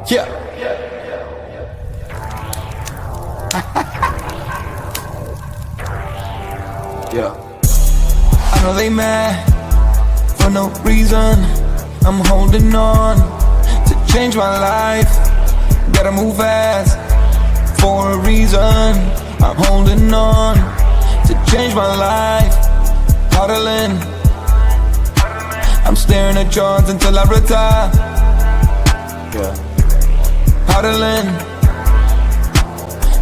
Yeah. Yeah. I know they mad for no reason. I'm holding on to change my life. Gotta move fast for a reason. I'm holding on to change my life. Huddling, I'm staring at charts until I retire. Yeah. Huddling,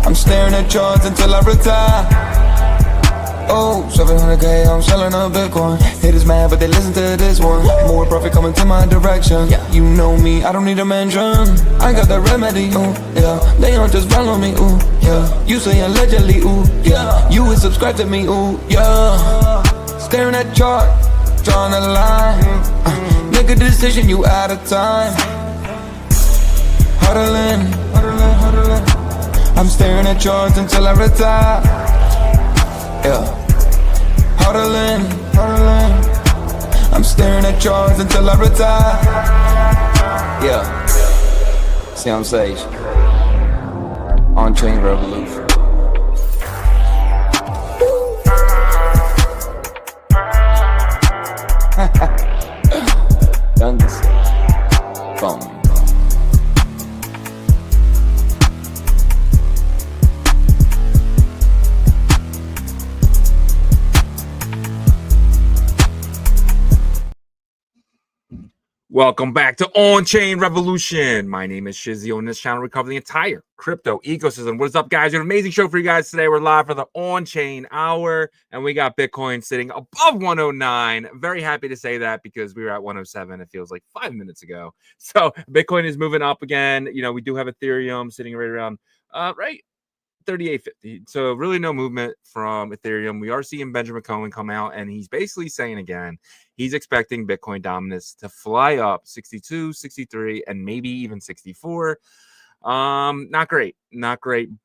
I'm staring at charts until I retire. Oh, 700K, I'm selling a Bitcoin. Haters mad, but they listen to this one. More profit coming to my direction. Yeah, you know me, I don't need a mention. I got the remedy, ooh, yeah. They don't just follow me, ooh, yeah. You say allegedly, ooh, yeah. You would subscribe to me, ooh, yeah. Staring at chart, drawing a line. Make a decision, you out of time. Huddling, I'm staring at charts until I retire. Yeah. Huddling, I'm staring at charts until I retire. Yeah. See on stage. OnChain Revolution. Done the stage. Boom. Welcome back to OnChain Revolution. My name is Shizzy. On this channel, we cover the entire crypto ecosystem. What is up, guys? We have an amazing show for you guys today. We're live for the OnChain Hour, and we got Bitcoin sitting above 109. Very happy to say that because we were at 107. It feels like 5 minutes ago. So Bitcoin is moving up again. You know, we do have Ethereum sitting right around, right 38.50. So really no movement from Ethereum. We are seeing Benjamin Cohen come out, and he's basically saying again, he's expecting Bitcoin dominance to fly up 62, 63, and maybe even 64. Not great,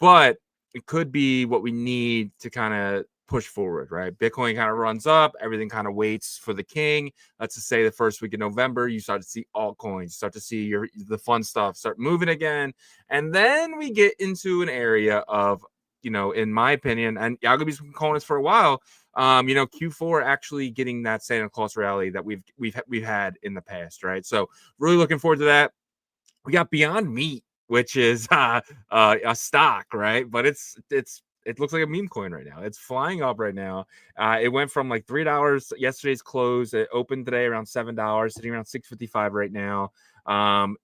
but it could be what we need to kind of push forward, right? Bitcoin kind of runs up, everything kind of waits for the king. Let's just say the first week of November, you start to see altcoins, start to see the fun stuff start moving again, and then we get into an area of, you know, in my opinion, and Yagobi's been calling this for a while. You know, Q4 actually getting that Santa Claus rally that we've had in the past, right? So really looking forward to that. We got Beyond Meat, which is a stock, right? But it looks like a meme coin right now. It's flying up right now. It went from like $3 yesterday's close. It opened today around $7, sitting around $6.55 right now.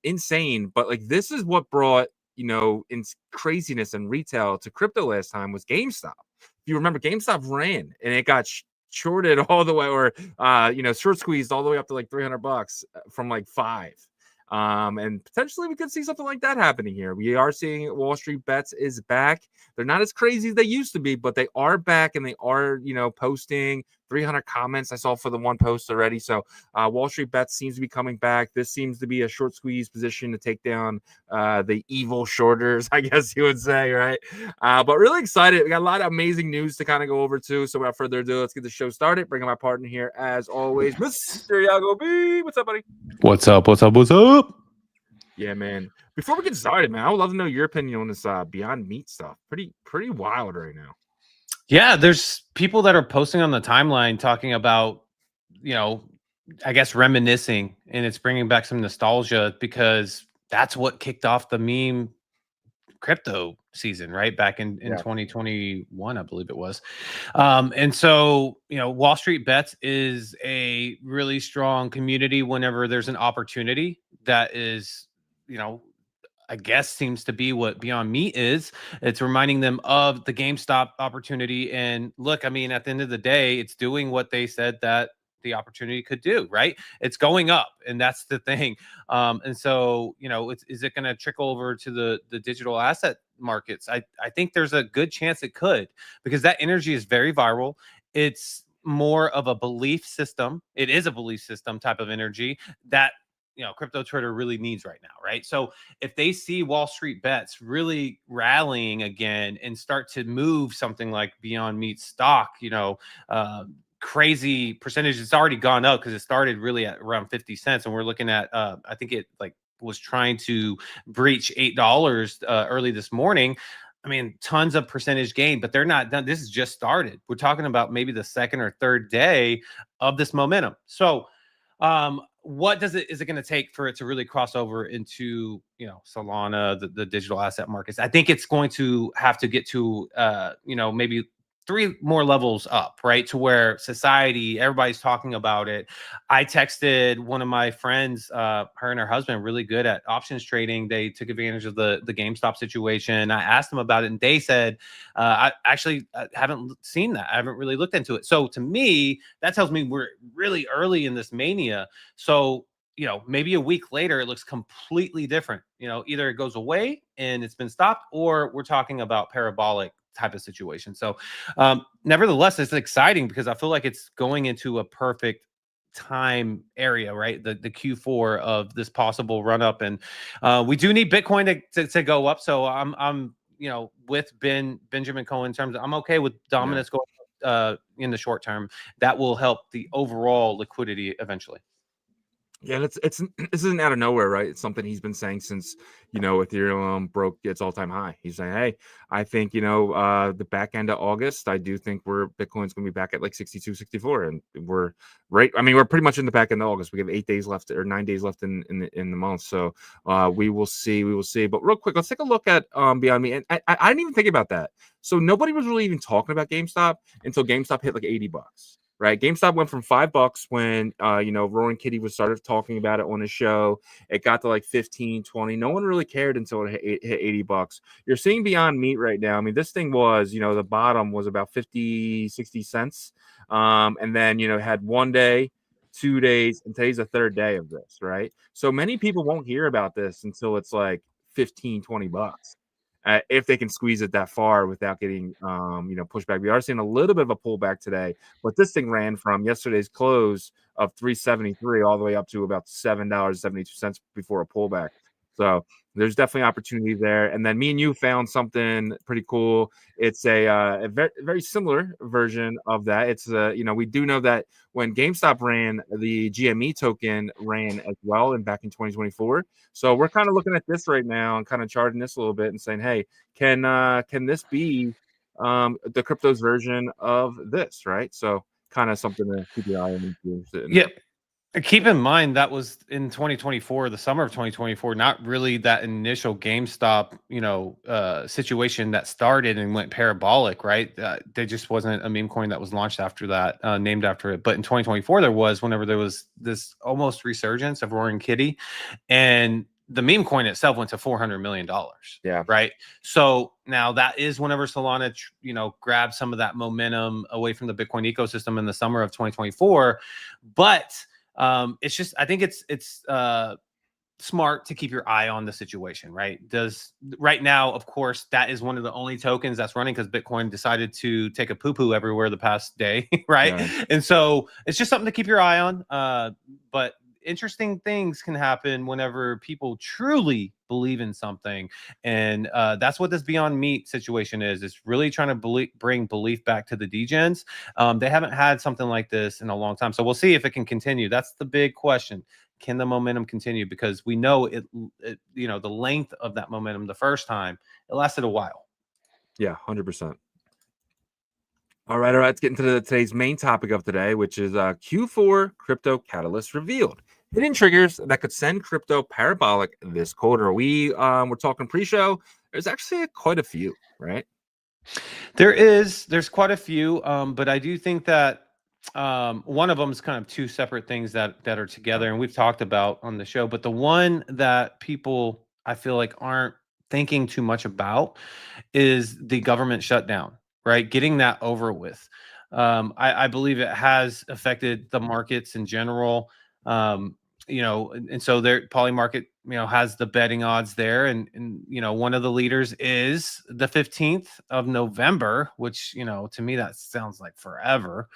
Insane, but like this is what brought, you know, in craziness and retail to crypto last time was GameStop. If you remember, GameStop ran and it got shorted all the way, or you know, short squeezed all the way up to like $300 from like 5. And potentially we could see something like that happening here. We are seeing Wall Street Bets is back. They're not as crazy as they used to be, but they are back, and they are, you know, posting 300 comments I saw for the one post already. So Wall Street Bets seems to be coming back. This seems to be a short squeeze position to take down the evil shorters, I guess you would say, right? But really excited. We got a lot of amazing news to kind of go over too. So without further ado, let's get the show started. Bringing my partner here as always, Mr. Yagobi. What's up, buddy? What's up? Yeah, man. Before we get started, man, I would love to know your opinion on this Beyond Meat stuff. Pretty wild right now. Yeah, there's people that are posting on the timeline talking about, you know, I guess reminiscing, and it's bringing back some nostalgia because that's what kicked off the meme crypto season, right? Back in 2021, I believe it was. And so, you know, Wall Street Bets is a really strong community whenever there's an opportunity that is, you know, I guess seems to be what Beyond Meat is. It's reminding them of the GameStop opportunity. And look, I mean, at the end of the day, it's doing what they said that the opportunity could do, right? It's going up, and that's the thing. And so, you know, is it going to trickle over to the digital asset markets? I think there's a good chance it could, because that energy is very viral. It's more of a belief system. It is a belief system type of energy that, you know, crypto trader really needs right now, right? So if they see Wall Street Bets really rallying again and start to move something like Beyond Meat stock, you know, crazy percentage, it's already gone up because it started really at around 50 cents, and we're looking at I think it like was trying to breach $8 early this morning. I mean, tons of percentage gain, but they're not done. This has just started. We're talking about maybe the second or third day of this momentum. So what is it going to take for it to really cross over into, Solana, the digital asset markets? I think it's going to have to get to, maybe 3 more levels up, right? To where society, everybody's talking about it. I texted one of my friends, her and her husband, really good at options trading. They took advantage of the GameStop situation. I asked them about it, and they said, I actually haven't seen that. I haven't really looked into it. So to me, that tells me we're really early in this mania. So, maybe a week later, it looks completely different. Either it goes away and it's been stopped, or we're talking about parabolic type of situation. So nevertheless, it's exciting because I feel like it's going into a perfect time area, right? The Q4 of this possible run up, and we do need Bitcoin to go up. So I'm with Benjamin Cohen in terms of, I'm okay with dominance going in the short term. That will help the overall liquidity eventually. Yeah, this isn't out of nowhere, right? It's something he's been saying since, Ethereum broke its all-time high. He's saying, hey, I think, the back end of August, I do think Bitcoin's going to be back at like 62, 64. And we're right. I mean, we're pretty much in the back end of August. We have 8 days left, or 9 days left in the month. So we will see. But real quick, let's take a look at Beyond Me. And I didn't even think about that. So nobody was really even talking about GameStop until GameStop hit like $80. Right, GameStop went from $5 when Roaring Kitty was started talking about it on his show. It got to like 15, 20. No one really cared until it hit $80. You're seeing Beyond Meat right now. I mean, this thing was, the bottom was about 50, 60 cents. And then, had 1 day, 2 days, and today's the third day of this, right? So many people won't hear about this until it's like 15, 20 bucks. If they can squeeze it that far without getting, pushback. We are seeing a little bit of a pullback today, but this thing ran from yesterday's close of $3.73 all the way up to about $7.72 before a pullback. So there's definitely opportunity there. And then me and you found something pretty cool. It's a very, very similar version of that. It's we do know that when GameStop ran, the GME token ran as well, and back in 2024. So we're kind of looking at this right now and kind of charting this a little bit and saying, hey, can this be the crypto's version of this, right? So kind of something to keep your eye on. Yeah. Keep in mind that was in 2024, the summer of 2024, not really that initial GameStop, situation that started and went parabolic, right? There just wasn't a meme coin that was launched after that, named after it. But in 2024, there was, whenever there was this almost resurgence of Roaring Kitty, and the meme coin itself went to $400 million. Yeah. Right. So now that is whenever Solana, grabbed some of that momentum away from the Bitcoin ecosystem in the summer of 2024. But it's just, I think it's smart to keep your eye on the situation, right? Right now, of course, that is one of the only tokens that's running because Bitcoin decided to take a poo-poo everywhere the past day, right? Yeah. And so it's just something to keep your eye on. But interesting things can happen whenever people truly believe in something. And that's what this Beyond Meat situation is. It's really trying to bring belief back to the degens. They haven't had something like this in a long time. So we'll see if it can continue. That's the big question. Can the momentum continue? Because we know it the length of that momentum the first time, it lasted a while. Yeah, 100%. All right. Let's get into today's main topic of today, which is Q4 crypto catalyst revealed. Hidden triggers that could send crypto parabolic this quarter. We're talking pre-show. There's actually quite a few, right? There's quite a few, but I do think that one of them is kind of two separate things that are together, and we've talked about on the show. But the one that people, I feel like, aren't thinking too much about is the government shutdown, right? Getting that over with. I believe it has affected the markets in general. And so there, Polymarket, has the betting odds there, and one of the leaders is the 15th of November, which to me that sounds like forever.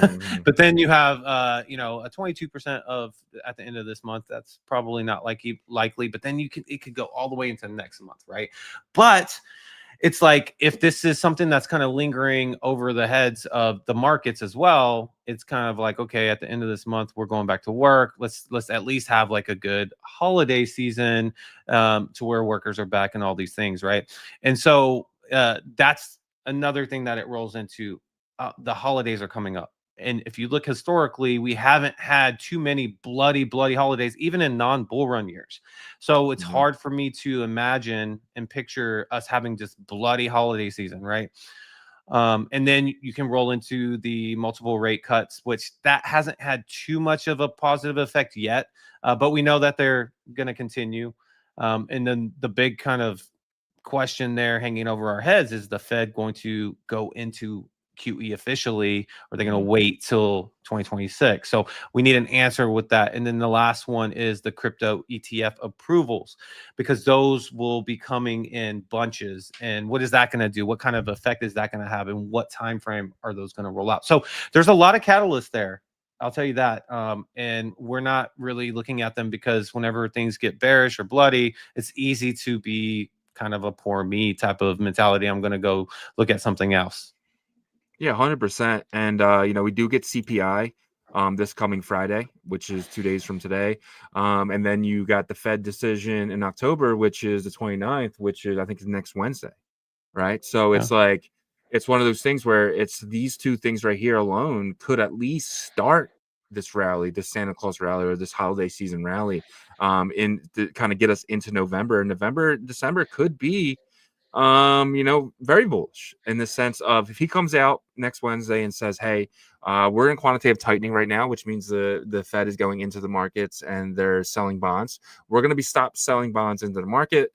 Mm-hmm. But then you have a 22% of at the end of this month. That's probably not likely, but then it could go all the way into next month, right? But it's like if this is something that's kind of lingering over the heads of the markets as well, it's kind of like, okay, at the end of this month we're going back to work. Let's at least have like a good holiday season, to where workers are back and all these things, right? And so that's another thing that it rolls into. The holidays are coming up. And if you look historically, we haven't had too many bloody holidays, even in non-bull run years. So it's hard for me to imagine and picture us having just bloody holiday season, right? And then you can roll into the multiple rate cuts, which that hasn't had too much of a positive effect yet, but we know that they're going to continue. And then the big kind of question there hanging over our heads is the Fed going to go into QE officially, or are they going to wait till 2026? So we need an answer with that. And then the last one is the crypto ETF approvals, because those will be coming in bunches. And what is that going to do? What kind of effect is that going to have? And what time frame are those going to roll out? So there's a lot of catalysts there. I'll tell you that. And we're not really looking at them, because whenever things get bearish or bloody, it's easy to be kind of a poor me type of mentality. I'm going to go look at something else. Yeah, 100%. And we do get CPI this coming Friday, which is 2 days from today. And then you got the Fed decision in October, which is the 29th, which is, I think, is next Wednesday. Right. So it's like, it's one of those things where it's these two things right here alone could at least start this rally, this Santa Claus rally, or this holiday season rally, in to kind of get us into November. And December could be very bullish, in the sense of, if he comes out next Wednesday and says, hey, we're in quantitative tightening right now, which means the Fed is going into the markets and they're selling bonds. We're going to be stopped selling bonds into the market.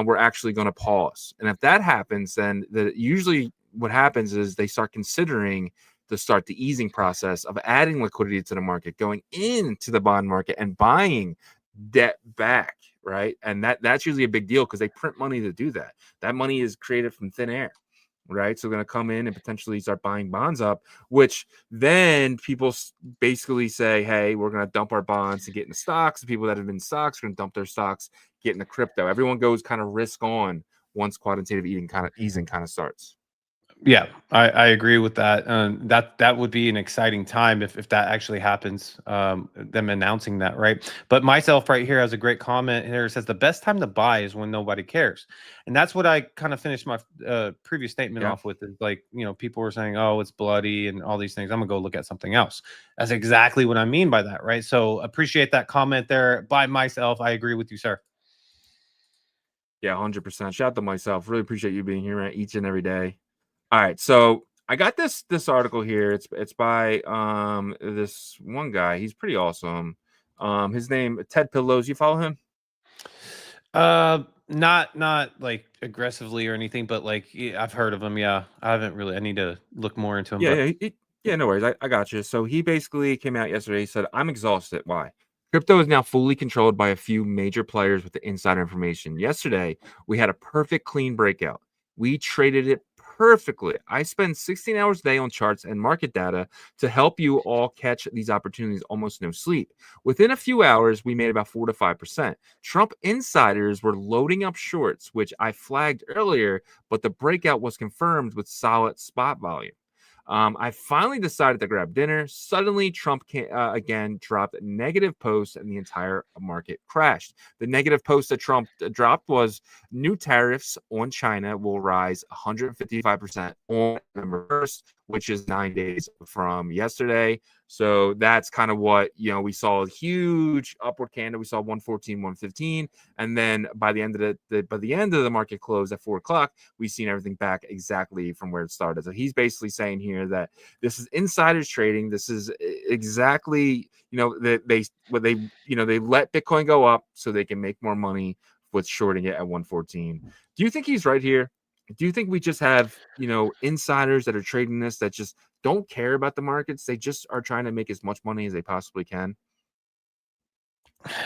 We're actually going to pause. And if that happens, then usually what happens is they start considering to start the easing process of adding liquidity to the market, going into the bond market and buying debt back. Right. And that's usually a big deal, because they print money to do that. That money is created from thin air. Right. So they're going to come in and potentially start buying bonds up, which then people basically say, hey, we're going to dump our bonds and get into stocks. The people that have been in stocks are going to dump their stocks, get into crypto. Everyone goes kind of risk on once quantitative easing kind of starts. Yeah, I agree with that. That would be an exciting time if that actually happens, them announcing that, right? But myself right here has a great comment here. It says the best time to buy is when nobody cares. And that's what I kind of finished my previous statement off with, is like, people were saying, oh, it's bloody and all these things. I'm gonna go look at something else. That's exactly what I mean by that, right? So appreciate that comment there. By myself, I agree with you, sir. Yeah, 100%. Shout out to myself. Really appreciate you being here, man, each and every day. All right, so I got this article here. It's by this one guy. He's pretty awesome. His name, Ted Pillows. You follow him? Not like aggressively or anything, but like, I've heard of him. Yeah, I need to look more into him. Yeah, no worries. I got you. So he basically came out yesterday. He said, I'm exhausted. Why? Crypto is now fully controlled by a few major players with the insider information. Yesterday, we had a perfect clean breakout. We traded it perfectly. I spend 16 hours a day on charts and market data to help you all catch these opportunities, almost no sleep. Within a few hours, we made about 4 to 5%. Trump insiders were loading up shorts, which I flagged earlier, but the breakout was confirmed with solid spot volume. I finally decided to grab dinner. Suddenly, Trump again dropped negative posts and the entire market crashed. The negative post that Trump dropped was new tariffs on China will rise 155% on November 1st, which is 9 days from yesterday. So that's kind of what, we saw a huge upward candle. We saw 114, 115. And then by the end of the market close at 4 o'clock, we've seen everything back exactly from where it started. So he's basically saying here that this is insiders trading. This is exactly, they let Bitcoin go up so they can make more money with shorting it at 114. Do you think he's right here? Do you think we just have, insiders that are trading this that just don't care about the markets? They just are trying to make as much money as they possibly can.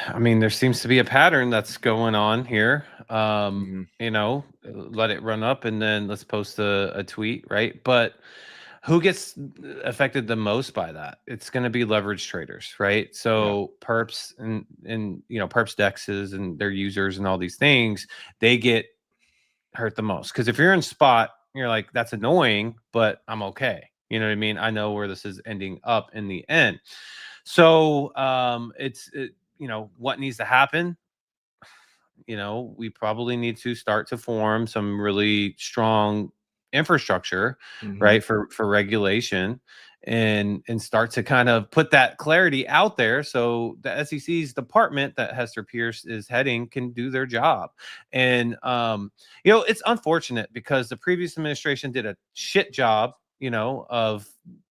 I mean, there seems to be a pattern that's going on here. Let it run up and then let's post a tweet, right? But who gets affected the most by that? It's going to be leverage traders, right? So perps and perps dexes and their users and all these things, they get hurt the most. Because if you're in spot, you're like, that's annoying, but I'm okay. You know what I mean? I know where this is ending up in the end. So you know, what needs to happen? You know, we probably need to start to form some really strong infrastructure, right, for regulation, and start to kind of put that clarity out there so the SEC's department that Hester Pierce is heading can do their job. And you know, it's unfortunate because the previous administration did a shit job, you know, of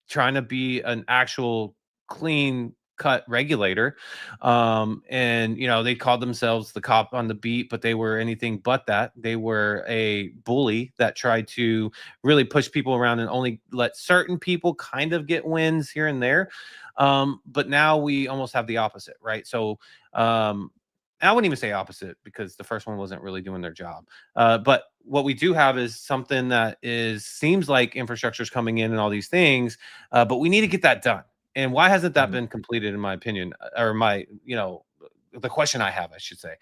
trying to be an actual clean cut regulator. And you know, they called themselves the cop on the beat, but they were anything but that. They were a bully that tried to really push people around and only let certain people kind of get wins here and there. But now we almost have the opposite, right? So I wouldn't even say opposite because the first one wasn't really doing their job. But what we do have is something that seems like infrastructure is coming in and all these things, but we need to get that done. And why hasn't that been completed, in my opinion, or my, you know, the question I have, I should say,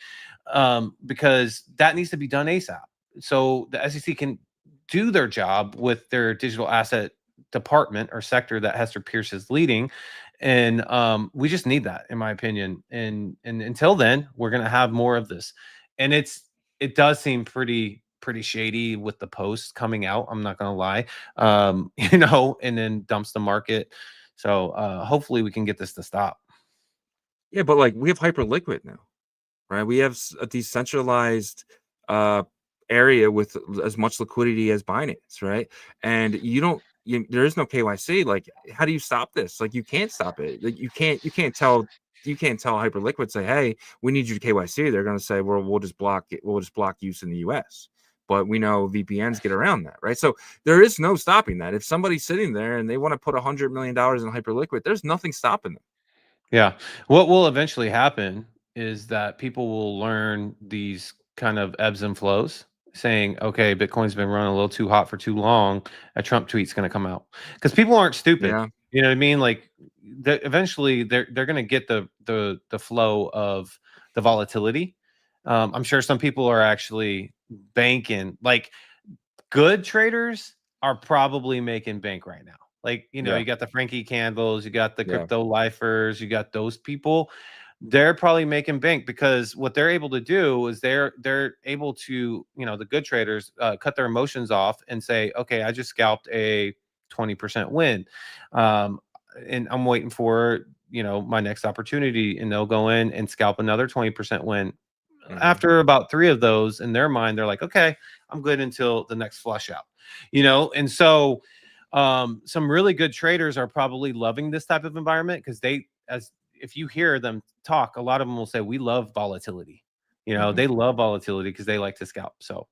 because that needs to be done ASAP. So the SEC can do their job with their digital asset department or sector that Hester Pierce is leading. And we just need that, in my opinion. And until then, we're going to have more of this. And it does seem pretty shady with the posts coming out. I'm not going to lie, you know, and then dumps the market. So hopefully we can get this to stop. Yeah, but like we have Hyperliquid now, right? We have a decentralized area with as much liquidity as Binance, right? And there is no KYC. Like, how do you stop this? Like, you can't stop it. Like, you can't tell Hyperliquid, say, hey, we need you to KYC. They're going to say, well, we'll just block it. We'll just block use in the US. But we know VPNs get around that, right? So there is no stopping that. If somebody's sitting there and they want to put $100 million in Hyperliquid, there's nothing stopping them. Yeah. What will eventually happen is that people will learn these kind of ebbs and flows, saying, okay, Bitcoin's been running a little too hot for too long. A Trump tweet's going to come out because people aren't stupid. Yeah. You know what I mean? Like eventually they're going to get the flow of the volatility. I'm sure some people are actually banking, like good traders are probably making bank right now. Like, you know, you got the Frankie Candles, you got the crypto lifers, you got those people. They're probably making bank because what they're able to do is they're able to, you know, the good traders cut their emotions off and say, okay, I just scalped a 20% win. And I'm waiting for, you know, my next opportunity, and they'll go in and scalp another 20% win. After about 3 of those, in their mind, they're like, okay, I'm good until the next flush out, you know? And so some really good traders are probably loving this type of environment because if you hear them talk, a lot of them will say, we love volatility. You know, they love volatility because they like to scalp. So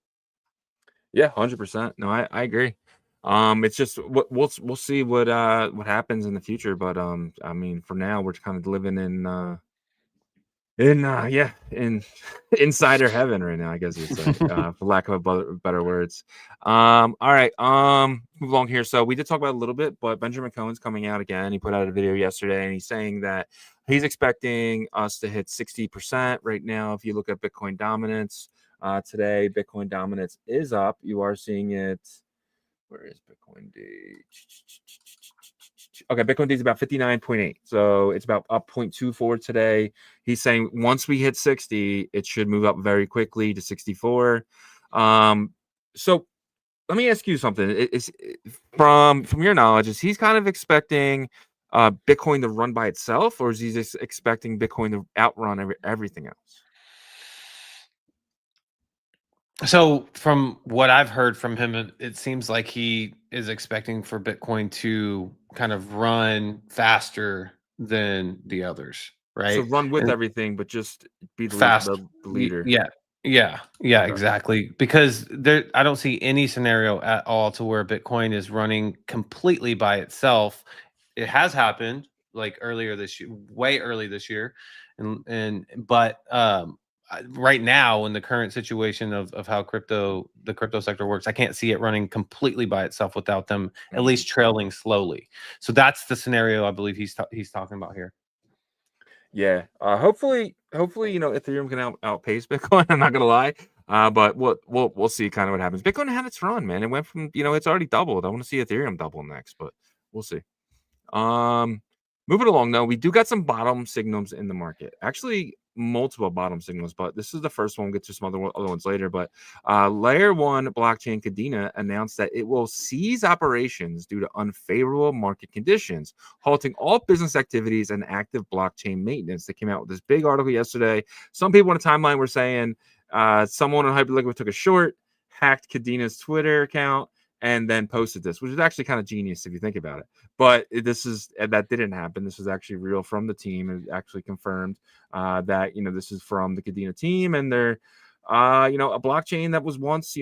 yeah, 100%. No, I agree. It's just we'll see what happens in the future, but I mean, for now we're kind of living in insider heaven right now, I guess you'd say, for lack of better words. All right, move along here. So we did talk about it a little bit, but Benjamin Cohen's coming out again. He put out a video yesterday, and he's saying that he's expecting us to hit 60% right now. If you look at Bitcoin dominance today, Bitcoin dominance is up. You are seeing it. Where is Bitcoin D? Okay, Bitcoin D is about 59.8. So it's about up 0.24 today. He's saying once we hit 60, it should move up very quickly to 64. So let me ask you something. From your knowledge, is he kind of expecting Bitcoin to run by itself, or is he just expecting Bitcoin to outrun everything else? So from what I've heard from him, it seems like he is expecting for Bitcoin to kind of run faster than the others, right? So run with And everything, but just be the leader. Yeah, okay. Exactly. Because I don't see any scenario at all to where Bitcoin is running completely by itself. It has happened like earlier this year, way early this year, but right now in the current situation of how the crypto sector works, I can't see it running completely by itself without them at least trailing slowly. So that's the scenario I believe he's talking about here. Yeah. Hopefully, you know, Ethereum can outpace Bitcoin. I'm not gonna lie. But we'll see kind of what happens. Bitcoin had its run, man. It went from, it's already doubled. I want to see Ethereum double next, but we'll see. Moving along though, we do got some bottom signals in the market. Actually, multiple bottom signals, but this is the first one. We'll get to some other ones later. But Layer 1 blockchain Kadena announced that it will cease operations due to unfavorable market conditions, halting all business activities and active blockchain maintenance. They came out with this big article yesterday. Some people on the timeline were saying someone on Hyperliquid took a short, hacked Kadena's Twitter account, and then posted this, which is actually kind of genius if you think about it. But that didn't happen. This is actually real from the team. It actually confirmed that this is from the Kadena team, and they're a blockchain that was once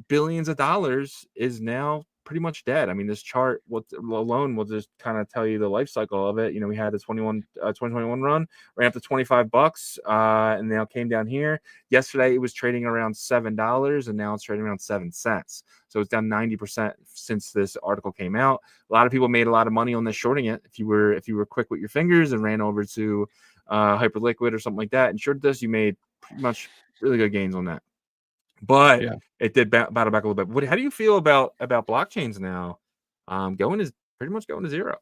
billions of dollars is now pretty much dead. I mean, this chart alone will just kind of tell you the life cycle of it. We had the 2021 run, ran up to $25, and now came down here. Yesterday, it was trading around $7, and now it's trading around 7 cents. So it's down 90% since this article came out. A lot of people made a lot of money on this shorting it. If you were quick with your fingers and ran over to Hyperliquid or something like that and shorted this, you made pretty much really good gains on that. But it did battle back a little bit. How do you feel about blockchains now? Pretty much going to zero.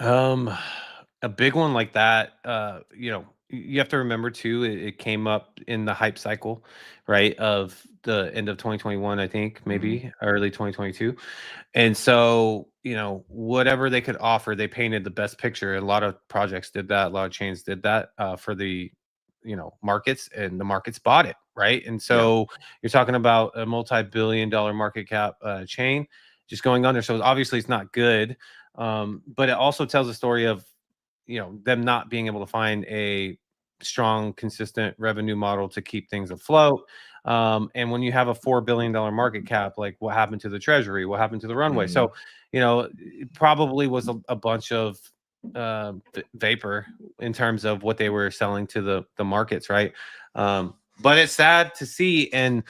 A big one like that, you have to remember too, it came up in the hype cycle, right, of the end of 2021, I think, maybe early 2022. And so, whatever they could offer, they painted the best picture. A lot of projects did that. A lot of chains did that for the markets, and the markets bought it, right? And so you're talking about a multi-billion-dollar market cap chain just going under. So obviously it's not good, but it also tells a story of them not being able to find a strong, consistent revenue model to keep things afloat. And when you have a $4 billion market cap, like what happened to the treasury, what happened to the runway? So it probably was a bunch of vapor in terms of what they were selling to the markets, right? But it's sad to see, and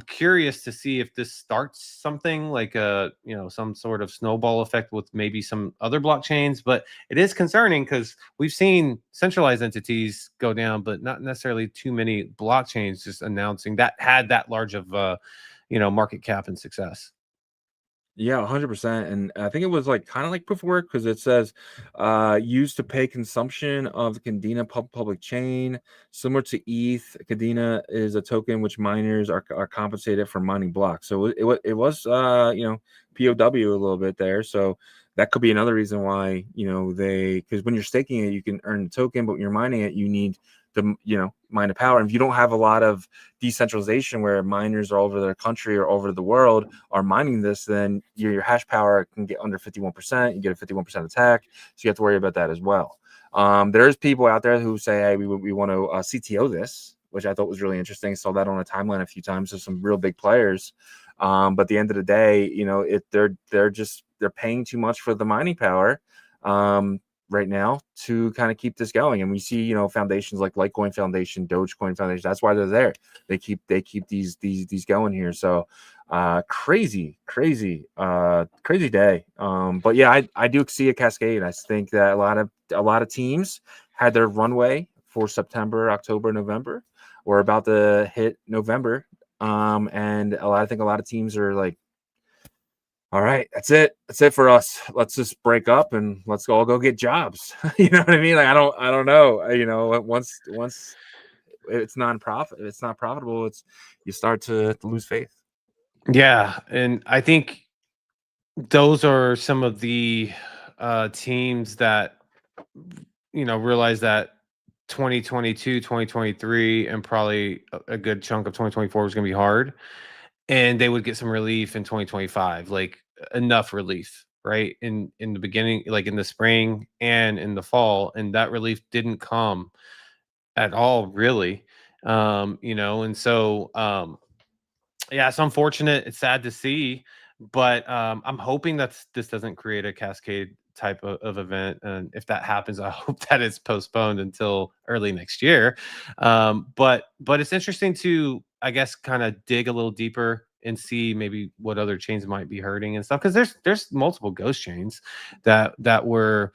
curious to see if this starts something like some sort of snowball effect with maybe some other blockchains. But it is concerning because we've seen centralized entities go down, but not necessarily too many blockchains just announcing that had that large of market cap and success. Yeah, 100%. And I think it was kind of like proof of work, because it says used to pay consumption of the Kadena public chain. Similar to ETH, Kadena is a token which miners are compensated for mining blocks. So it was POW a little bit there. So that could be another reason why, because when you're staking it, you can earn the token, but when you're mining it, you need to mine the power. And if you don't have a lot of decentralization where miners all over their country or over the world are mining this, then your hash power can get under 51%. You get a 51% attack, so you have to worry about that as well. There's people out there who say, hey, we want to CTO this, which I thought was really interesting. Saw that on a timeline a few times. There's some real big players, but at the end of the day, they're paying too much for the mining power right now to kind of keep this going. And we see foundations like Litecoin Foundation, Dogecoin Foundation, that's why they're there. They keep these going here. So crazy day. But yeah, I do see a cascade. I think that a lot of teams had their runway for September, October, November. We're about to hit November, and I think a lot of teams are like, all right, that's it for us. Let's just break up and let's all go get jobs. You know what I mean? Like, I don't know. Once it's not profitable, you start to lose faith. Yeah, and I think those are some of the teams that realize that 2022, 2023, and probably a good chunk of 2024 was going to be hard, and they would get some relief in 2025, like enough relief, right? In the beginning, like in the spring and in the fall, and that relief didn't come at all, really. And so yeah, it's unfortunate. It's sad to see, but I'm hoping that this doesn't create a cascade type of event. And if that happens, I hope that it's postponed until early next year. But it's interesting to, I guess, kind of dig a little deeper and see maybe what other chains might be hurting and stuff. Because there's multiple ghost chains that were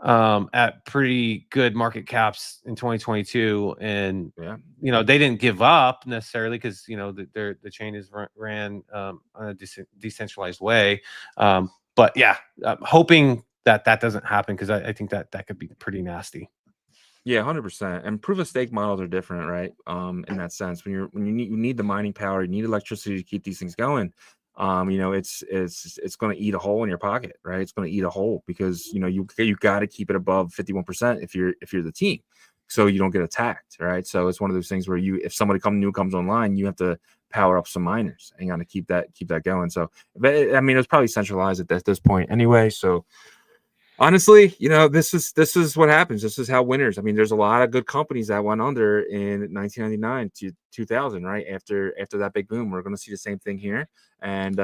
at pretty good market caps in 2022, and Yeah. they didn't give up necessarily because the chain is ran on a decentralized way. But yeah, I'm hoping that doesn't happen, because I think that could be pretty nasty. Yeah, 100%. And proof of stake models are different, right? In that sense, when you need the mining power, you need electricity to keep these things going. It's going to eat a hole in your pocket, right? It's going to eat a hole because you got to keep it above 51% if you're the team, so you don't get attacked, right? So it's one of those things where if somebody comes online, you have to power up some miners and got to keep that going. So, but I mean, it's probably centralized at this point anyway. So. Honestly, this is what happens. This is how winners. I mean, there's a lot of good companies that went under in 1999 to 2000, right? After that big boom, we're going to see the same thing here. And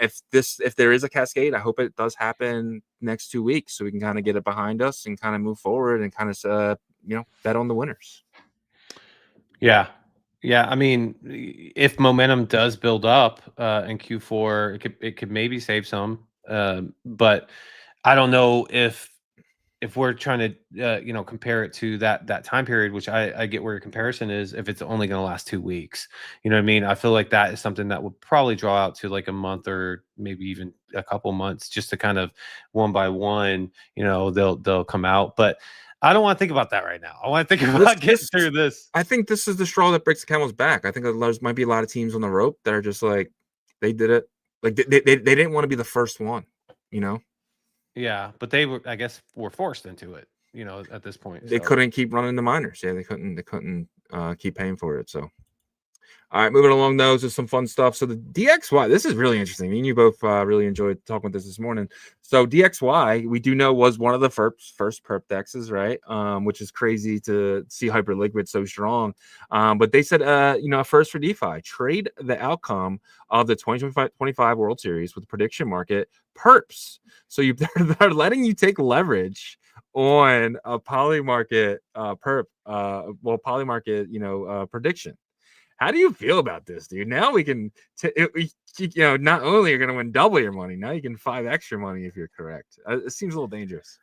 if there is a cascade, I hope it does happen next 2 weeks, so we can kind of get it behind us and kind of move forward and kind of bet on the winners. Yeah. I mean, if momentum does build up in Q4, it could maybe save some. But I don't know if we're trying to compare it to that time period, which I get where your comparison is, if it's only going to last 2 weeks. You know what I mean? I feel like that is something that would probably draw out to like a month or maybe even a couple months, just to kind of one by one, they'll come out. But I don't want to think about that right now. I want to think about getting through this. I think this is the straw that breaks the camel's back. I think there might be a lot of teams on the rope that are just like, they did it. Like they didn't want to be the first one, Yeah, but they were, I guess, were forced into it, at this point. They couldn't keep running the miners. Yeah, they couldn't keep paying for it. So, all right, moving along. Those is some fun stuff. So the DXY, this is really interesting. Me and you both really enjoyed talking about this morning. So DXY, we do know, was one of the first perp dexes, right? Which is crazy to see Hyperliquid so strong. But they said, a first for DeFi, trade the outcome of the 2025 World Series with the prediction market perps. So they're letting you take leverage on a Polymarket perp, Polymarket, prediction. How do you feel about this, dude? Now we can, not only you're going to win double your money, now you can 5x your money if you're correct. It seems a little dangerous.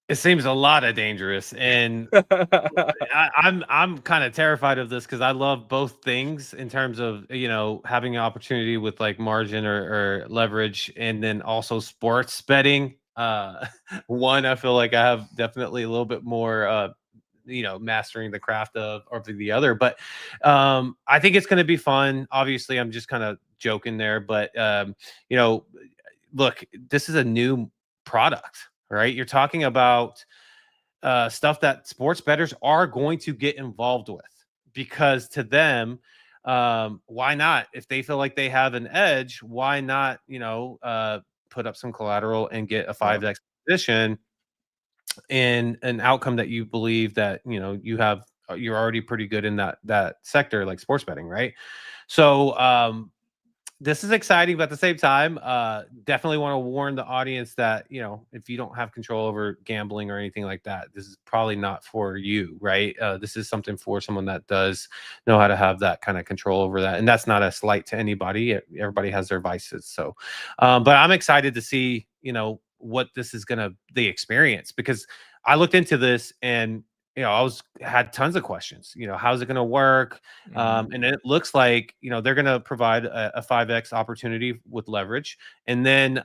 It seems a lot of dangerous, and I'm kind of terrified of this because I love both things in terms of having an opportunity with like margin or leverage, and then also sports betting. One, I feel like I have definitely a little bit more mastering the craft of the other, but I think it's going to be fun. Obviously, I'm just kind of joking there, but look, this is a new product, right? You're talking about stuff that sports bettors are going to get involved with, because to them, why not? If they feel like they have an edge, why not put up some collateral and get a 5x position in an outcome that you believe that you're already pretty good in that sector, like sports betting, right? So this is exciting, but at the same time, definitely want to warn the audience that if you don't have control over gambling or anything like that, this is probably not for you, right? This is something for someone that does know how to have that kind of control over that, and that's not a slight to anybody. Everybody has their vices. So but I'm excited to see what this is the experience, because I looked into this and I had tons of questions. How's it going to work? And it looks like they're going to provide a 5x opportunity with leverage, and then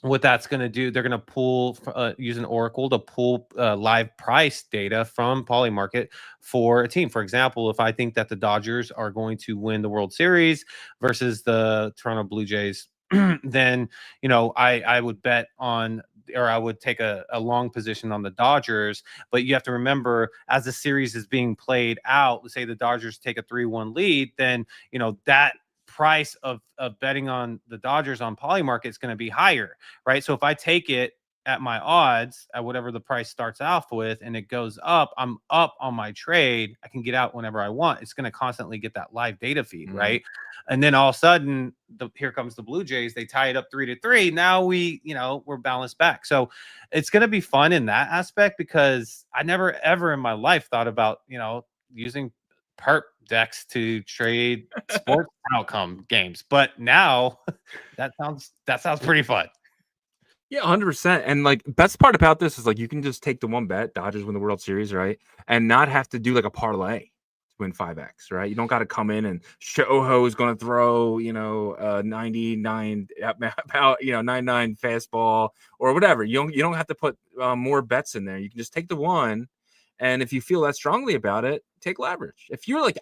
what that's going to do, they're going to use an Oracle to pull live price data from Polymarket for a team. For example, if I think that the Dodgers are going to win the World Series versus the Toronto Blue Jays, then I would bet on, or I would take a long position on the Dodgers. But you have to remember, as the series is being played out, let's say the Dodgers take a 3-1 lead, then that price of betting on the Dodgers on Polymarket is going to be higher, right? So if I take it at my odds at whatever the price starts off with, and it goes up, I'm up on my trade. I can get out whenever I want. It's going to constantly get that live data feed, right? And then all of a sudden, here comes the Blue Jays. They tie it up 3-3. Now we're balanced back. So it's going to be fun in that aspect, because I never ever in my life thought about using perp decks to trade sports outcome games, but now that sounds pretty fun. Yeah, 100%. And like, best part about this is like you can just take the one bet, Dodgers win the World Series, right? And not have to do like a parlay to win 5x, right? You don't got to come in and Shoho is going to throw, 99 about, 99 fastball or whatever. You don't have to put more bets in there. You can just take the one. And if you feel that strongly about it, take leverage. If you're like,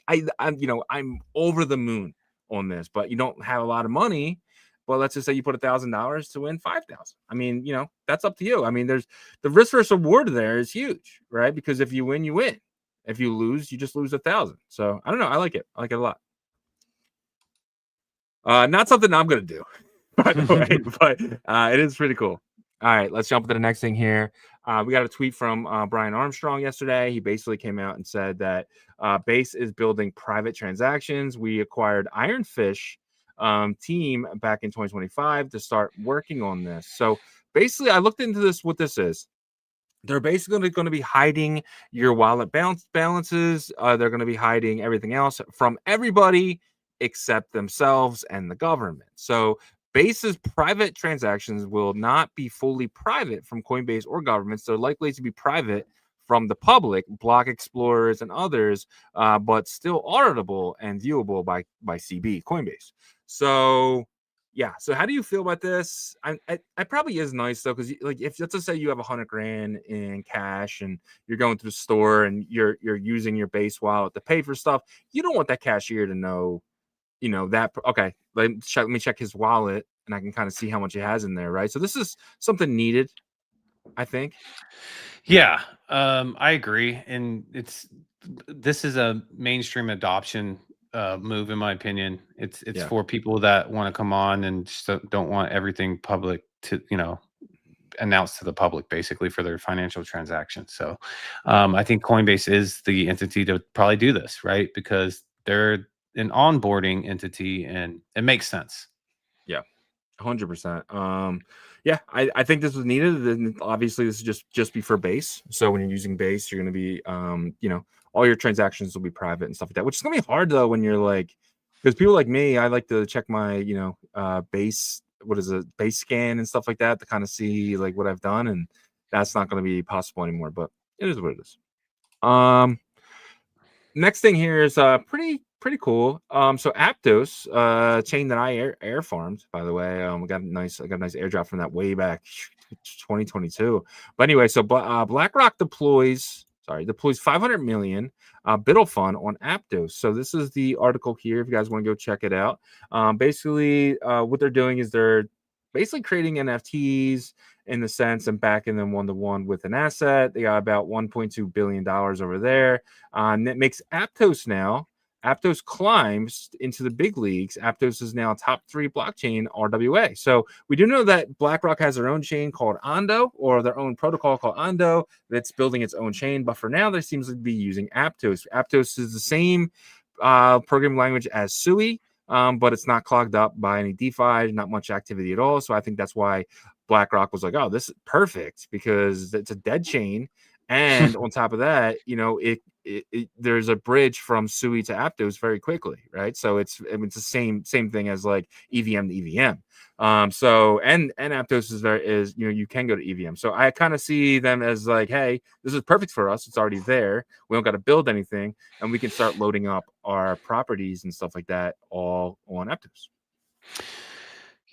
I'm over the moon on this, but you don't have a lot of money. Well, let's just say you put $1,000 to win 5,000. I mean, that's up to you. I mean, there's the risk versus reward there is huge, right? Because if you win, you win. If you lose, you just lose 1,000. So I don't know. I like it. I like it a lot. Not something I'm gonna do, by the way, but it is pretty cool. All right, let's jump to the next thing here. We got a tweet from Brian Armstrong yesterday. He basically came out and said that Base is building private transactions. We acquired Ironfish team back in 2025 to start working on this. So basically, I looked into this. What this is, they're basically going to be hiding your wallet balances. They're going to be hiding everything else from everybody except themselves and the government. So Base's private transactions will not be fully private from Coinbase or governments. They're likely to be private from the public, block explorers and others, but still auditable and viewable by CB, Coinbase. So yeah. So how do you feel about this? I probably is nice though, because like if let's just say you have $100,000 in cash and you're going to the store and you're using your Base wallet to pay for stuff, you don't want that cashier to know, that okay. Let me check his wallet and I can kind of see how much he has in there, right? So this is something needed, I think. Yeah, I agree, and this is a mainstream adoption move, in my opinion. It's Yeah. for people that want to come on and just don't want everything public to announced to the public, basically, for their financial transactions. So I think Coinbase is the entity to probably do this, right? Because they're an onboarding entity, and it makes sense. Yeah. 100%. Yeah, I think this was needed. And obviously, this is just be for Base. So when you're using Base, you're going to be, all your transactions will be private and stuff like that, which is going to be hard though when you're like, because people like me, I like to check my, Base, what is it, Base scan and stuff like that to kind of see like what I've done, and that's not going to be possible anymore. But it is what it is. Next thing here is pretty cool. So Aptos, chain that I air farmed, by the way. I got a nice airdrop from that way back 2022. But anyway, so BlackRock deploys 500 million BUIDL Fund on Aptos. So this is the article here if you guys want to go check it out. Basically, what they're doing is they're basically creating NFTs in the sense and backing them one-to-one with an asset. They got about $1.2 billion over there. And that makes Aptos now. Aptos climbs into the big leagues. Aptos is now top 3 blockchain RWA. So we do know that BlackRock has their own chain called Ondo, or their own protocol called Ondo that's building its own chain. But for now, they seems to be using Aptos. Aptos is the same programming language as Sui, but it's not clogged up by any DeFi, not much activity at all. So I think that's why BlackRock was like, oh, this is perfect because it's a dead chain. And on top of that, there's a bridge from Sui to Aptos very quickly, right? So it's the same thing as like EVM to EVM. So and Aptos is you can go to EVM. So I kind of see them as like, hey, this is perfect for us. It's already there. We don't got to build anything, and we can start loading up our properties and stuff like that all on Aptos.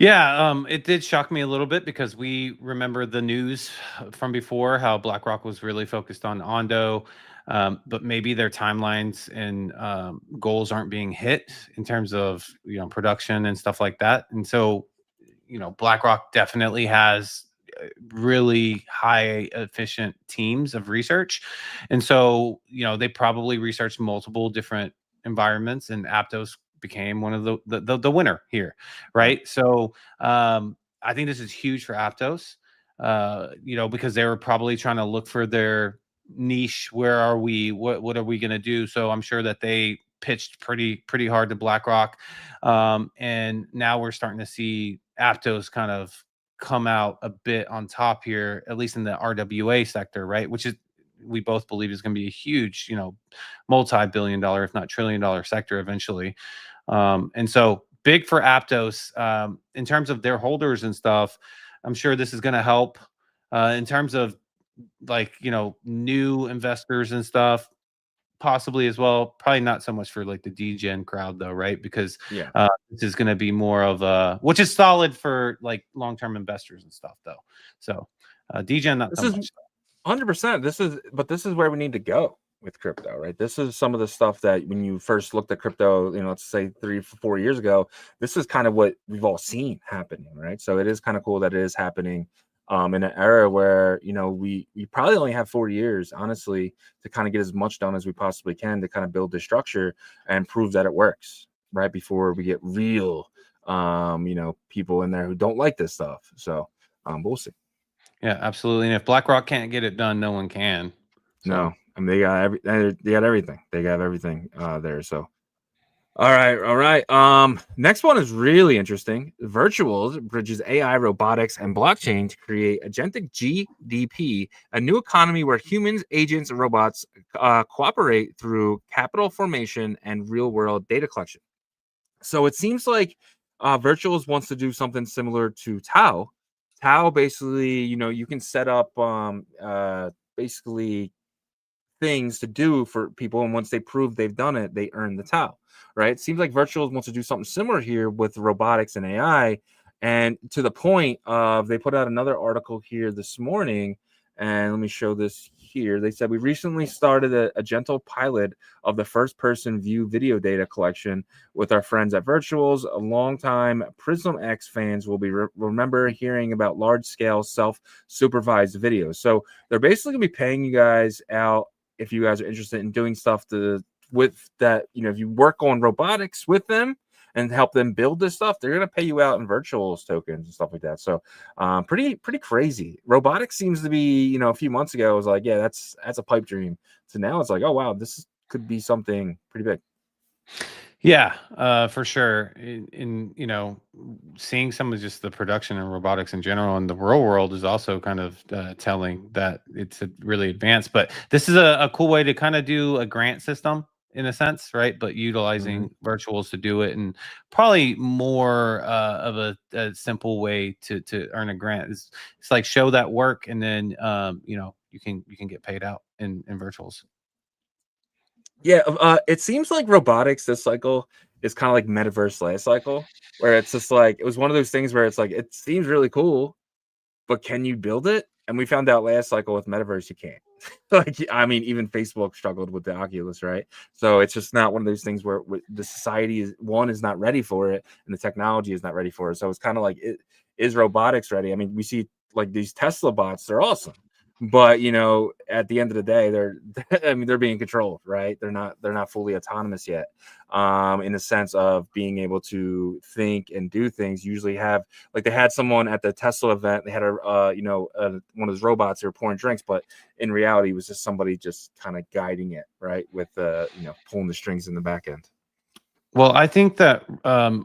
Yeah, it did shock me a little bit because we remember the news from before how BlackRock was really focused on Ondo, but maybe their timelines and goals aren't being hit in terms of production and stuff like that. And so, BlackRock definitely has really high efficient teams of research, and so they probably researched multiple different environments, and Aptos became one of the winner here, right? So I think this is huge for Aptos, because they were probably trying to look for their niche. Where are we? What are we going to do? So I'm sure that they pitched pretty hard to BlackRock, and now we're starting to see Aptos kind of come out a bit on top here, at least in the RWA sector, right? Which is, we both believe, is going to be a huge, multi-billion-dollar, if not trillion-dollar sector eventually. And so big for Aptos in terms of their holders and stuff. I'm sure this is going to help in terms of like, new investors and stuff, possibly as well. Probably not so much for like the DGen crowd though, right? Because Yeah. this is going to be more of a, which is solid for like long-term investors and stuff though. So DGen, not This so is much. 100%. This is where we need to go with crypto, right? This is some of the stuff that when you first looked at crypto, let's say 3-4 years ago, this is kind of what we've all seen happening, right? So it is kind of cool that it is happening in an era where, we probably only have 4 years, honestly, to kind of get as much done as we possibly can to kind of build the structure and prove that it works, right? Before we get real, people in there who don't like this stuff. So we'll see. Yeah, absolutely. And if BlackRock can't get it done, no one can. So. No, I mean they got everything. They got everything there. So all right. Next one is really interesting. Virtuals bridges AI, robotics, and blockchain to create agentic GDP, a new economy where humans, agents, and robots cooperate through capital formation and real-world data collection. So it seems like Virtuals wants to do something similar to Tau. Tau basically, you can set up basically things to do for people, and once they prove they've done it, they earn the Tau, right? It seems like Virtuals wants to do something similar here with robotics and AI, and to the point of they put out another article here this morning, and let me show this here. They said we recently started a gentle pilot of the first-person view video data collection with our friends at Virtuals. A longtime Prism X fans will be remember hearing about large-scale self-supervised videos. So they're basically gonna be paying you guys out if you guys are interested in doing stuff with that, if you work on robotics with them and help them build this stuff, they're going to pay you out in Virtuals tokens and stuff like that. So pretty crazy. Robotics seems to be, a few months ago, it was like, yeah, that's a pipe dream. So now it's like, oh, wow, this could be something pretty big. Yeah, for sure. In seeing some of just the production and robotics in general in the real world is also kind of telling that it's really advanced. But this is a cool way to kind of do a grant system in a sense, right? But utilizing virtuals to do it, and probably more of a simple way to earn a grant. It's like show that work, and then you can get paid out in virtuals. Yeah, it seems like robotics this cycle is kind of like metaverse last cycle, where it's just like it was one of those things where it's like it seems really cool, but can you build it? And we found out last cycle with metaverse you can't. Like, I mean, even Facebook struggled with the Oculus, right? So it's just not one of those things where the society is not ready for it, and the technology is not ready for it. So it's kind of like, is robotics ready? I mean, we see like these Tesla bots; they're awesome, but at the end of the day, they're being controlled, right? They're not fully autonomous yet, in the sense of being able to think and do things. Usually have, like, they had someone at the Tesla event, they had one of those robots who were pouring drinks, but in reality it was just somebody just kind of guiding it, right, with pulling the strings in the back end. Well, I think that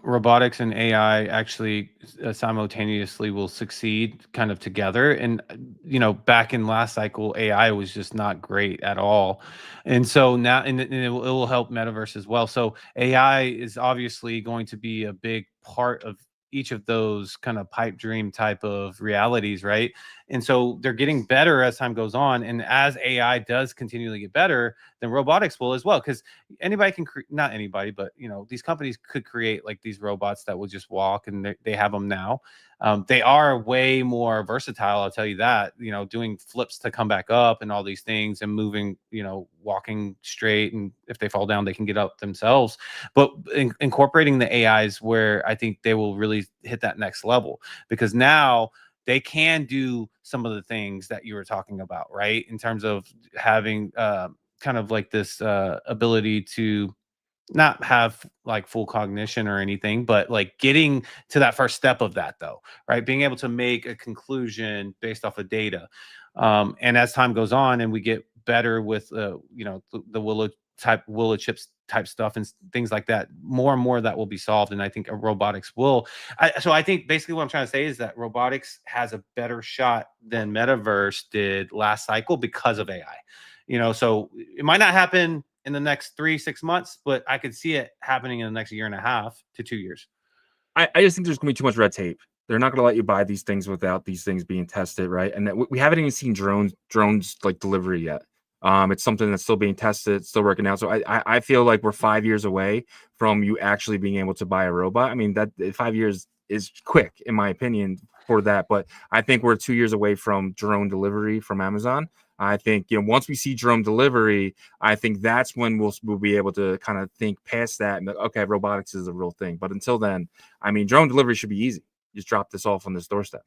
robotics and AI actually simultaneously will succeed kind of together. And, back in last cycle, AI was just not great at all. And so now, and it will help metaverse as well. So AI is obviously going to be a big part of each of those kind of pipe dream type of realities, right? And so they're getting better as time goes on. And as AI does continually get better, then robotics will as well. Because anybody can not anybody, but these companies could create like these robots that will just walk, and they have them now. They are way more versatile, I'll tell you that. Doing flips to come back up and all these things, and moving, walking straight, and if they fall down they can get up themselves. But incorporating the AIs, where I think they will really hit that next level, because now they can do some of the things that you were talking about, right? In terms of having kind of like this ability to not have like full cognition or anything, but like getting to that first step of that though, right? Being able to make a conclusion based off of data. And as time goes on and we get better with, the Willow chips type stuff and things like that, more and more that will be solved. And I think robotics will. So I think basically what I'm trying to say is that robotics has a better shot than metaverse did last cycle because of AI. So it might not happen in the next 3-6 months, but I could see it happening in the next 1.5 to 2 years. I just think there's gonna be too much red tape. They're not going to let you buy these things without these things being tested, right? And we haven't even seen drones like delivery yet. It's something that's still being tested, still working out. So I feel like we're 5 years away from you actually being able to buy a robot. I mean, that 5 years is quick, in my opinion, for that. But I think we're 2 years away from drone delivery from Amazon. I think, you know, once we see drone delivery, I think that's when we'll be able to kind of think past that and okay, robotics is a real thing. But until then, I mean, drone delivery should be easy. Just drop this off on this doorstep.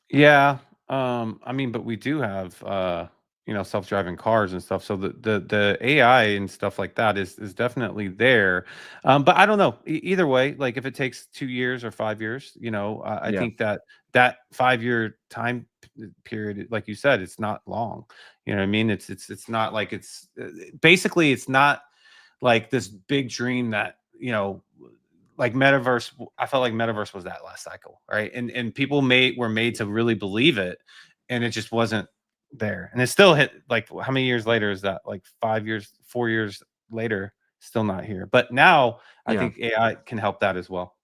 Yeah. I mean, but we do have you know, self-driving cars and stuff. So the AI and stuff like that is definitely there. But I don't know. Either way, like if it takes 2 years or 5 years, you know, I Yeah. think that 5 year time period, like you said, it's not long. You know what I mean? It's not like it's basically it's not like this big dream that, you know, like metaverse. I felt like metaverse was that last cycle, right? And people were made to really believe it, and it just wasn't there. And it still hit, like, how many years later is that? Like 5 years, 4 years later, still not here. But now I Yeah. think AI can help that as well.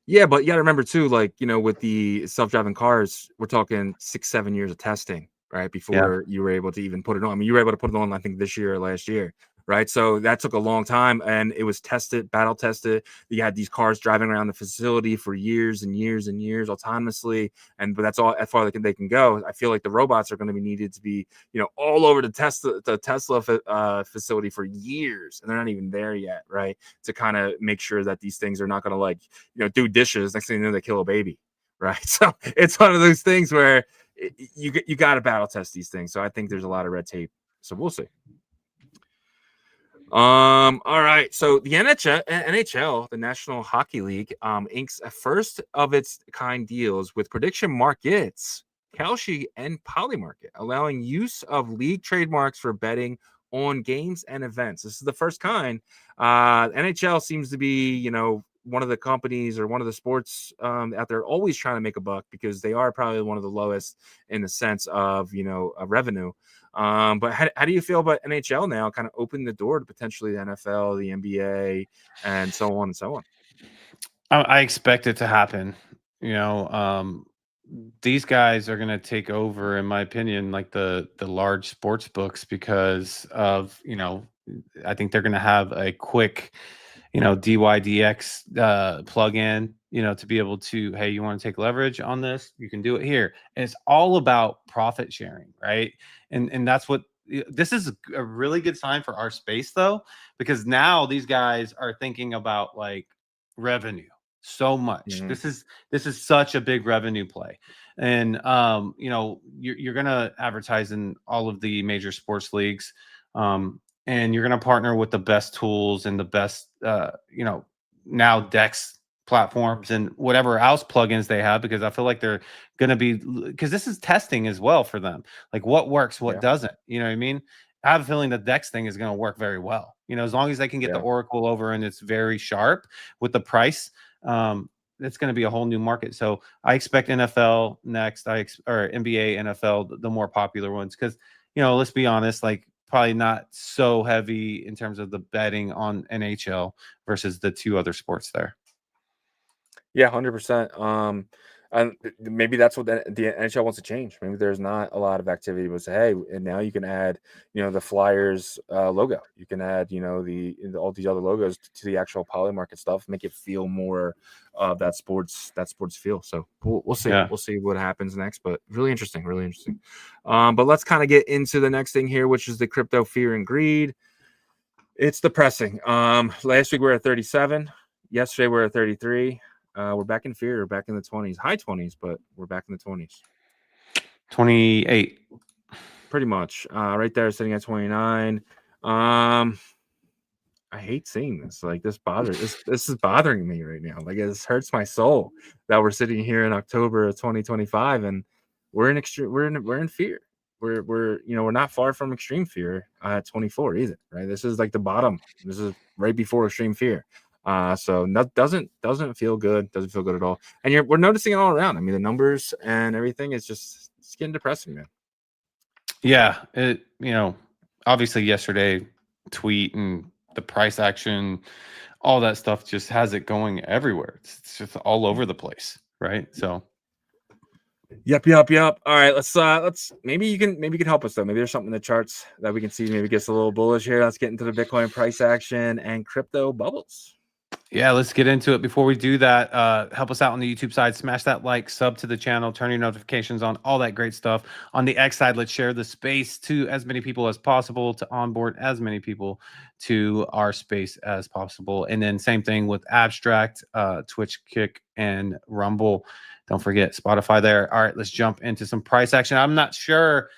Yeah, but you got to remember too, like, you know, with the self-driving cars, we're talking 6-7 years of testing, right? Yeah. Before you were able to even put it on. I mean, you were able to put it on, I think, this year or last year, right? So that took a long time, and it was tested, battle tested. You had these cars driving around the facility for years and years and years autonomously, but that's all as far as they can go. I feel like the robots are going to be needed to be, you know, all over the Tesla facility for years, and they're not even there yet, right? To kind of make sure that these things are not going to, like, you know, do dishes. Next thing you know, they kill a baby, right? So it's one of those things where you got to battle test these things. So I think there's a lot of red tape. So we'll see. All right. So the NHL, the National Hockey League, inks a first of its kind deals with prediction markets, Kalshi and Polymarket, allowing use of league trademarks for betting on games and events. This is the first kind. NHL seems to be, you know, one of the companies or one of the sports out there always trying to make a buck, because they are probably one of the lowest in the sense of, you know, revenue. But how do you feel about NHL now kind of opening the door to potentially the NFL, the NBA, and so on and so on? I expect it to happen. You know, these guys are going to take over, in my opinion, like the large sports books, because of, you know, I think they're going to have a quick, you know, dYdX plug-in, you know, to be able to, hey, you want to take leverage on this, you can do it here. And it's all about profit sharing, right? And that's what this is a really good sign for our space, though, because now these guys are thinking about, like, revenue so much. Mhm. This is such a big revenue play. And you know, you're gonna advertise in all of the major sports leagues. And you're going to partner with the best tools and the best, you know, now DEX platforms and whatever else plugins they have, because I feel like they're going to be, because this is testing as well for them. Like, what works, what Yeah. doesn't, you know what I mean? I have a feeling the DEX thing is going to work very well. You know, as long as they can get the Yeah. Oracle over and it's very sharp with the price, it's going to be a whole new market. So I expect NFL next, or NBA, NFL, the more popular ones, because, you know, let's be honest, like, probably not so heavy in terms of the betting on NHL versus the two other sports there. Yeah, 100%. And maybe that's what the NHL wants to change. Maybe there's not a lot of activity, but say, hey, and now you can add, you know, the Flyers logo. You can add, you know, all these other logos to the actual Polymarket stuff, make it feel more of that sports feel. So we'll see. Yeah. We'll see what happens next. But really interesting, really interesting. But let's kind of get into the next thing here, which is the crypto fear and greed. It's depressing. Last week we were at 37. Yesterday we we're at 33. We're back in fear. We're back in the 20s, high 20s, but we're back in the 20s. 28. Pretty much. Right there, sitting at 29. I hate seeing this. Like, this is bothering me right now. Like, this hurts my soul that we're sitting here in October of 2025 and we're in fear. We're you know, we're not far from extreme fear at 24 either, right? This is like the bottom. This is right before extreme fear. So doesn't feel good. Doesn't feel good at all. And we're noticing it all around. I mean, the numbers and everything is just, it's getting depressing, man. Yeah, it, you know, obviously yesterday tweet and the price action, all that stuff just has it going everywhere. It's just all over the place. right? So Yep. All right, let's maybe you can help us though. Maybe there's something in the charts that we can see. Maybe gets a little bullish here. Let's get into the Bitcoin price action and crypto bubbles. yeah, let's get into it. Before we do that, help us out on the YouTube side. Smash that like, sub to the channel, turn your notifications on, all that great stuff. On the X side, let's share the space to as many people as possible to onboard as many people to our space as possible. And then same thing with Abstract, Twitch, Kick, and Rumble. Don't forget Spotify there. All right, let's jump into some price action. I'm not sure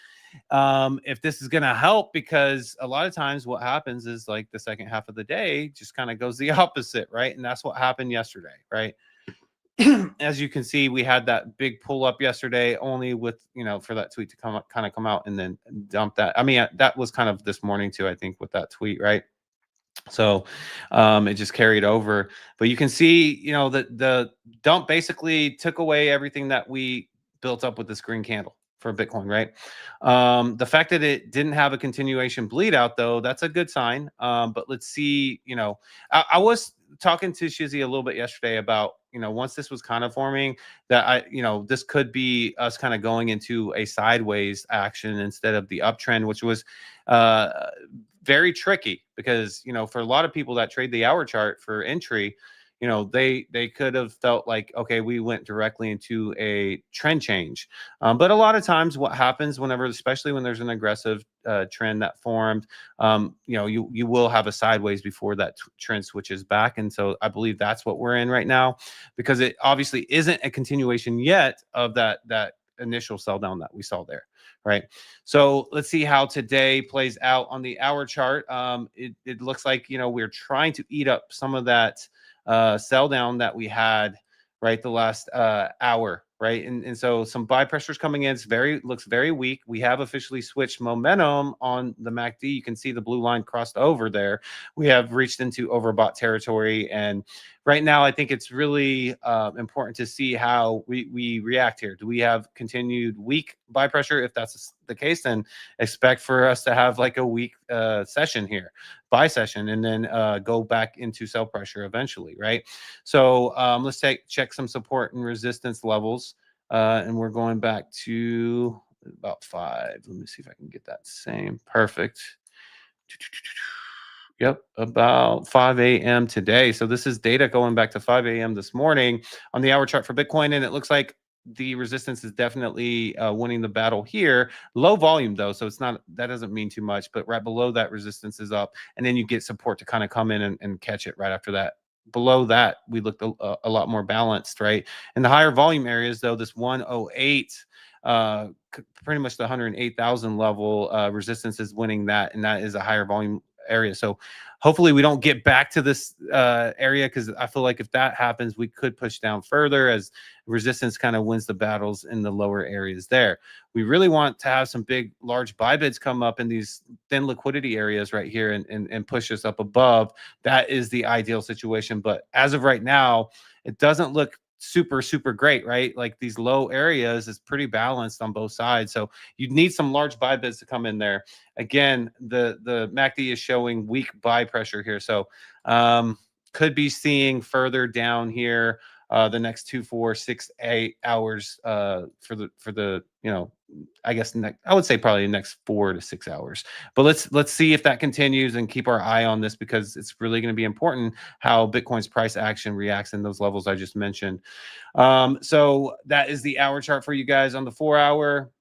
if this is going to help, because a lot of times what happens is like the second half of the day just kind of goes the opposite, right? And that's what happened yesterday, right? As you can see, we had that big pull up yesterday, only with, you know, for that tweet to come out and then dump that. I mean, that was kind of this morning too, I think, with that tweet, right? So it just carried over, but you can see, you know, that the dump basically took away everything that we built up with this green candle for Bitcoin, right? The fact that it didn't have a continuation bleed out, though, that's a good sign. But let's see, you know, I was talking to Shizzy a little bit yesterday about, you know, once this was kind of forming, that you know, this could be us kind of going into a sideways action instead of the uptrend, which was very tricky, because, you know, for a lot of people that trade the hour chart for entry, you know, they could have felt like, okay, we went directly into a trend change. But a lot of times what happens whenever, especially when there's an aggressive trend that formed, you know, you will have a sideways before that trend switches back. And so I believe that's what we're in right now, because it obviously isn't a continuation yet of that initial sell down that we saw there, right? So let's see how today plays out on the hour chart. It looks like, you know, we're trying to eat up some of that sell down that we had, right, the last hour, right? And so some buy pressures coming in. It's looks very weak. We have officially switched momentum on the MACD. You can see the blue line crossed over there. We have reached into overbought territory, and right now I think it's really important to see how we react here. Do we have continued weak buy pressure? If that's the case, then expect for us to have like a weak session here, buy session, and then go back into sell pressure eventually, right? So let's check some support and resistance levels, and we're going back to about 5. Let me see if I can get that same. Perfect. Yep, about 5 a.m. today. So this is data going back to 5 a.m. this morning on the hour chart for Bitcoin, and it looks like the resistance is definitely winning the battle here. Low volume though, so it's not, that doesn't mean too much, but right below that resistance is up, and then you get support to kind of come in and catch it right after that. Below that, we looked a lot more balanced, right? In the higher volume areas though, this 108, pretty much the 108,000 level resistance is winning that, and that is a higher volume area. So hopefully we don't get back to this area, because I feel like if that happens, we could push down further as resistance kind of wins the battles in the lower areas there. We really want to have some big, large buy bids come up in these thin liquidity areas right here and push us up above. That is the ideal situation. But as of right now, it doesn't look super great, right? Like these low areas is pretty balanced on both sides, so you need some large buy bids to come in there. Again, the MACD is showing weak buy pressure here, so could be seeing further down here the next 2, 4, 6, 8 hours for the you know, I guess I would say probably the next 4 to 6 hours. But let's see if that continues and keep our eye on this, because it's really going to be important how Bitcoin's price action reacts in those levels I just mentioned. So that is the hour chart for you guys. On the 4 hour.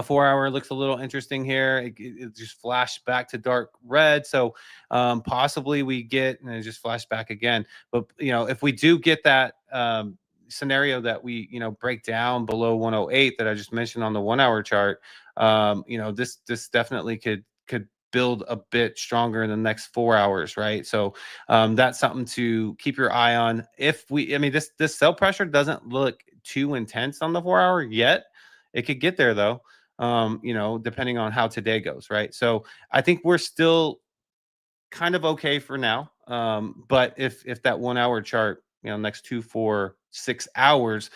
4 hour looks a little interesting here. It just flashed back to dark red. So possibly we get, and it just flashed back again. But, you know, if we do get that scenario that we, you know, break down below 108 that I just mentioned on the 1 hour chart, you know, this definitely could build a bit stronger in the next 4 hours, right? So that's something to keep your eye on. If we, I mean, this sell pressure doesn't look too intense on the 4 hour yet. It could get there though, you know, depending on how today goes, right? So I think we're still kind of okay for now. But if that 1 hour chart, you know, next 2, 4, 6 hours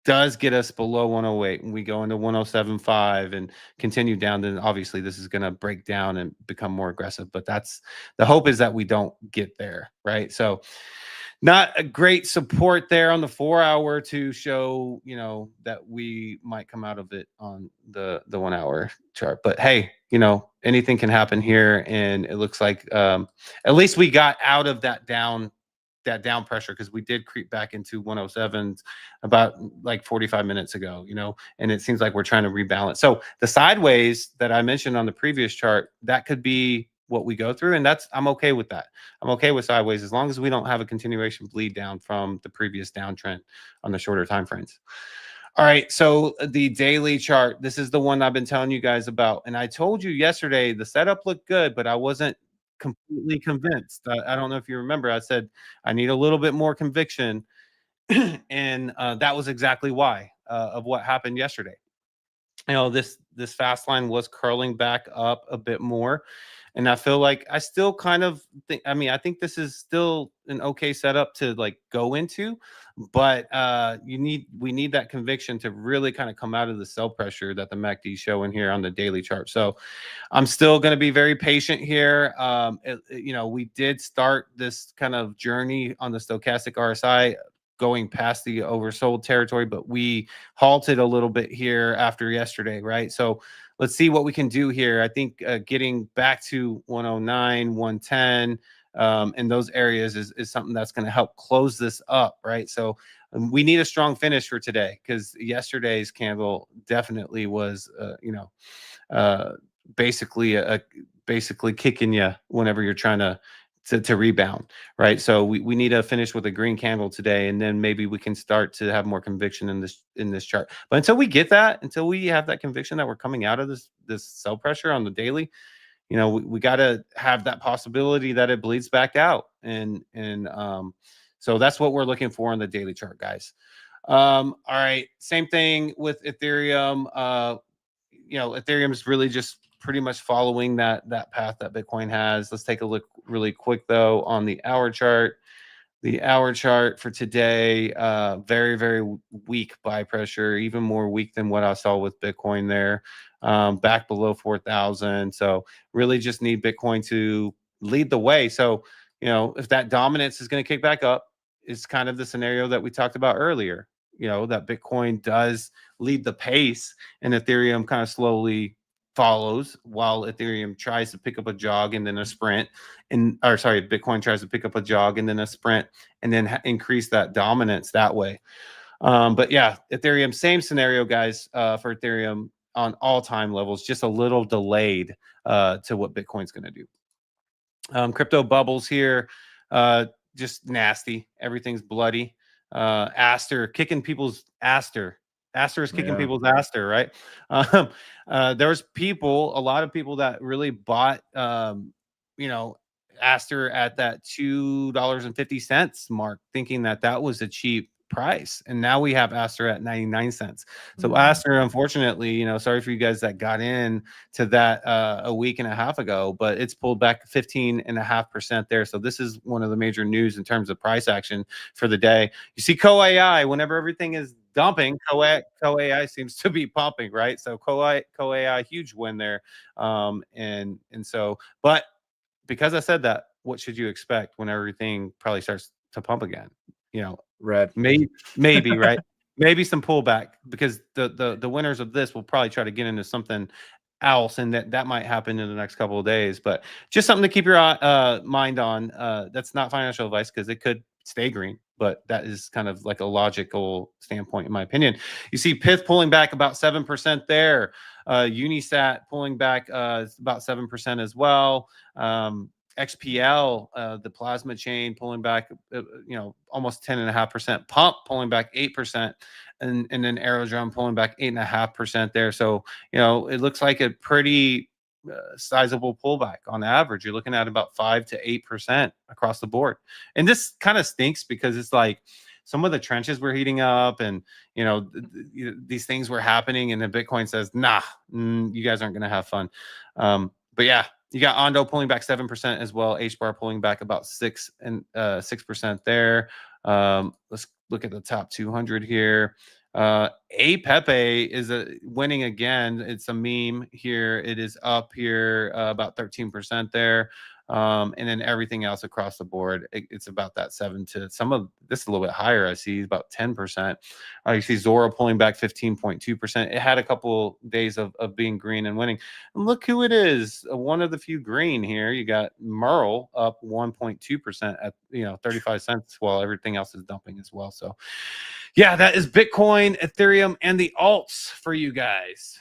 does get us below 108 and we go into 107.5 and continue down, then obviously this is going to break down and become more aggressive. But that's the hope, is that we don't get there, right? So Not a great support there on the 4-hour to show, you know, that we might come out of it on the 1-hour chart. But hey, you know, anything can happen here, and it looks like at least we got out of that down pressure, because we did creep back into 107s about like 45 minutes ago, you know, and it seems like we're trying to rebalance. So the sideways that I mentioned on the previous chart, that could be what we go through, and I'm okay with that. I'm okay with sideways as long as we don't have a continuation bleed down from the previous downtrend on the shorter time frames. All right, so the daily chart, this is the one I've been telling you guys about, and I told you yesterday the setup looked good, but I wasn't completely convinced. I don't know if you remember, I said I need a little bit more conviction, and that was exactly why of what happened yesterday. You know, this fast line was curling back up a bit more, and I feel like I still kind of think, I mean, I think this is still an okay setup to like go into, but we need that conviction to really kind of come out of the sell pressure that the MACD is showing here on the daily chart. So I'm still going to be very patient here. You know, we did start this kind of journey on the stochastic RSI going past the oversold territory, but we halted a little bit here after yesterday, right? So let's see what we can do here. I think getting back to 109, 110 in those areas is something that's going to help close this up, right? So we need a strong finish for today, because yesterday's candle definitely was, you know, basically kicking you whenever you're trying to rebound, right? So we need to finish with a green candle today, and then maybe we can start to have more conviction in this chart. But until we get that, until we have that conviction that we're coming out of this sell pressure on the daily, you know, we got to have that possibility that it bleeds back out, and so that's what we're looking for on the daily chart, guys. All right, same thing with Ethereum. You know, Ethereum is really just pretty much following that path that Bitcoin has. Let's take a look really quick though on the hour chart. The hour chart for today, very, very weak buy pressure, even more weak than what I saw with Bitcoin there, back below 4,000. So really just need Bitcoin to lead the way. So, you know, if that dominance is going to kick back up, it's kind of the scenario that we talked about earlier, you know, that Bitcoin does lead the pace and Ethereum kind of slowly follows, while Ethereum tries to pick up a jog and then a sprint, Bitcoin tries to pick up a jog and then a sprint, and then increase that dominance that way. But yeah, Ethereum, same scenario, guys, for Ethereum on all time levels, just a little delayed to what Bitcoin's going to do. Crypto bubbles here, just nasty. Everything's bloody. Aster kicking people's Aster. Aster is kicking people's Aster, right? There's a lot of people that really bought, you know, Aster at that $2.50 mark, thinking that was a cheap price, and now we have Aster at 99 cents. So Aster, unfortunately, you know, sorry for you guys that got in to that a week and a half ago, but it's pulled back 15.5% there. So this is one of the major news in terms of price action for the day. You see Co-AI, whenever everything is dumping, Co-AI seems to be pumping, right? So Co-AI, huge win there. And so, but because I said that, what should you expect when everything probably starts to pump again? You know, Red. Maybe right? Maybe some pullback, because the winners of this will probably try to get into something else, and that might happen in the next couple of days. But just something to keep your mind on. That's not financial advice, because it could stay green, but that is kind of like a logical standpoint, in my opinion. You see Pith pulling back about 7% there. Unisat pulling back about 7% as well. XPL, the plasma chain, pulling back, you know, almost 10.5%. Pump pulling back 8%, and then Aerodrome pulling back 8.5% there. So, you know, it looks like a pretty sizable pullback on average. You're looking at about 5 to 8% across the board, and this kind of stinks, because it's like some of the trenches were heating up, and you know, these things were happening, and then Bitcoin says, "Nah, you guys aren't going to have fun." But yeah. You got Ondo pulling back 7% as well. HBAR pulling back about 6% there. Let's look at the top 200 here. Pepe is winning again. It's a meme here. It is up here about 13% there. And then everything else across the board, it's about that 7 to some of this a little bit higher. I see about 10%. You see Zora pulling back 15.2%. It had a couple days of being green and winning. And look who it is. One of the few green here. You got Merle up 1.2% at 35 cents, while everything else is dumping as well. So yeah, that is Bitcoin, Ethereum, and the alts for you guys.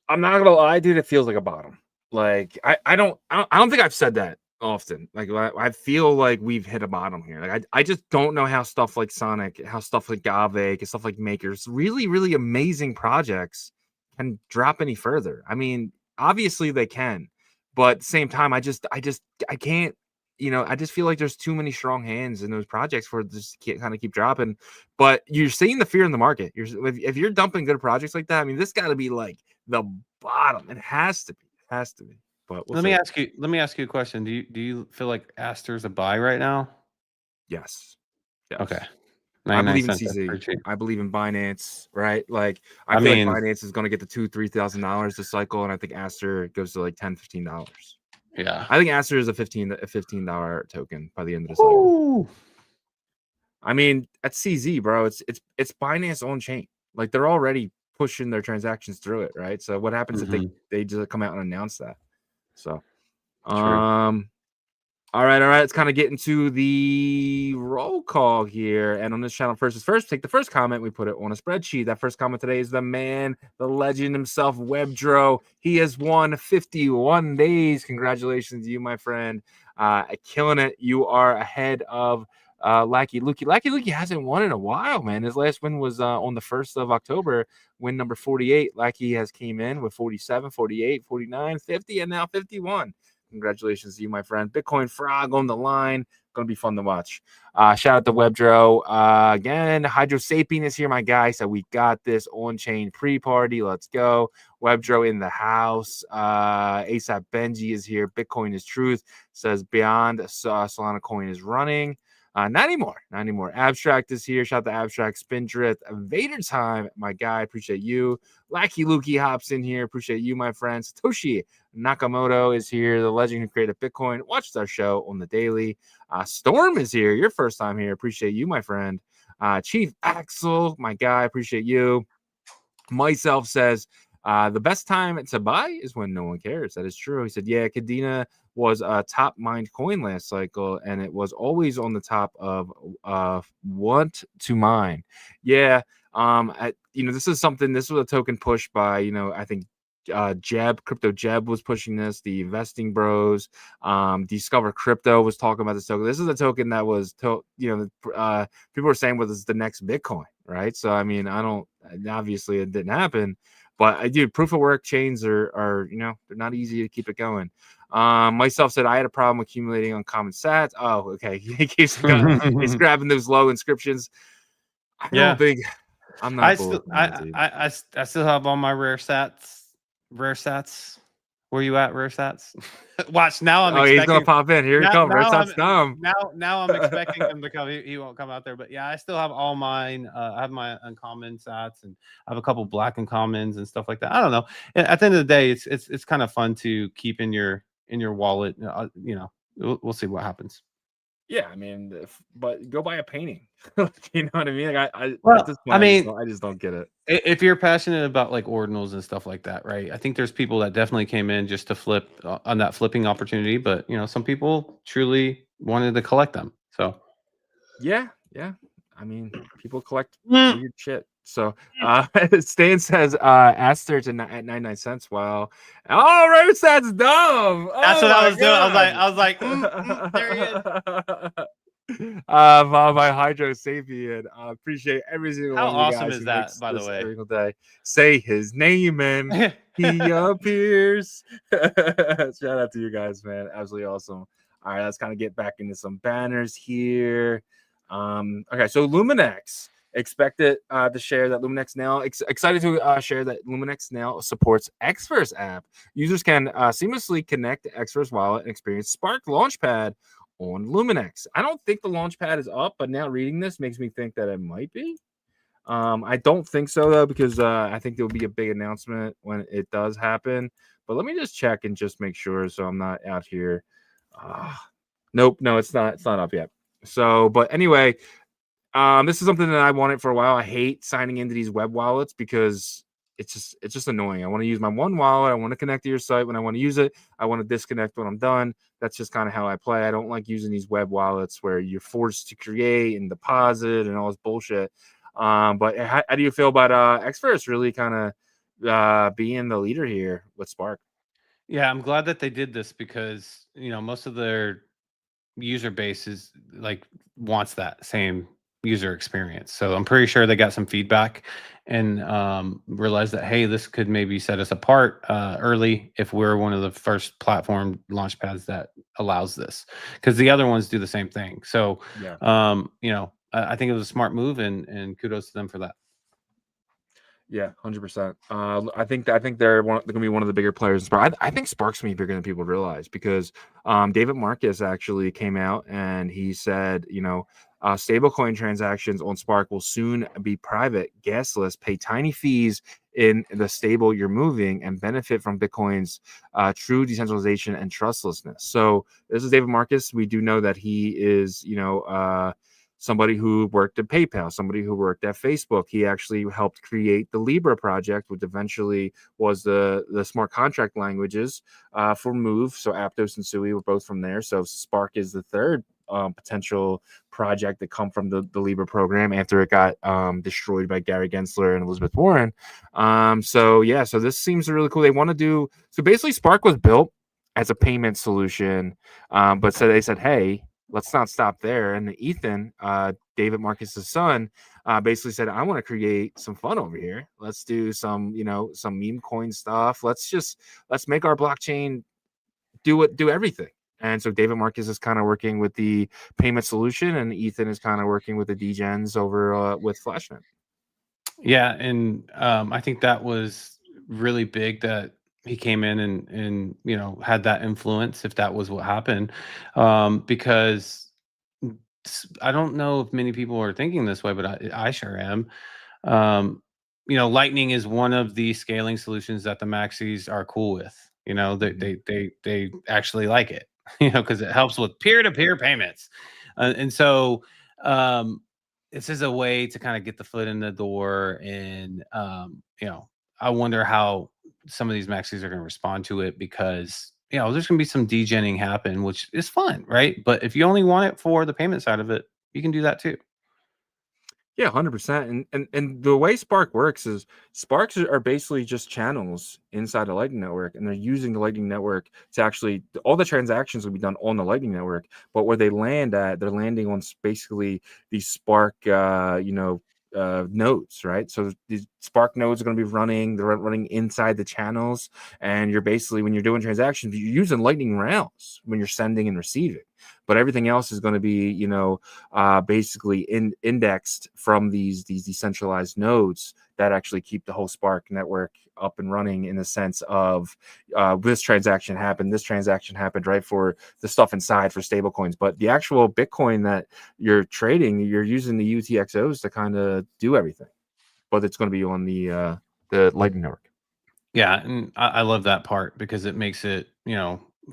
I'm not gonna lie, dude. It feels like a bottom. Like I don't think I've said that often. Like I feel like we've hit a bottom here. Like I just don't know how stuff like Sonic, how stuff like Gave, stuff like Makers, really really amazing projects can drop any further. I mean, obviously they can, but at the same time, I can't. I just feel like there's too many strong hands in those projects for just kind of keep dropping. But you're seeing the fear in the market. If you're dumping good projects like that, I mean, this got to be like the bottom. It has to be. But Let me ask you a question. Do you feel like Aster's a buy right now? Yes. Okay. I believe in CZ. I believe in Binance, right? Like I feel like Binance is going to get to $2,000-$3,000 this cycle, and I think Aster goes to like $10-$15. Yeah, I think Aster is a $15 token by the end of the cycle. Ooh. I mean, at CZ, bro, it's Binance on chain. Like they're already pushing their transactions through it, right? So what happens if they just come out and announce that? So, True. all right. Let's kind of get into the roll call here. And on this channel, first, take the first comment. We put it on a spreadsheet. That first comment today is the man, the legend himself, Webdro. He has won 51 days. Congratulations to you, my friend. Killing it. You are ahead of Lackey Lukey. Lackey Lukey hasn't won in a while, man. His last win was on the 1st of October, win number 48. Lackey has came in with 47, 48, 49, 50, and now 51. Congratulations to you, my friend. Bitcoin Frog on the line. Going to be fun to watch. Shout out to Webdro. Again, Hydro Sapien is here, my guy. So we got this on-chain pre-party. Let's go. Webdro in the house. ASAP Benji is here. Bitcoin is truth. Says beyond Solana coin is running. Not anymore. Abstract is here. Shout out to Abstract, Spindrift, Vader Time, my guy. Appreciate you. Lackey Lukey hops in here. Appreciate you, my friend. Satoshi Nakamoto is here. The legend who created Bitcoin. Watched our show on the daily. Storm is here. Your first time here. Appreciate you, my friend. Chief Axel, my guy. Appreciate you. Myself says, the best time to buy is when no one cares. That is true. He said, yeah, Kadena was a top mined coin last cycle, and it was always on the top of what to mine. Yeah. This was a token pushed by, I think Crypto Jeb was pushing this, the investing bros, Discover Crypto was talking about this token. This is a token that was people were saying was the next Bitcoin, right? So I mean, obviously it didn't happen, but I do. Proof of work chains are they're not easy to keep it going. Myself said I had a problem accumulating uncommon sats. Oh, okay. He's grabbing those low inscriptions. I don't think I'm not. I still have all my rare sats. Where you at, rare sats? Watch now. He's gonna pop in. Here he comes. Rare sats come. Now I'm expecting him to come. He won't come out there, but yeah, I still have all mine. I have my uncommon sats, and I have a couple black uncommons and stuff like that. I don't know. At the end of the day, it's kind of fun to keep in your wallet. We'll see what happens. Yeah, I mean, but go buy a painting. You know what I mean? Like I just don't get it. If you're passionate about like ordinals and stuff like that, right? I think there's people that definitely came in just to flip on that flipping opportunity, but some people truly wanted to collect them. So yeah. I mean, people collect weird shit. So Stan says Aster's at 99 cents. Wow. Oh, rare stats dumb. That's what I was doing. I was like, there he is. My Hydro Sapien. Appreciate every single one of you guys. How awesome is that, by the way? Every single day. Say his name and he appears. Shout out to you guys, man. Absolutely awesome. All right, let's kind of get back into some banners here. Okay, so Luminex expected to share that Luminex now excited to share that Luminex now supports Xverse app. Users can seamlessly connect to Xverse wallet and experience Spark Launchpad on Luminex. I don't think the Launchpad is up, but now reading this makes me think that it might be. I don't think so though, because I think there will be a big announcement when it does happen. But let me just check and just make sure, so I'm not out here. Nope, no, it's not. It's not up yet. So, but anyway, this is something that I wanted for a while. I hate signing into these web wallets because it's just annoying. I want to use my one wallet. I want to connect to your site when I want to use it. I want to disconnect when I'm done. That's just kind of how I play. I don't like using these web wallets where you're forced to create and deposit and all this bullshit. But how do you feel about Xverse really kind of being the leader here with Spark? Yeah, I'm glad that they did this because most of their user base is like wants that same user experience. So I'm pretty sure they got some feedback and realized that, hey, this could maybe set us apart early if we're one of the first platform launch pads that allows this, because the other ones do the same thing. So Yeah. I think it was a smart move, and kudos to them for that. Yeah, 100%. I think they're going to be one of the bigger players in Spark. I think Spark's going to be bigger than people realize, because David Marcus actually came out and he said, stablecoin transactions on Spark will soon be private, gasless, pay tiny fees in the stable you're moving, and benefit from Bitcoin's true decentralization and trustlessness. So this is David Marcus. We do know that he is, somebody who worked at PayPal, somebody who worked at Facebook. He actually helped create the Libra project, which eventually was the smart contract languages for Move. So Aptos and Sui were both from there. So Spark is the third potential project that come from the Libra program after it got destroyed by Gary Gensler and Elizabeth Warren. So this seems really cool. They want to do, so basically Spark was built as a payment solution, but so they said, hey, let's not stop there. And Ethan, David Marcus's son, basically said, I want to create some fun over here. Let's do some meme coin stuff. Let's make our blockchain do everything. And so David Marcus is kind of working with the payment solution, and Ethan is kind of working with the degens over with Flashnet. Yeah, and I think that was really big that he came in and had that influence, if that was what happened, because I don't know if many people are thinking this way, but I sure am. Lightning is one of the scaling solutions that the maxis are cool with. They actually like it, because it helps with peer-to-peer payments, and so this is a way to kind of get the foot in the door. And I wonder how some of these maxis are going to respond to it, because there's going to be some degenning happen, which is fun, right? But if you only want it for the payment side of it, you can do that too. Yeah, 100%. And the way Spark works is Sparks are basically just channels inside the Lightning Network, and they're using the Lightning Network to actually, all the transactions will be done on the Lightning Network, but where they land at, they're landing on basically these Spark, nodes, right? So these Spark nodes are going to be they're running inside the channels, and you're basically, when you're doing transactions, you're using Lightning rails when you're sending and receiving, but everything else is going to be, basically indexed from these decentralized nodes that actually keep the whole Spark network up and running, in the sense of this transaction happened, right, for the stuff inside for stablecoins. But the actual Bitcoin that you're trading, you're using the UTXOs to kind of do everything, but it's going to be on the Lightning Network. Yeah, and I love that part, because it makes it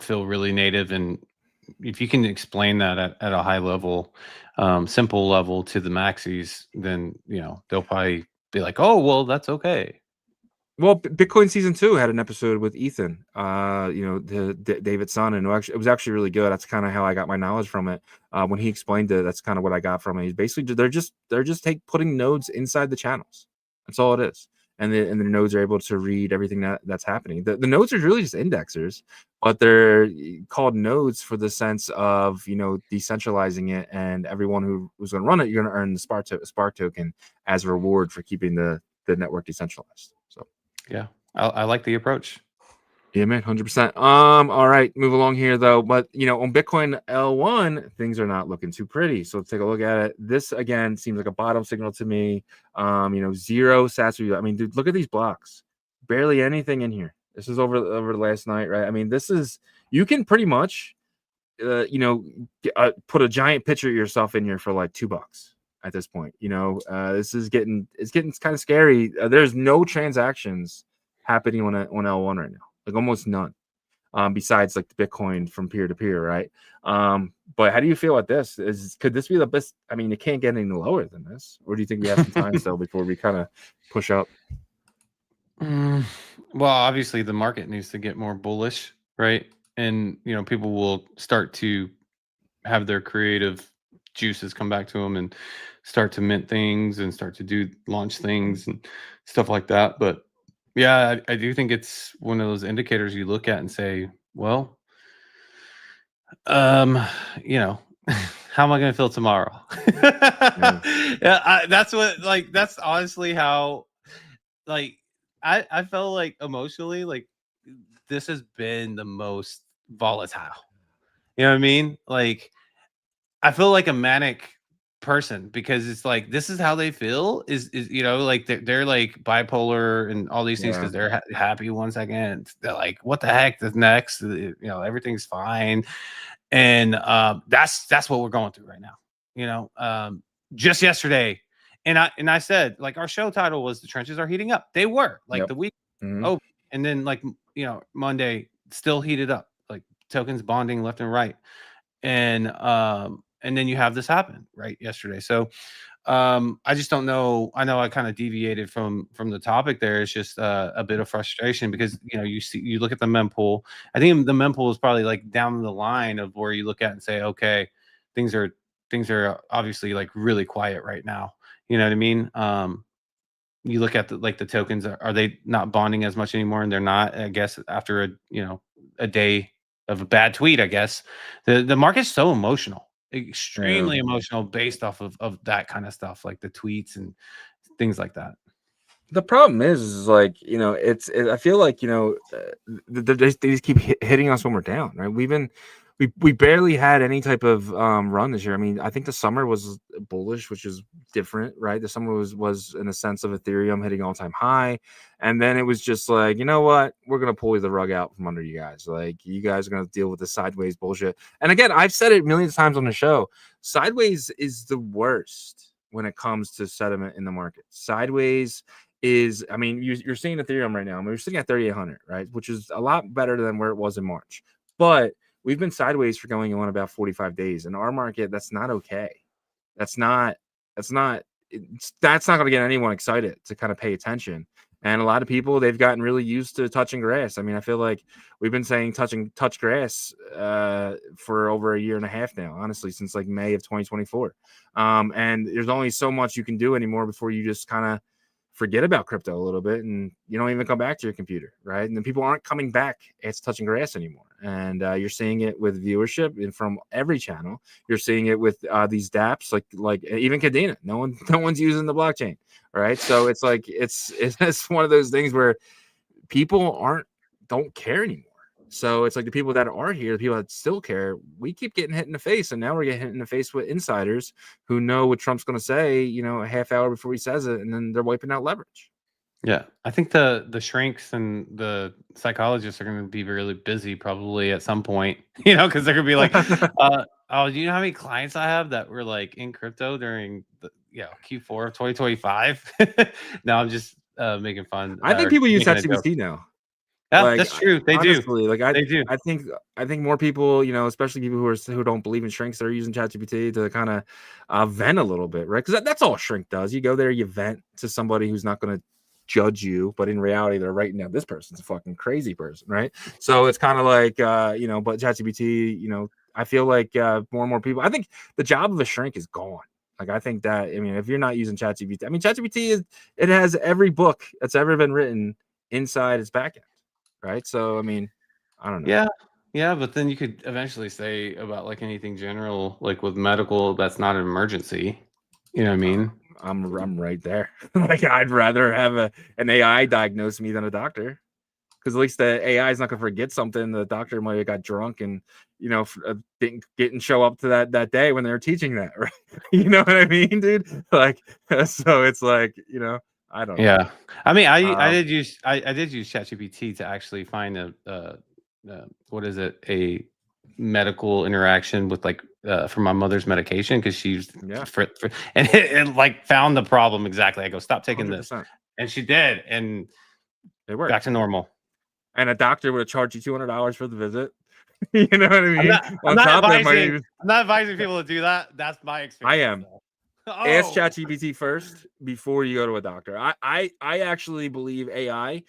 feel really native. And if you can explain that at a high level, simple level to the maxis, then they'll probably be like, oh, well, that's okay. Well, Bitcoin Season 2 had an episode with Ethan, David's son, and it was actually really good. That's kind of how I got my knowledge from it. When he explained it, that's kind of what I got from it. He's basically, they're just putting nodes inside the channels. That's all it is. And the nodes are able to read everything that's happening. The nodes are really just indexers, but they're called nodes for the sense of, decentralizing it, and everyone who's going to run it, you're going to earn the Spark token as a reward for keeping the network decentralized. So. Yeah, I like the approach. Yeah, man, 100%. All right, move along here though. But on Bitcoin L1, things are not looking too pretty. So let's take a look at it. This again seems like a bottom signal to me. Zero sats. I mean, dude, look at these blocks. Barely anything in here. This is over last night, right? I mean, this is, you can pretty much, put a giant picture of yourself in here for like $2. at this point. This is getting kind of scary. There's no transactions happening on L1 right now, like almost none. Besides like the Bitcoin from peer to peer, right? But how do you feel about this? Could this be the best? I mean, it can't get any lower than this, or do you think we have some time still before we kind of push up? Well, obviously the market needs to get more bullish, right? And people will start to have their creative juices come back to them and start to mint things and start to launch things and stuff like that. But yeah, I do think it's one of those indicators you look at and say, well, how am I going to feel tomorrow? Yeah, that's honestly how, I felt like emotionally, like this has been the most volatile. You know what I mean? Like, I feel like a manic person because it's like this is how they feel is like they're like bipolar and all these things because they're happy 1 second, they're like, what the heck is next? Everything's fine, and that's what we're going through right now. Just yesterday, and I said, like, our show title was "The Trenches Are Heating Up." They were like the week oh, and then like Monday still heated up, like tokens bonding left and right, and then you have this happen right yesterday. So I just don't know. I know I kind of deviated from the topic there. It's just a bit of frustration because you look at the mempool. I think the mempool is probably like down the line of where you look at and say, okay, things are obviously like really quiet right now. You know what I mean? You look at the tokens, are they not bonding as much anymore? And they're not, I guess, after a day of a bad tweet. I guess the market's so emotional, extremely emotional, based off of that kind of stuff, like the tweets and things like that. The problem is like, I feel like, they just keep hitting us when we're down, right? We barely had any type of run this year. I mean, I think the summer was bullish, which is different, right? The summer was in a sense of Ethereum hitting all-time high. And then it was just like, you know what? We're going to pull the rug out from under you guys. Like, you guys are going to deal with the sideways bullshit. And again, I've said it millions of times on the show. Sideways is the worst when it comes to sentiment in the market. Sideways is, I mean, you're seeing Ethereum right now. I mean, we're sitting at 3,800, right? Which is a lot better than where it was in March. But we've been sideways for going on about 45 days. In our market, that's not okay. That's not going to get anyone excited to kind of pay attention. And a lot of people, they've gotten really used to touching grass. I mean, I feel like we've been saying touch grass for over a year and a half now, honestly, since like May of 2024. And there's only so much you can do anymore before you just kind of forget about crypto a little bit and you don't even come back to your computer, right? And then people aren't coming back as touching grass anymore. And you're seeing it with viewership and from every channel. You're seeing it with these dApps, like even Kadena. No one's using the blockchain, right? So it's like it's one of those things where people don't care anymore. So it's like the people that are here, the people that still care, we keep getting hit in the face. And now we're getting hit in the face with insiders who know what Trump's going to say, a half hour before he says it, and then they're wiping out leverage. Yeah, I think the shrinks and the psychologists are going to be really busy probably at some point, because they're going to be like, oh, do you know how many clients I have that were like in crypto during the Q4 of 2025? No, I'm just making fun. I think people use ChatGPT now. Yeah, that's true. They honestly, do. They do. I think more people, especially people who don't believe in shrinks, they're using ChatGPT to kind of vent a little bit, right? Because that's all a shrink does. You go there, you vent to somebody who's not going to judge you, but in reality, they're writing down this person's a fucking crazy person, right? So it's kind of like, but ChatGPT, I feel like more and more people. I think the job of a shrink is gone. Like, I think that, if you're not using ChatGPT, ChatGPT it has every book that's ever been written inside its backend. Right. So, I don't know. Yeah. But then you could eventually say about like anything general, like with medical, that's not an emergency. You know what I mean? I'm right there. Like, I'd rather have an AI diagnose me than a doctor, because at least the AI is not going to forget something. The doctor might have got drunk and, didn't show up to that day when they were teaching that. Right. You know what I mean, dude? Like, so it's like, I don't know. Yeah. I did use ChatGPT to actually find a medical interaction with like for my mother's medication because she's Yeah. and it like found the problem exactly. I go, stop taking 100%. this, and she did, and It worked. back to normal. And a doctor would charge you $200 for the visit. You know what I mean? I'm not advising people to do that. That's my experience. I am. Ask ChatGPT first before you go to a doctor. I actually believe AI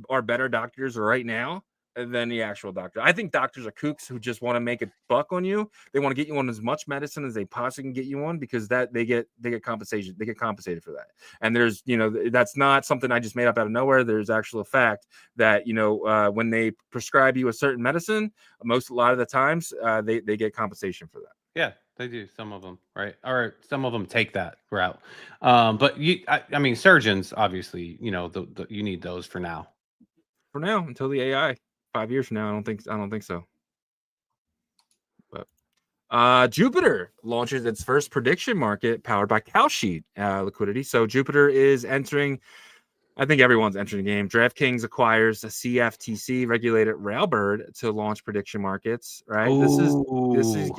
are better doctors right now than the actual doctor. I think doctors are kooks who just want to make a buck on you. They want to get you on as much medicine as they possibly can get you on because that they get compensation. They get compensated for that. And there's, that's not something I just made up out of nowhere. There's actual fact that, when they prescribe you a certain medicine, a lot of the times they get compensation for that. Yeah, they do. Some of them, right? Or some of them take that route. But I mean, surgeons, obviously, you need those for now. For now, until the AI. 5 years from now, I don't think so. But Jupiter launches its first prediction market powered by Kalshi liquidity. So Jupiter is entering. I think everyone's entering the game. DraftKings acquires a CFTC regulated Railbird to launch prediction markets. Right. Ooh. This is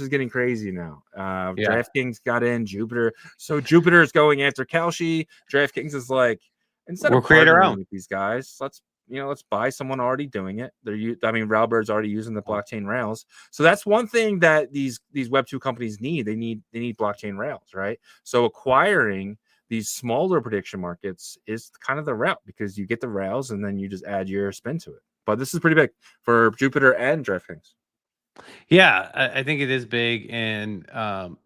getting crazy now. DraftKings got in Jupiter. So Jupiter is going after Kalshi. DraftKings is like, instead of create our own with these guys, let's buy someone already doing it. Railbird's already using the blockchain rails. So that's one thing that these Web2 companies need. They need blockchain rails, right? So acquiring these smaller prediction markets is kind of the route because you get the rails and then you just add your spin to it. But this is pretty big for Jupiter and DraftKings. Yeah, I think it is big, and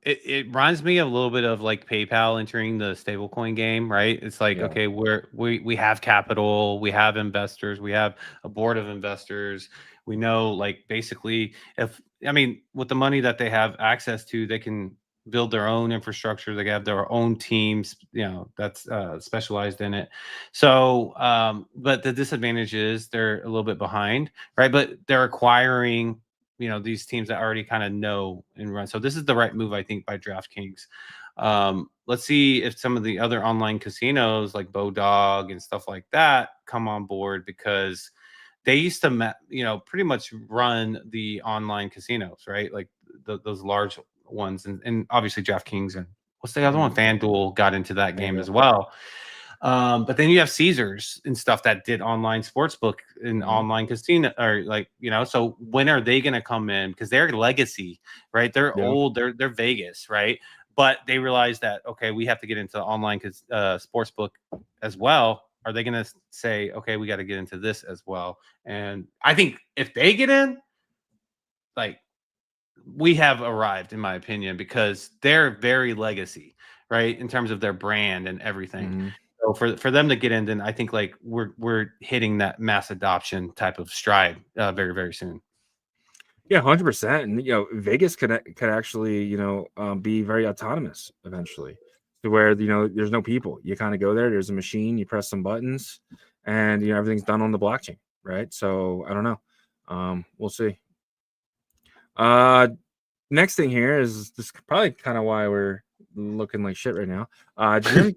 it reminds me a little bit of like PayPal entering the stablecoin game, right? It's like, okay, we have capital, we have investors, we have a board of investors. We know, like, basically, with the money that they have access to, they can build their own infrastructure. They have their own teams, that's specialized in it. So, but the disadvantage is they're a little bit behind, right? But they're acquiring these teams that already kind of know and run. So this is the right move, I think, by DraftKings. Let's see if some of the other online casinos like Bodog and stuff like that come on board, because they used to, pretty much run the online casinos, right? Like those large ones, and obviously DraftKings and what's the other one? FanDuel got into that game as well. But then you have Caesars and stuff that did online sportsbook and online casino, or so when are they going to come in? Because they're legacy, right? They're old, they're Vegas, right? But they realize that, okay, we have to get into online sportsbook as well. Are they going to say, okay, we got to get into this as well? And I think if they get in, like, we have arrived, in my opinion, because they're very legacy, right? In terms of their brand and everything. Mm-hmm. So for them to get in, then I think like we're hitting that mass adoption type of stride very, very soon. Yeah, 100%. And Vegas could actually be very autonomous eventually, to where there's no people. You kind of go there. There's a machine. You press some buttons, and everything's done on the blockchain, right? So I don't know. We'll see. Next thing here is this probably kind of why we're looking like shit right now.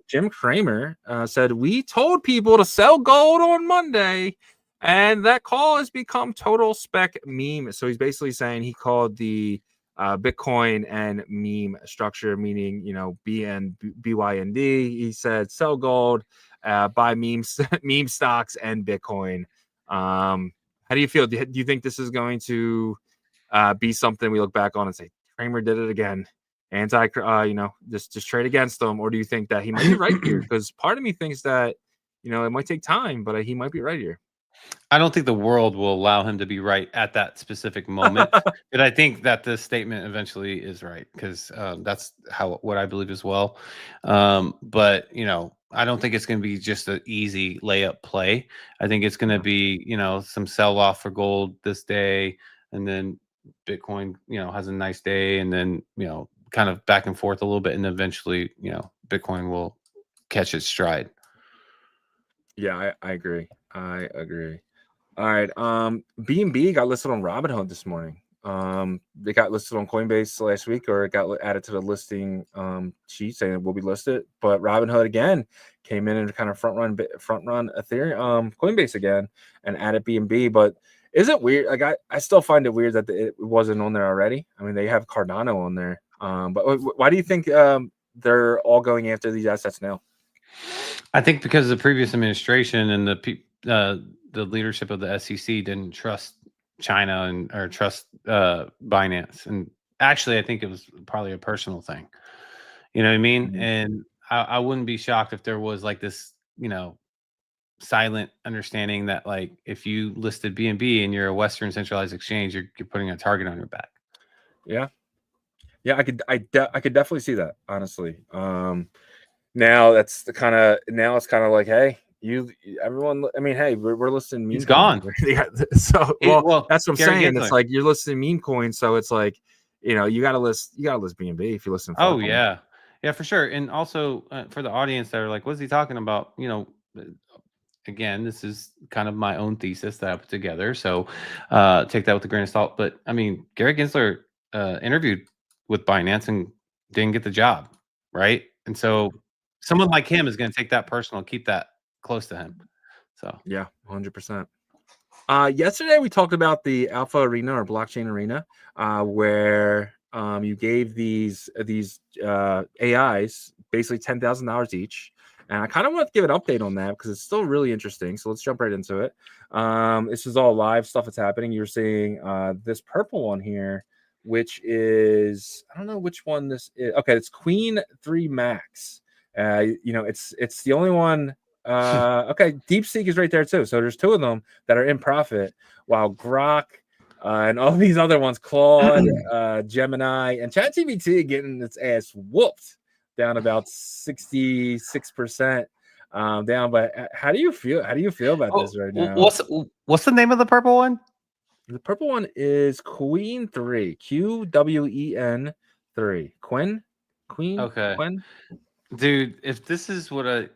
Jim Cramer said, we told people to sell gold on Monday, and that call has become total spec meme. So he's basically saying he called the Bitcoin and meme structure, meaning BYND. He said sell gold, buy memes, meme stocks, and Bitcoin. How do you feel? Do you think this is going to be something we look back on and say Cramer did it again? Just trade against them? Or do you think that he might be right here? Because part of me thinks that it might take time, but he might be right here. I don't think the world will allow him to be right at that specific moment, but I think that this statement eventually is right, because that's what I believe as well. But I don't think it's going to be just an easy layup play. I think it's going to be some sell off for gold this day, and then Bitcoin has a nice day, and then kind of back and forth a little bit, and eventually Bitcoin will catch its stride. Yeah, I agree. I agree. All right. BNB got listed on Robinhood this morning. They got listed on Coinbase last week, or it got added to the listing sheet saying it will be listed. But Robinhood again came in and kind of front run Ethereum, Coinbase again, and added BNB. But Is it weird? Like I still find it weird that it wasn't on there already. I mean, they have Cardano on there. But why do you think they're all going after these assets now? I think because the previous administration and the leadership of the SEC didn't trust China or trust Binance. And actually, I think it was probably a personal thing. You know what I mean? Mhm. And I wouldn't be shocked if there was like this, silent understanding that like if you listed BNB and you're a Western centralized exchange, you're putting a target on your back. Yeah. Yeah, I could definitely see that, honestly. Now it's kind of like, hey, everyone. I mean, hey, we're listing meme. He's gone. Yeah. So well, that's what I'm Gary saying. Gensler. It's like you're listing meme coins, so it's like, you gotta list BNB if you listen. Oh yeah, for sure. And also for the audience that are like, what's he talking about? Again, this is kind of my own thesis that I put together, so take that with a grain of salt. But I mean, Gary Gensler interviewed with Binance and didn't get the job, right? And so someone like him is going to take that personal, keep that close to him. So yeah, 100%. Yesterday we talked about the Alpha Arena or blockchain arena, where you gave these AIs basically $10,000 each. And I kind of want to give an update on that because it's still really interesting. So let's jump right into it. This is all live stuff that's happening. You're seeing this purple one here, which is, I don't know which one this is. Okay, it's Queen 3 Max. It's the only one. Okay, DeepSeek is right there too. So there's two of them that are in profit, while Grok and all these other ones, Claude, Gemini, and ChatGPT getting its ass whooped, down about 66% down. But how do you feel? How do you feel about this right now? What's the name of the purple one? The purple one is Queen 3, QWEN 3. Queen. Okay. Queen. Dude, if this is what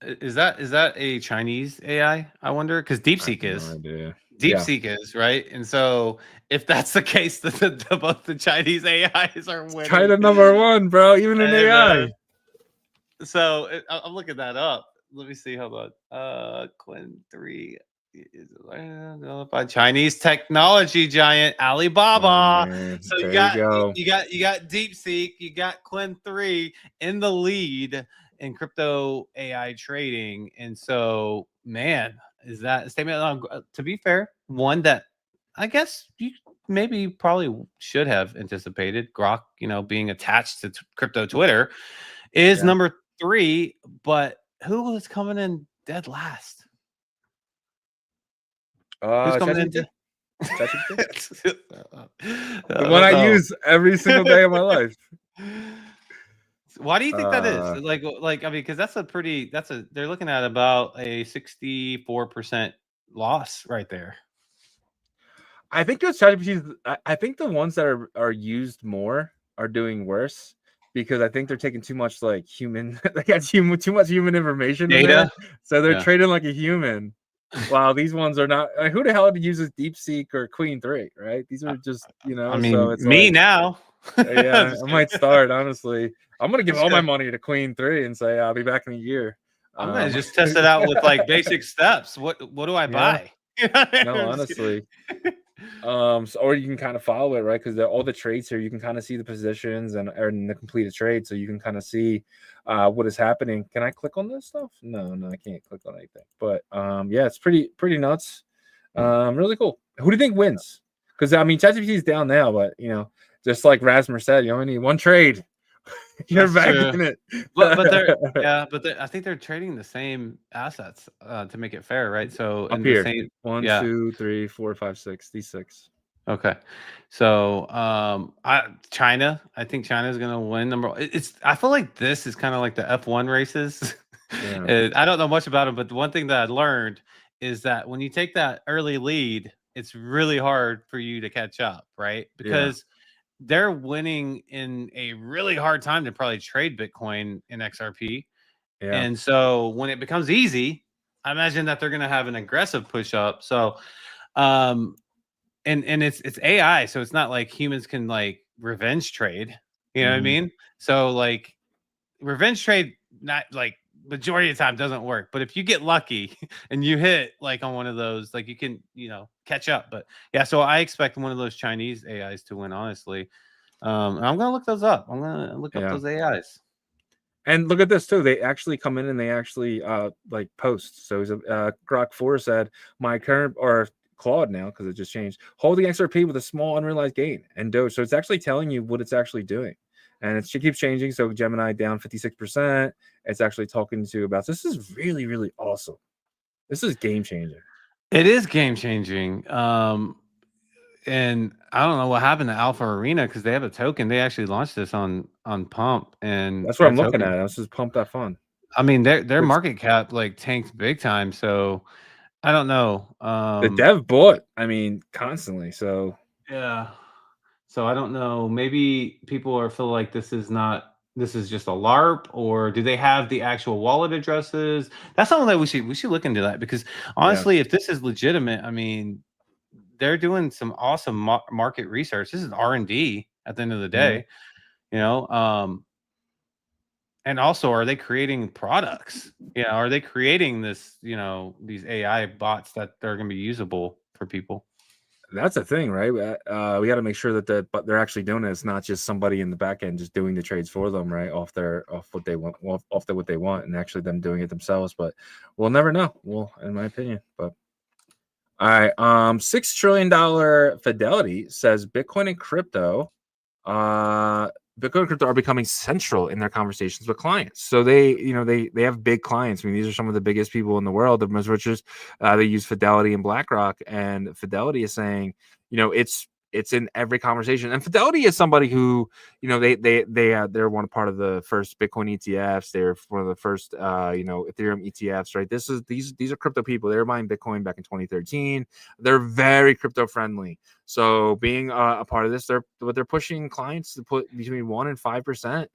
is that a Chinese AI? I wonder, because DeepSeek is. No idea. DeepSeek is, right? And so if that's the case, both the Chinese AIs are winning. China #1, bro, even in AI. So I'm looking that up. Let me see. Hold on. Quinn 3 is by Chinese technology giant Alibaba. So you got DeepSeek, you got Quinn 3 in the lead in crypto AI trading. And so, man, is that a statement? To be fair, one that I guess you probably should have anticipated. Grok, being attached to crypto Twitter, is number 3. But who was coming in dead last? Who's coming in? The one I use every single day of my life. Why do you think that is? Like, I mean, because they're looking at about a 64% loss right there. I think those ChatGPTs, I think the ones that are used more are doing worse, because I think they're taking too much like human, they got too much human information data, so they're trading like a human. Wow, these ones are not. Like, who the hell uses DeepSeek or Queen 3? Right? These are just, I mean, so it's me like, now. Yeah, I might start, honestly. I'm gonna give all my money to Queen 3 and say I'll be back in a year. I'm gonna just test it out with like basic steps. What do I buy? No, honestly. Or you can kind of follow it, right? Because all the trades here, you can kind of see the positions and the completed trade, so you can kind of see what is happening. Can I click on this stuff? No, I can't click on anything. But yeah, it's pretty nuts. Really cool. Who do you think wins? Because I mean, ChatGPT is down now, but just like Rasmus said, you only need one trade. You're back in it. but I think they're trading the same assets to make it fair, right? So up here, 1, 2, 3, 4, 5, 6. These 6. Okay, so China. I think China is going to win. I feel like this is kind of like the F1 races. Yeah. I don't know much about them, but the one thing that I learned is that when you take that early lead, it's really hard for you to catch up, right? Because they're winning in a really hard time to probably trade Bitcoin in XRP. Yeah. And so when it becomes easy, I imagine that they're going to have an aggressive push up. So, and it's AI, so it's not like humans can like revenge trade. You know what I mean? So like revenge trade, not like majority of the time doesn't work. But if you get lucky and you hit like on one of those, like you can, catch up. But yeah, so I expect one of those Chinese AIs to win, honestly. And I'm gonna look those up. I'm gonna look up those AIs. And look at this too. They actually come in and they actually like post. So Grok 4 said, my current, or Claude now, because it just changed, holding XRP with a small unrealized gain and Doge. So it's actually telling you what it's actually doing. And it keeps changing. So Gemini down 56%. It's actually talking to about, this is really, really awesome. This is game changing. It is game changing. And I don't know what happened to Alpha Arena, because they have a token. They actually launched this on Pump, and that's what I'm looking at. This is Pump.fun. I mean, their market cap like tanked big time. So I don't know. The dev bought, I mean, constantly. So yeah. So I don't know. Maybe people feel like this is just a LARP, or do they have the actual wallet addresses? That's something that we should look into that, because honestly, if this is legitimate, I mean, they're doing some awesome market research. This is R&D at the end of the day, and also, are they creating products? Are they creating this, these AI bots that they're going to be usable for people? That's a thing, right? We got to make sure that but they're actually doing it. It's not just somebody in the back end just doing the trades for them, right? Off what they want, what they want, and actually them doing it themselves. But we'll never know. Well, in my opinion. But all right, $6 trillion Fidelity says Bitcoin and crypto, Bitcoin and crypto are becoming central in their conversations with clients. So they have big clients. I mean, these are some of the biggest people in the world, the most richest. They use Fidelity and BlackRock, and Fidelity is saying, it's in every conversation. And Fidelity is somebody who, they're one part of the first Bitcoin ETFs. They're one of the first, Ethereum ETFs, right? These are crypto people. They were buying Bitcoin back in 2013. They're very crypto friendly. So being a part of this, they're pushing clients to put between 1% and 5%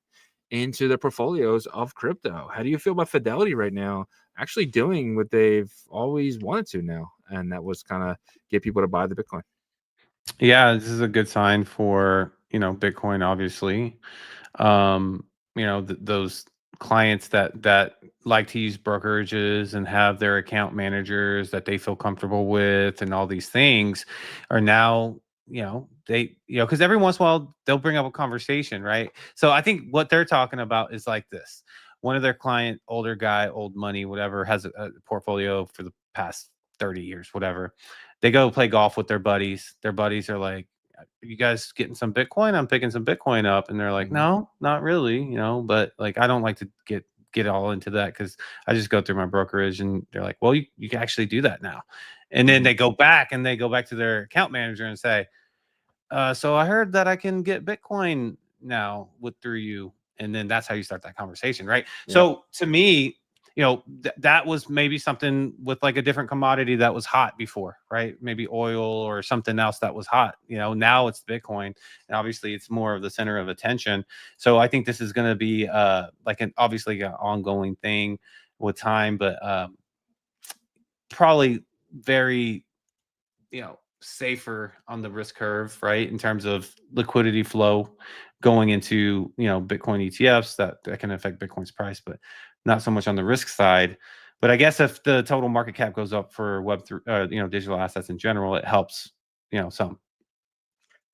into their portfolios of crypto. How do you feel about Fidelity right now, actually doing what they've always wanted to now? And that was kind of get people to buy the Bitcoin. Yeah, this is a good sign for, Bitcoin, obviously. Those clients that like to use brokerages and have their account managers that they feel comfortable with and all these things are now, because every once in a while they'll bring up a conversation, right? So I think what they're talking about is like this. One of their client, older guy, old money, whatever, has a portfolio for the past 30 years, whatever. They go play golf with their buddies. Their buddies are like, you guys getting some Bitcoin? I'm picking some Bitcoin up. And they're like, no, not really, but like, I don't like to get all into that, because I just go through my brokerage. And they're like, well, you can actually do that now. And then they go back to their account manager and say, so I heard that I can get Bitcoin now through you. And then that's how you start that conversation, right? Yeah. So to me, that was maybe something with like a different commodity that was hot before, right? Maybe oil or something else that was hot. Now it's Bitcoin, and obviously it's more of the center of attention. So I think this is going to be obviously an ongoing thing with time, but probably very, safer on the risk curve, right? In terms of liquidity flow going into, Bitcoin ETFs that can affect Bitcoin's price, but not so much on the risk side. But I guess if the total market cap goes up for Web3, digital assets in general, it helps, some.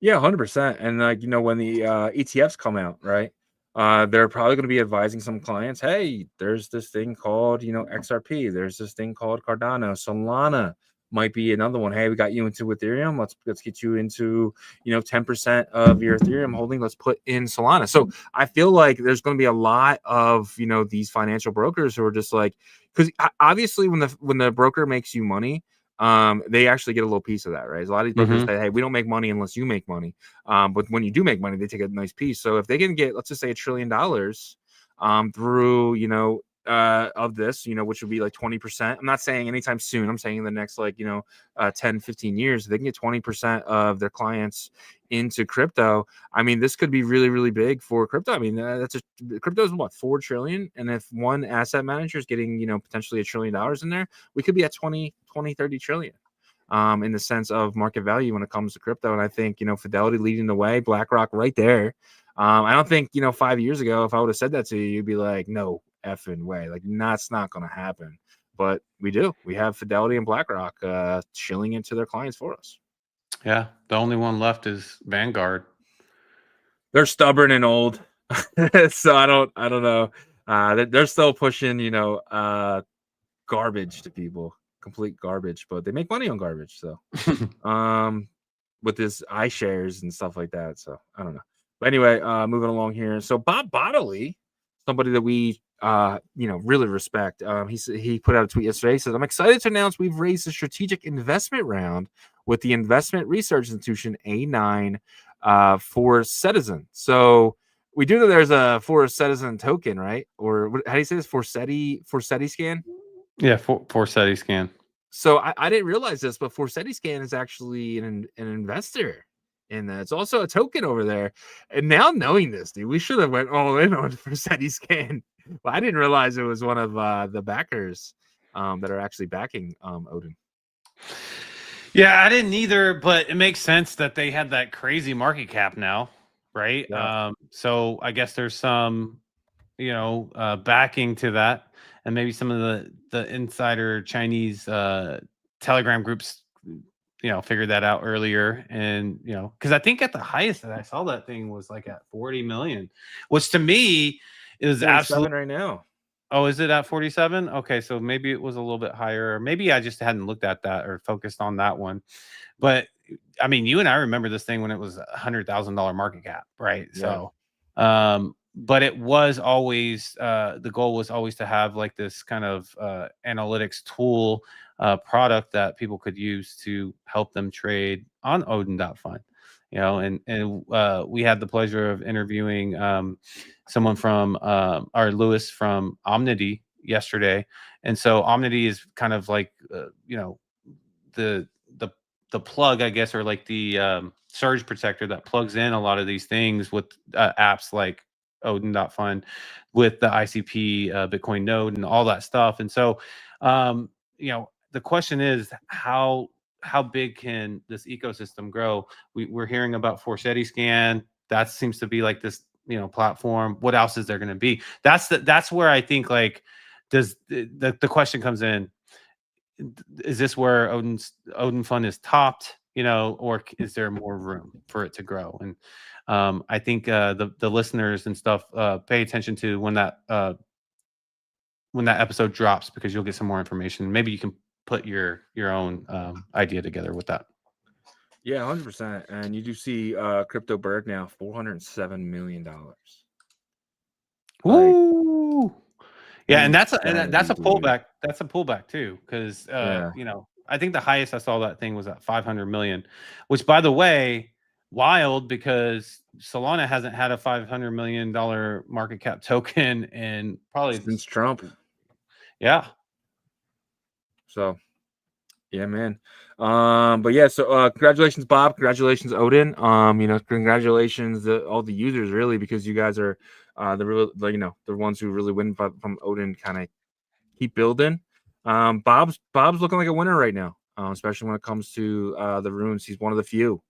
Yeah, 100%. And when the ETFs come out, right? They're probably going to be advising some clients, hey, there's this thing called, XRP. There's this thing called Cardano. Solana might be another one. Hey, we got you into Ethereum. Let's get you into, 10% of your Ethereum holding. Let's put in Solana. So I feel like there's going to be a lot of, these financial brokers who are just like, because obviously when the broker makes you money, they actually get a little piece of that, right? A lot of these brokers say, hey, we don't make money unless you make money. But when you do make money, they take a nice piece. So if they can get, let's just say $1 trillion through, of this, which would be like 20%. I'm not saying anytime soon. I'm saying in the next 10, 15 years, they can get 20% of their clients into crypto. I mean, this could be really, really big for crypto. I mean, crypto is what, 4 trillion. And if one asset manager is getting, potentially $1 trillion in there, we could be at 20, 30 trillion. In the sense of market value when it comes to crypto. And I think, Fidelity leading the way, BlackRock right there. I don't think, 5 years ago, if I would have said that to you, you'd be like, no, effing way. Like that's not going to happen. But we do. We have Fidelity and BlackRock shilling into their clients for us. Yeah, the only one left is Vanguard. They're stubborn and old, so I don't know. They're still pushing, garbage to people, complete garbage, but they make money on garbage. So, with this iShares and stuff like that. So I don't know. But anyway, moving along here. So Bodily, somebody that we really respect. He put out a tweet yesterday. He says, "I'm excited to announce we've raised a strategic investment round with the investment research institution A9 FORSETISCN." So we do know there's a FORSETISCN token, right? Or how do you say this? FORSETISCN? Yeah, FORSETISCN. So I didn't realize this, but FORSETISCN is actually an investor in that. It's also a token over there. And now knowing this, dude, we should have went all in on FORSETISCN. But I didn't realize it was one of the backers that are actually backing Odin. Yeah, I didn't either, but it makes sense that they had that crazy market cap now, right? Yeah. So I guess there's some, backing to that, and maybe some of the insider Chinese Telegram groups, figured that out earlier, and because I think at the highest that I saw that thing was like at 40 million, which to me is absolutely right now. Oh, is it at 47? Okay, so maybe it was a little bit higher. Or maybe I just hadn't looked at that or focused on that one. But I mean, you and I remember this thing when it was $100,000 market cap, right? Yeah. So, but it was always the goal was always to have like this kind of analytics tool product that people could use to help them trade on Odin.Fund. And we had the pleasure of interviewing someone from Lewis from Omnity yesterday, and so Omnity is kind of like the plug, I guess, or like the surge protector that plugs in a lot of these things with apps like Odin.Fund with the ICP Bitcoin node and all that stuff. And so the question is how big can this ecosystem grow? We're hearing about FORSETISCN. That seems to be like this platform. What else is there going to be? That's where I think like does the question comes in. Is this where Odin Fund is topped, or is there more room for it to grow? And I think the listeners and stuff pay attention to when that episode drops, because you'll get some more information. Maybe you can put your own idea together with that. Yeah, 100%. And you do see Crypto Berg now $407 million. Ooh. Yeah, and that's a dude. pullback. That's a pullback too, because I think the highest I saw that thing was at 500 million, which, by the way, wild, because Solana hasn't had a $500 million market cap token in probably since Trump. Yeah. So, yeah, man. But yeah, so congratulations, Bob. Congratulations, Odin. Congratulations all the users, really, because you guys are the ones who really win from Odin. Kind of keep building. Bob's looking like a winner right now, especially when it comes to the runes. He's one of the few.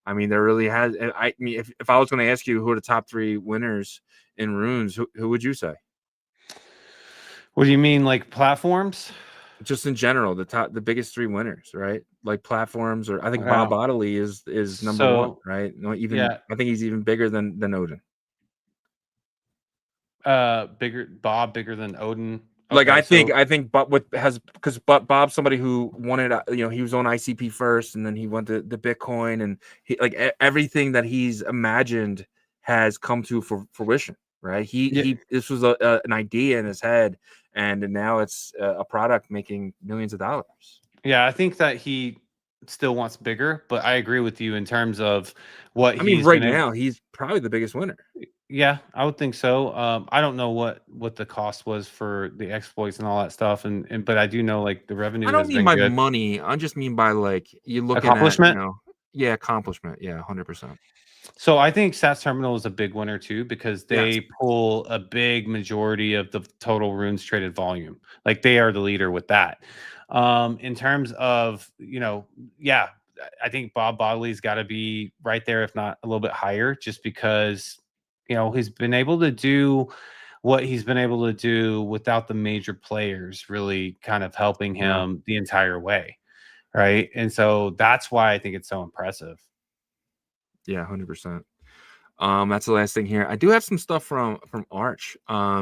I mean, there really has. I mean, if I was going to ask you who are the top 3 winners in runes, who would you say? What do you mean, like platforms? Just in general, the biggest 3 winners, right? Like platforms, or I think Bob Bodily is number 1, right? No, even I think he's even bigger than Odin. Bigger than Odin. Like, okay, I think because Bob's somebody who wanted, he was on ICP first, and then he went to the Bitcoin, and he, like, everything that he's imagined has come to fruition, right? This was an idea in his head, and now it's a product making millions of dollars. Yeah, I think that he still wants bigger, but I agree with you in terms of what right now he's probably the biggest winner. Yeah, I would think so. I don't know what the cost was for the exploits and all that stuff, but I do know like the revenue. I don't mean by money. I just mean by like you looking accomplishment. At, accomplishment. Yeah, 100%. So I think Sats Terminal is a big winner too, because they pull a big majority of the total runes traded volume. Like, they are the leader with that. In terms of I think Bob Body's got to be right there, if not a little bit higher, just because he's been able to do what he's been able to do without the major players really kind of helping him the entire way. Right. And so that's why I think it's so impressive. Yeah, 100%. That's the last thing here. I do have some stuff from Arch.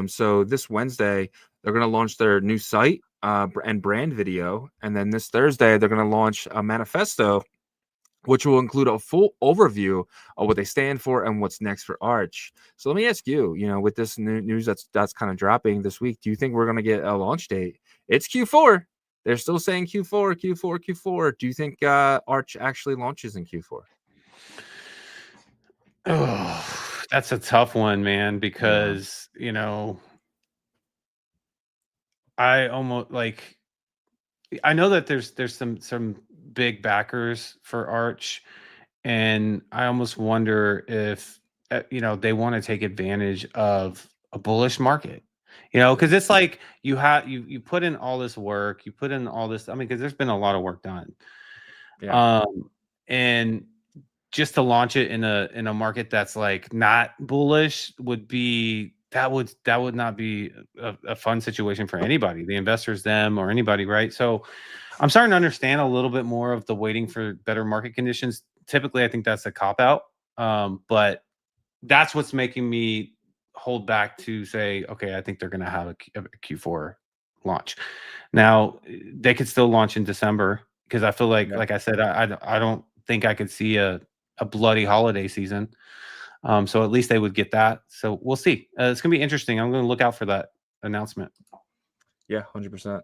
So this Wednesday they're going to launch their new site and brand video, and then this Thursday they're going to launch a manifesto, which will include a full overview of what they stand for and what's next for Arch. So let me ask you, with this new news that's kind of dropping this week, do you think we're going to get a launch date? It's Q4. They're still saying Q4, Q4, Q4. Do you think Arch actually launches in Q4? Oh, that's a tough one, man, because I almost I know that there's some big backers for Arch, and I almost wonder if they want to take advantage of a bullish market. Because it's like you put in all this work, you put in all this. I mean, because there's been a lot of work done, and just to launch it in a market that's like not bullish would not be a fun situation for anybody, the investors, them, or anybody, right? So I'm starting to understand a little bit more of the waiting for better market conditions. Typically, I think that's a cop out, but that's what's making me hold back to say, okay, I think they're going to have a Q4 launch. Now, they could still launch in December because I feel like I said, I don't think I could see a bloody holiday season. So at least they would get that. So we'll see. It's going to be interesting. I'm going to look out for that announcement. Yeah, 100%.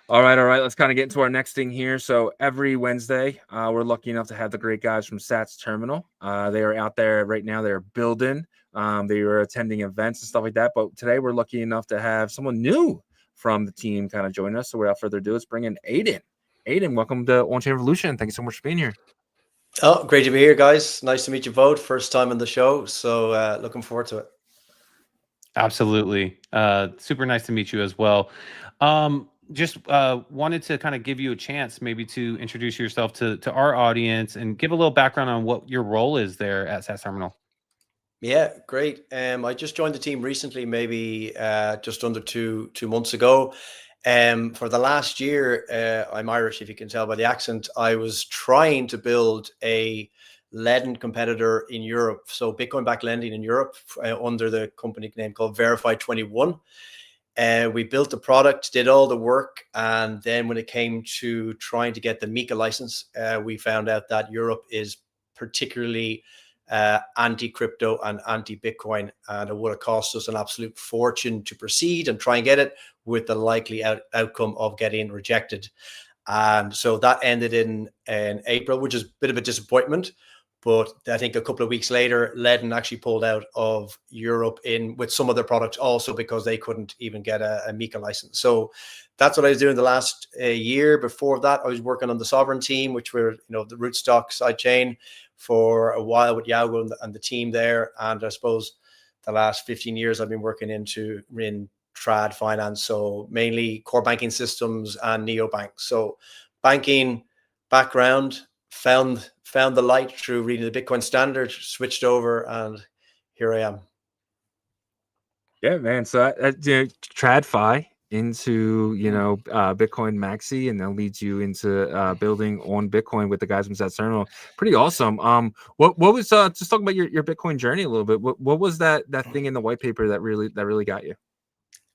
All right. Let's kind of get into our next thing here. So every Wednesday, we're lucky enough to have the great guys from Sats Terminal. They are out there right now. They're building. They are attending events and stuff like that. But today we're lucky enough to have someone new from the team kind of join us. So without further ado, let's bring in Aidan. Aidan, welcome to OnChain Revolution. Thank you so much for being here. Oh, great to be here, guys. Nice to meet you both. First time on the show. So looking forward to it. Absolutely. Super nice to meet you as well. Just wanted to kind of give you a chance maybe to introduce yourself to our audience and give a little background on what your role is there at Sats Terminal. Yeah, great. I just joined the team recently, maybe just under two months ago. For the last year, I'm Irish, if you can tell by the accent. I was trying to build a lending competitor in Europe. So Bitcoin-backed lending in Europe under the company name called Verify21. We built the product, did all the work. And then when it came to trying to get the MiCA license, we found out that Europe is particularly anti-crypto and anti-Bitcoin, and it would have cost us an absolute fortune to proceed and try and get it, with the likely outcome of getting rejected. And so that ended in April, which is a bit of a disappointment. But I think a couple of weeks later, Ledden actually pulled out of Europe with some of their products also because they couldn't even get a MiCA license. So that's what I was doing the last year. Before that, I was working on the Sovereign team, which were the rootstock sidechain for a while with Yago and the team there. And I suppose the last 15 years I've been working in trad finance, so mainly core banking systems and neobanks. So banking background, found the light through reading the Bitcoin Standard, switched over, and here I am. Yeah, man. So TradFi into Bitcoin Maxi, and that leads you into building on Bitcoin with the guys from Sats Terminal. Pretty awesome. What was just talk about your Bitcoin journey a little bit. What was that thing in the white paper that really got you?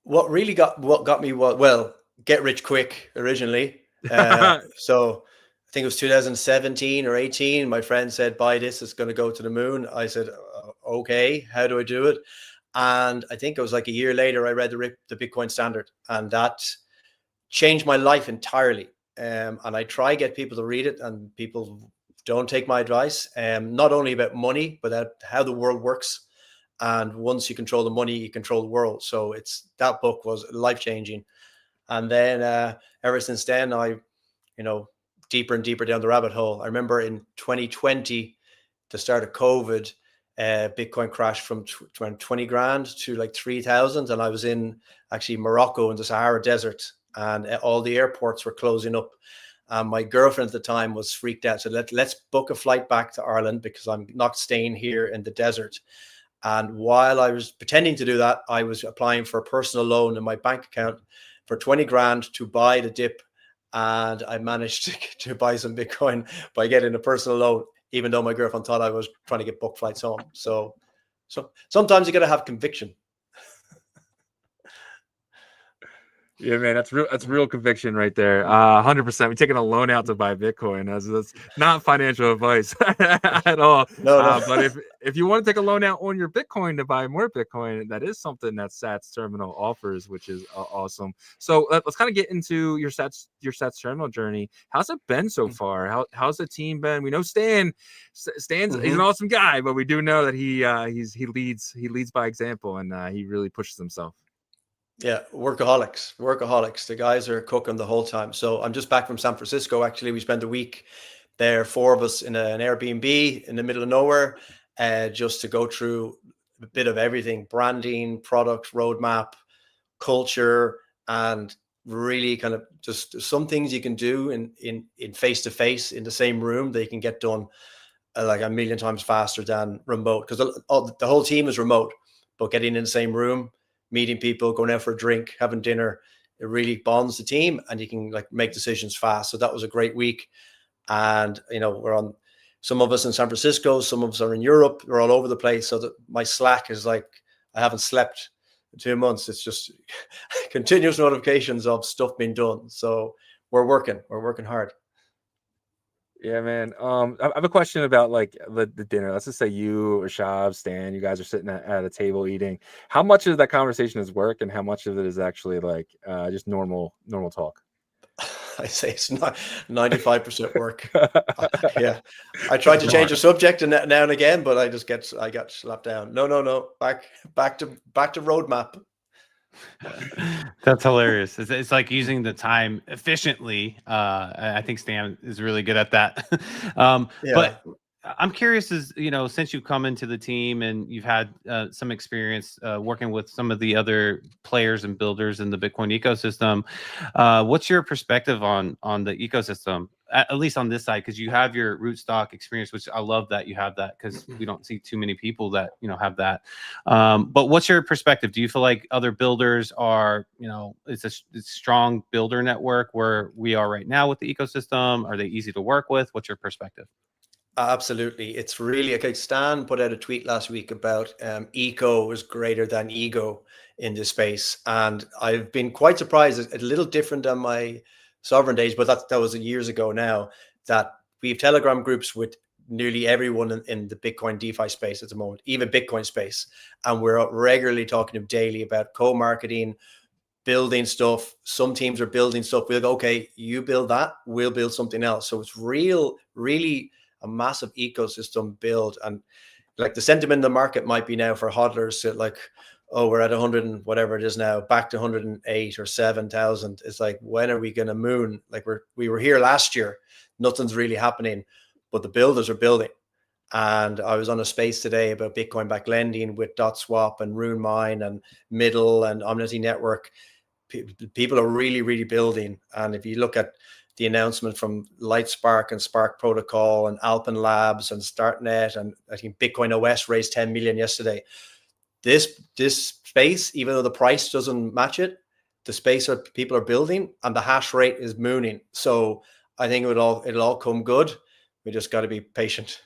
What got me was get rich quick originally. So I think it was 2017 or 18. My friend said, buy this, it's going to go to the moon. I said, okay, how do I do it? And I think it was like a year later, I read the Bitcoin Standard, and that changed my life entirely. And I try to get people to read it, and people don't take my advice. Not only about money, but how the world works. And once you control the money, you control the world. So that book was life-changing. And then ever since then, I, deeper and deeper down the rabbit hole. I remember in 2020, the start of COVID, Bitcoin crashed from 20 grand to like 3,000. And I was in actually Morocco in the Sahara Desert, and all the airports were closing up. My girlfriend at the time was freaked out. So let's book a flight back to Ireland because I'm not staying here in the desert. And while I was pretending to do that, I was applying for a personal loan in my bank account for 20 grand to buy the dip. And I managed to buy some Bitcoin by getting a personal loan, even though my girlfriend thought I was trying to get book flights home. So sometimes you got to have conviction. Yeah, man, that's real conviction right there. 100%. We're taking a loan out to buy Bitcoin. That's not financial advice at all. No. But if you want to take a loan out on your Bitcoin to buy more Bitcoin, that is something that Sats Terminal offers, which is awesome. So let's kind of get into your Sats Terminal journey. How's it been so far? How's the team been? We know Stan's he's an awesome guy, but we do know that he leads by example, and he really pushes himself. Yeah, workaholics. The guys are cooking the whole time. So I'm just back from San Francisco. Actually, we spent a week there, 4 of us in an Airbnb in the middle of nowhere, just to go through a bit of everything: branding, product, roadmap, culture, and really kind of just some things you can do in face to face in the same room that you can get done like a million times faster than remote, because the whole team is remote, but getting in the same room, meeting people, going out for a drink, having dinner, it really bonds the team, and you can like make decisions fast. So that was a great week. And we're on, some of us in San Francisco, some of us are in Europe, we're all over the place. So that my Slack is like, I haven't slept in 2 months. It's just continuous notifications of stuff being done. So we're working hard. Yeah, man. I have a question about like the dinner. Let's just say you or Shab, Stan, you guys are sitting at a table eating. How much of that conversation is work, and how much of it is actually like just normal talk? I say it's not 95% work. Yeah, I tried to change the subject now and again, but I got slapped down. No. Back to roadmap. That's hilarious. It's like using the time efficiently. I think Stan is really good at that. But I'm curious, since you've come into the team and you've had some experience working with some of the other players and builders in the Bitcoin ecosystem, what's your perspective on the ecosystem, at least on this side? Because you have your rootstock experience, which I love that you have that, because we don't see too many people that have that. But what's your perspective? Do you feel like other builders are, it's a strong builder network where we are right now with the ecosystem? Are they easy to work with? What's your perspective? Absolutely. It's really okay. Stan put out a tweet last week about eco is greater than ego in this space. And I've been quite surprised. It's a little different than my sovereign days, but that was years ago now, that we have Telegram groups with nearly everyone in the Bitcoin DeFi space at the moment, even Bitcoin space. And we're regularly talking daily about co-marketing, building stuff. Some teams are building stuff. We'll go, okay, you build that, we'll build something else. So it's really a massive ecosystem build. And like the sentiment in the market might be now for hodlers to like, oh, we're at 100 and whatever it is now, back to 108 or 7,000. It's like, when are we going to moon? Like we were here last year, nothing's really happening, but the builders are building. And I was on a space today about Bitcoin back lending with DotSwap and RuneMine and Middle and Omnity Network. People are really building. And if you look at the announcement from Lightspark and Spark Protocol and Alpen Labs and StartNet, and I think Bitcoin OS raised 10 million yesterday. This space, even though the price doesn't match it, the space that people are building and the hash rate is mooning. So I think it'll all come good. We just got to be patient.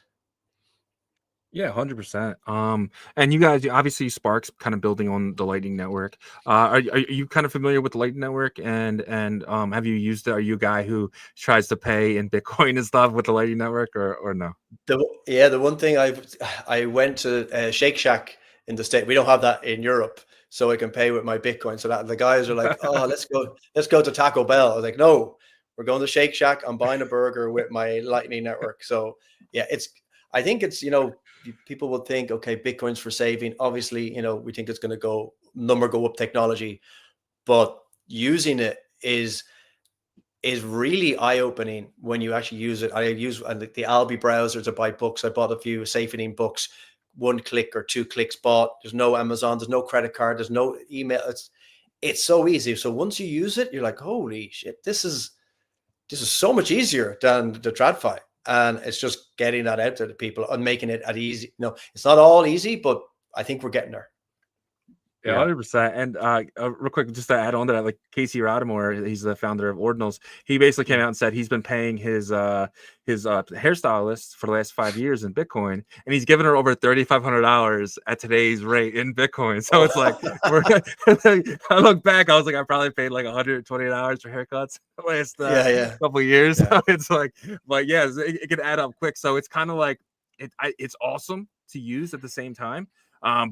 Yeah, 100%. And you guys, obviously, Spark's kind of building on the Lightning Network. Are you kind of familiar with the Lightning Network? And have you used it? Are you a guy who tries to pay in Bitcoin and stuff with the Lightning Network, or no? The one thing I went to Shake Shack in the States. We don't have that in Europe, so I can pay with my Bitcoin. So that the guys are like, oh, let's go to Taco Bell. I was like, no, we're going to Shake Shack. I'm buying a burger with my Lightning Network. So yeah, I think it's, people will think, okay, Bitcoin's for saving. Obviously, we think it's going to go up technology, but using it is really eye-opening when you actually use it. I use the Albi browser to buy books. I bought a few Safening books, 1 click or 2 clicks bought. There's no Amazon, there's no credit card, there's no email. It's so easy. So once you use it, you're like, holy shit, this is so much easier than the TradFi. And it's just getting that out to the people and making it easy. It's not all easy, but I think we're getting there. Yeah, 100%. And real quick, just to add on to that, like Casey Rodamore, he's the founder of Ordinals. He basically came out and said he's been paying his hairstylist for the last 5 years in Bitcoin, and he's given her over $3,500 at today's rate in Bitcoin. So it's like, I look back, I was like, I probably paid like $120 for haircuts the last couple of years. Yeah. So it's like, but yeah, it can add up quick. So it's kind of like it's awesome to use at the same time.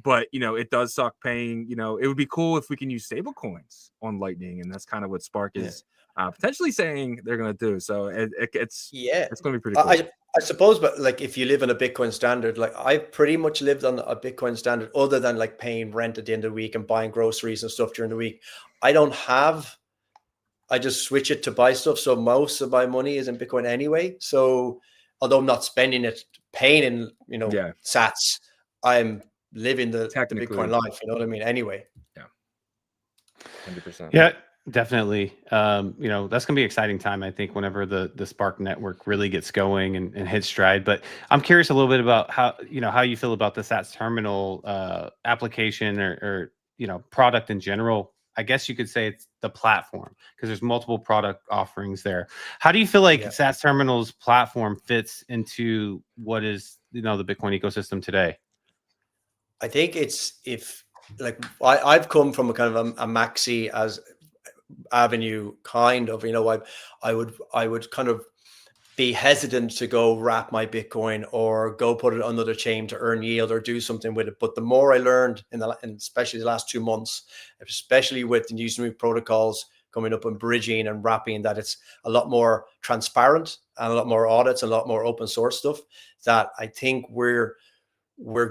But it does suck paying. It would be cool if we can use stable coins on Lightning, and that's kind of what Spark is potentially saying they're going to do. So it's going to be pretty cool. I suppose, but like if you live on a Bitcoin standard, like I pretty much lived on a Bitcoin standard, other than like paying rent at the end of the week and buying groceries and stuff during the week. I just switch it to buy stuff. So most of my money is in Bitcoin anyway. So although I'm not spending it, paying in sats, I'm living the Bitcoin life, you know what I mean? Anyway. Yeah. 100%. Yeah, definitely. That's gonna be an exciting time, I think, whenever the Spark network really gets going and hits stride. But I'm curious a little bit about how you feel about the Sats terminal application or product in general. I guess you could say it's the platform, because there's multiple product offerings there. How do you feel like Sats Terminal's platform fits into what is the Bitcoin ecosystem today? I think I've come from a kind of a maxi as avenue, kind of, I would kind of be hesitant to go wrap my Bitcoin or go put it on another chain to earn yield or do something with it. But the more I learned in especially the last 2 months, especially with the new protocols coming up and bridging and wrapping, that it's a lot more transparent and a lot more audits and a lot more open source stuff, that I think we're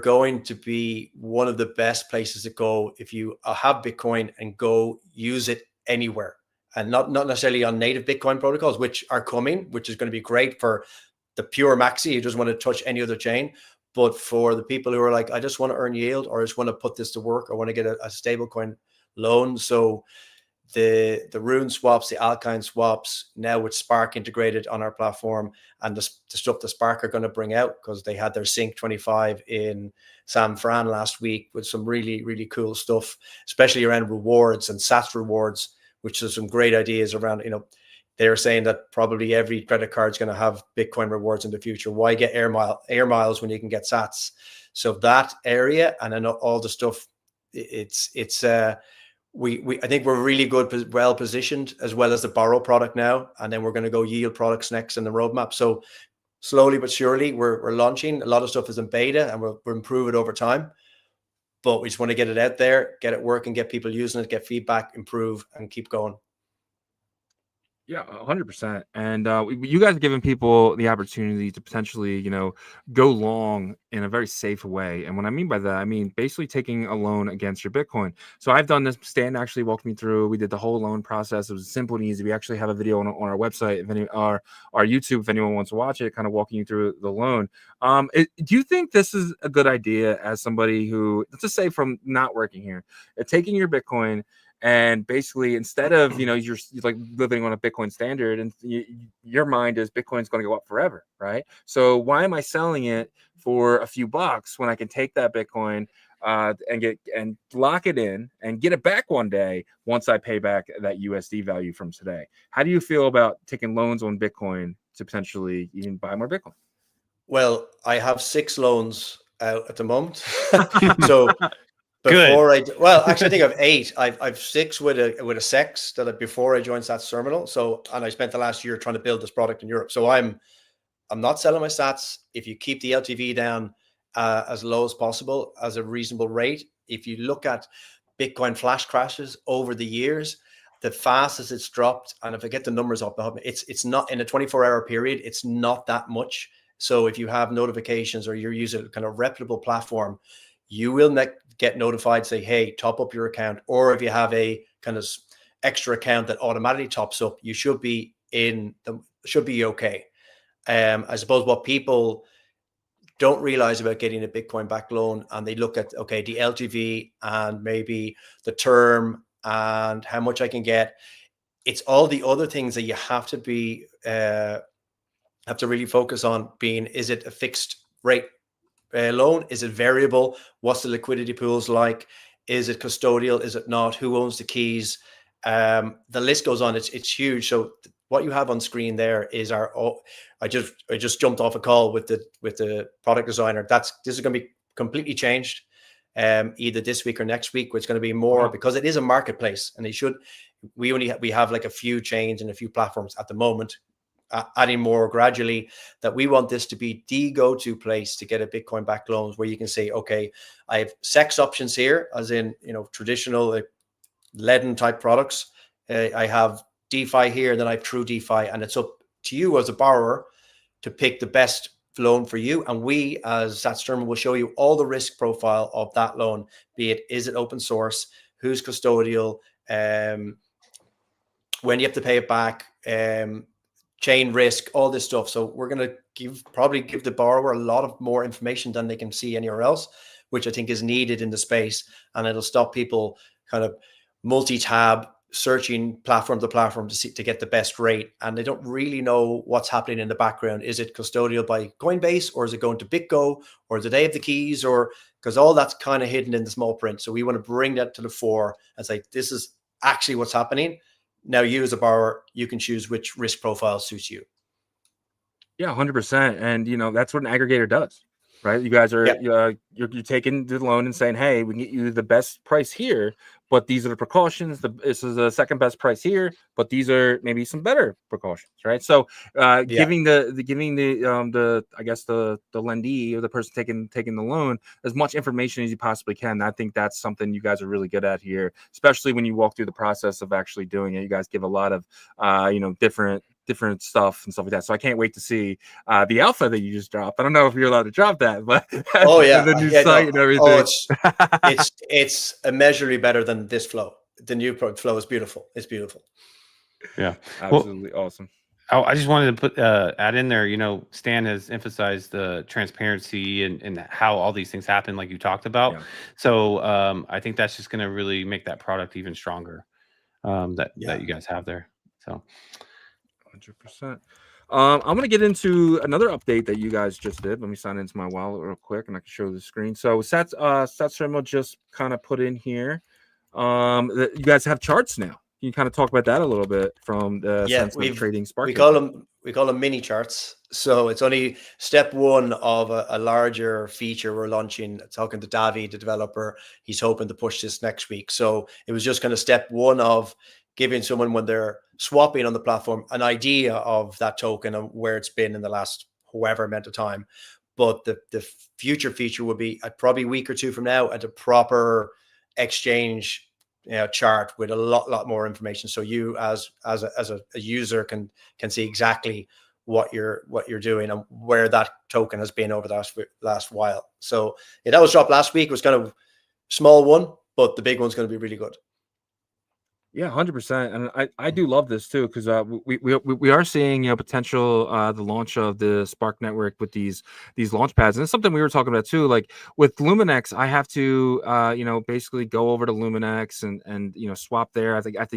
going to be one of the best places to go if you have Bitcoin and go use it anywhere, and not necessarily on native Bitcoin protocols, which are coming, which is going to be great for the pure maxi who doesn't want to touch any other chain. But for the people who are like, I just want to earn yield, or I just want to put this to work, or want to get a stable coin loan. So the Rune swaps, the Alkine swaps, now with Spark integrated on our platform, and the stuff that Spark are going to bring out, because they had their Sync 25 in San Fran last week with some really, really cool stuff, especially around rewards and Sats rewards, which is some great ideas around, they're saying that probably every credit card is going to have Bitcoin rewards in the future. Why get air miles when you can get Sats? So that area, and then all the stuff, I think we're really good, well positioned, as well as the borrow product now, and then we're going to go yield products next in the roadmap. So slowly but surely, we're launching. A lot of stuff is in beta, and we'll improve it over time. But we just want to get it out there, get it working, get people using it, get feedback, improve, and keep going. Yeah, 100%. And you guys are giving people the opportunity to potentially, go long in a very safe way. And what I mean by that, I mean basically taking a loan against your Bitcoin. So I've done this. Stan actually walked me through. We did the whole loan process. It was simple and easy. We actually have a video on our website, our YouTube, if anyone wants to watch it, kind of walking you through the loan. Do you think this is a good idea as somebody who, let's just say from not working here, taking your Bitcoin, and basically, instead of, you're like living on a Bitcoin standard, and your mind is Bitcoin's going to go up forever, right? So why am I selling it for a few bucks when I can take that Bitcoin and lock it in and get it back one day once I pay back that USD value from today? How do you feel about taking loans on Bitcoin to potentially even buy more Bitcoin? Well, I have 6 loans out at the moment. So actually, I think I have 8. I've 6 with a SEX before I joined Sats Terminal. So, and I spent the last year trying to build this product in Europe. So I'm not selling my Sats. If you keep the LTV down as low as possible, as a reasonable rate, if you look at Bitcoin flash crashes over the years, the fastest it's dropped, and if I get the numbers up, it's not in a 24-hour period. It's not that much. So if you have notifications or you're using a kind of reputable platform, you will get notified, say, hey, top up your account. Or if you have a kind of extra account that automatically tops up, you should be okay. I suppose what people don't realize about getting a Bitcoin backed loan, and they look at, okay, the LTV and maybe the term and how much I can get. It's all the other things that you have to be, have to really focus on, being, is it a fixed rate loan? Is it variable? What's the liquidity pools like? Is it custodial? Is it not? Who owns the keys? The list goes on. It's huge. So what you have on screen there is our. I just jumped off a call with the product designer. This is going to be completely changed, either this week or next week. It's going to be more because it is a marketplace, and we have like a few chains and a few platforms at the moment. Adding more gradually, that we want this to be the go-to place to get a Bitcoin backed loans, where you can say, okay, I have sex options here, as in, traditional leaden type products. I have DeFi here, and then I have true DeFi, and it's up to you as a borrower to pick the best loan for you. And we, as StatsDerm, will show you all the risk profile of that loan, be it, is it open source, who's custodial, when you have to pay it back, chain risk, all this stuff. So we're going to probably give the borrower a lot of more information than they can see anywhere else, which I think is needed in the space. And it'll stop people kind of multi-tab searching platform to platform to get the best rate. And they don't really know what's happening in the background. Is it custodial by Coinbase, or is it going to BitGo, or do they have the keys, or because all that's kind of hidden in the small print. So we want to bring that to the fore and say, this is actually what's happening. Now, you as a borrower, you can choose which risk profile suits you. Yeah, 100%. And that's what an aggregator does, right? You guys are you're taking the loan and saying, hey, we can get you the best price here, but these are the precautions. This is the second best price here, but these are maybe some better precautions, right? So giving the I guess the lendee, or the person taking the loan, as much information as you possibly can. I think that's something you guys are really good at here, especially when you walk through the process of actually doing it. You guys give a lot of different stuff and stuff like that. So I can't wait to see the alpha that you just dropped. I don't know if you're allowed to drop that, but the new site and everything. It's immeasurably better than this flow. The new flow is beautiful. It's beautiful. Yeah, absolutely awesome. I just wanted to put add in there. Stan has emphasized the transparency and how all these things happen, like you talked about. Yeah. So I think that's just going to really make that product even stronger. That you guys have there. So. 100%. I'm going to get into another update that you guys just did. Let me sign into my wallet real quick, and I can show the screen. So StatsDerm just kind of put in here that you guys have charts now. Can you kind of talk about that a little bit from the sense of trading Spark? We call them mini charts. So it's only step one of a larger feature we're launching. Talking to Davi, the developer, he's hoping to push this next week. So it was just kind of step one of giving someone, when they're swapping on the platform, an idea of that token and where it's been in the last however amount of time. But the future feature will be probably a week or two from now at a proper exchange chart with a lot more information. So you as a user can see exactly what you're doing and where that token has been over the last while. So that was dropped last week. It was kind of small one, but the big one's going to be really good. Yeah, 100%. And I do love this too, because we are seeing potential the launch of the Spark network with these launch pads, and it's something we were talking about too. Like with Luminex, I have to basically go over to Luminex and swap there. I think I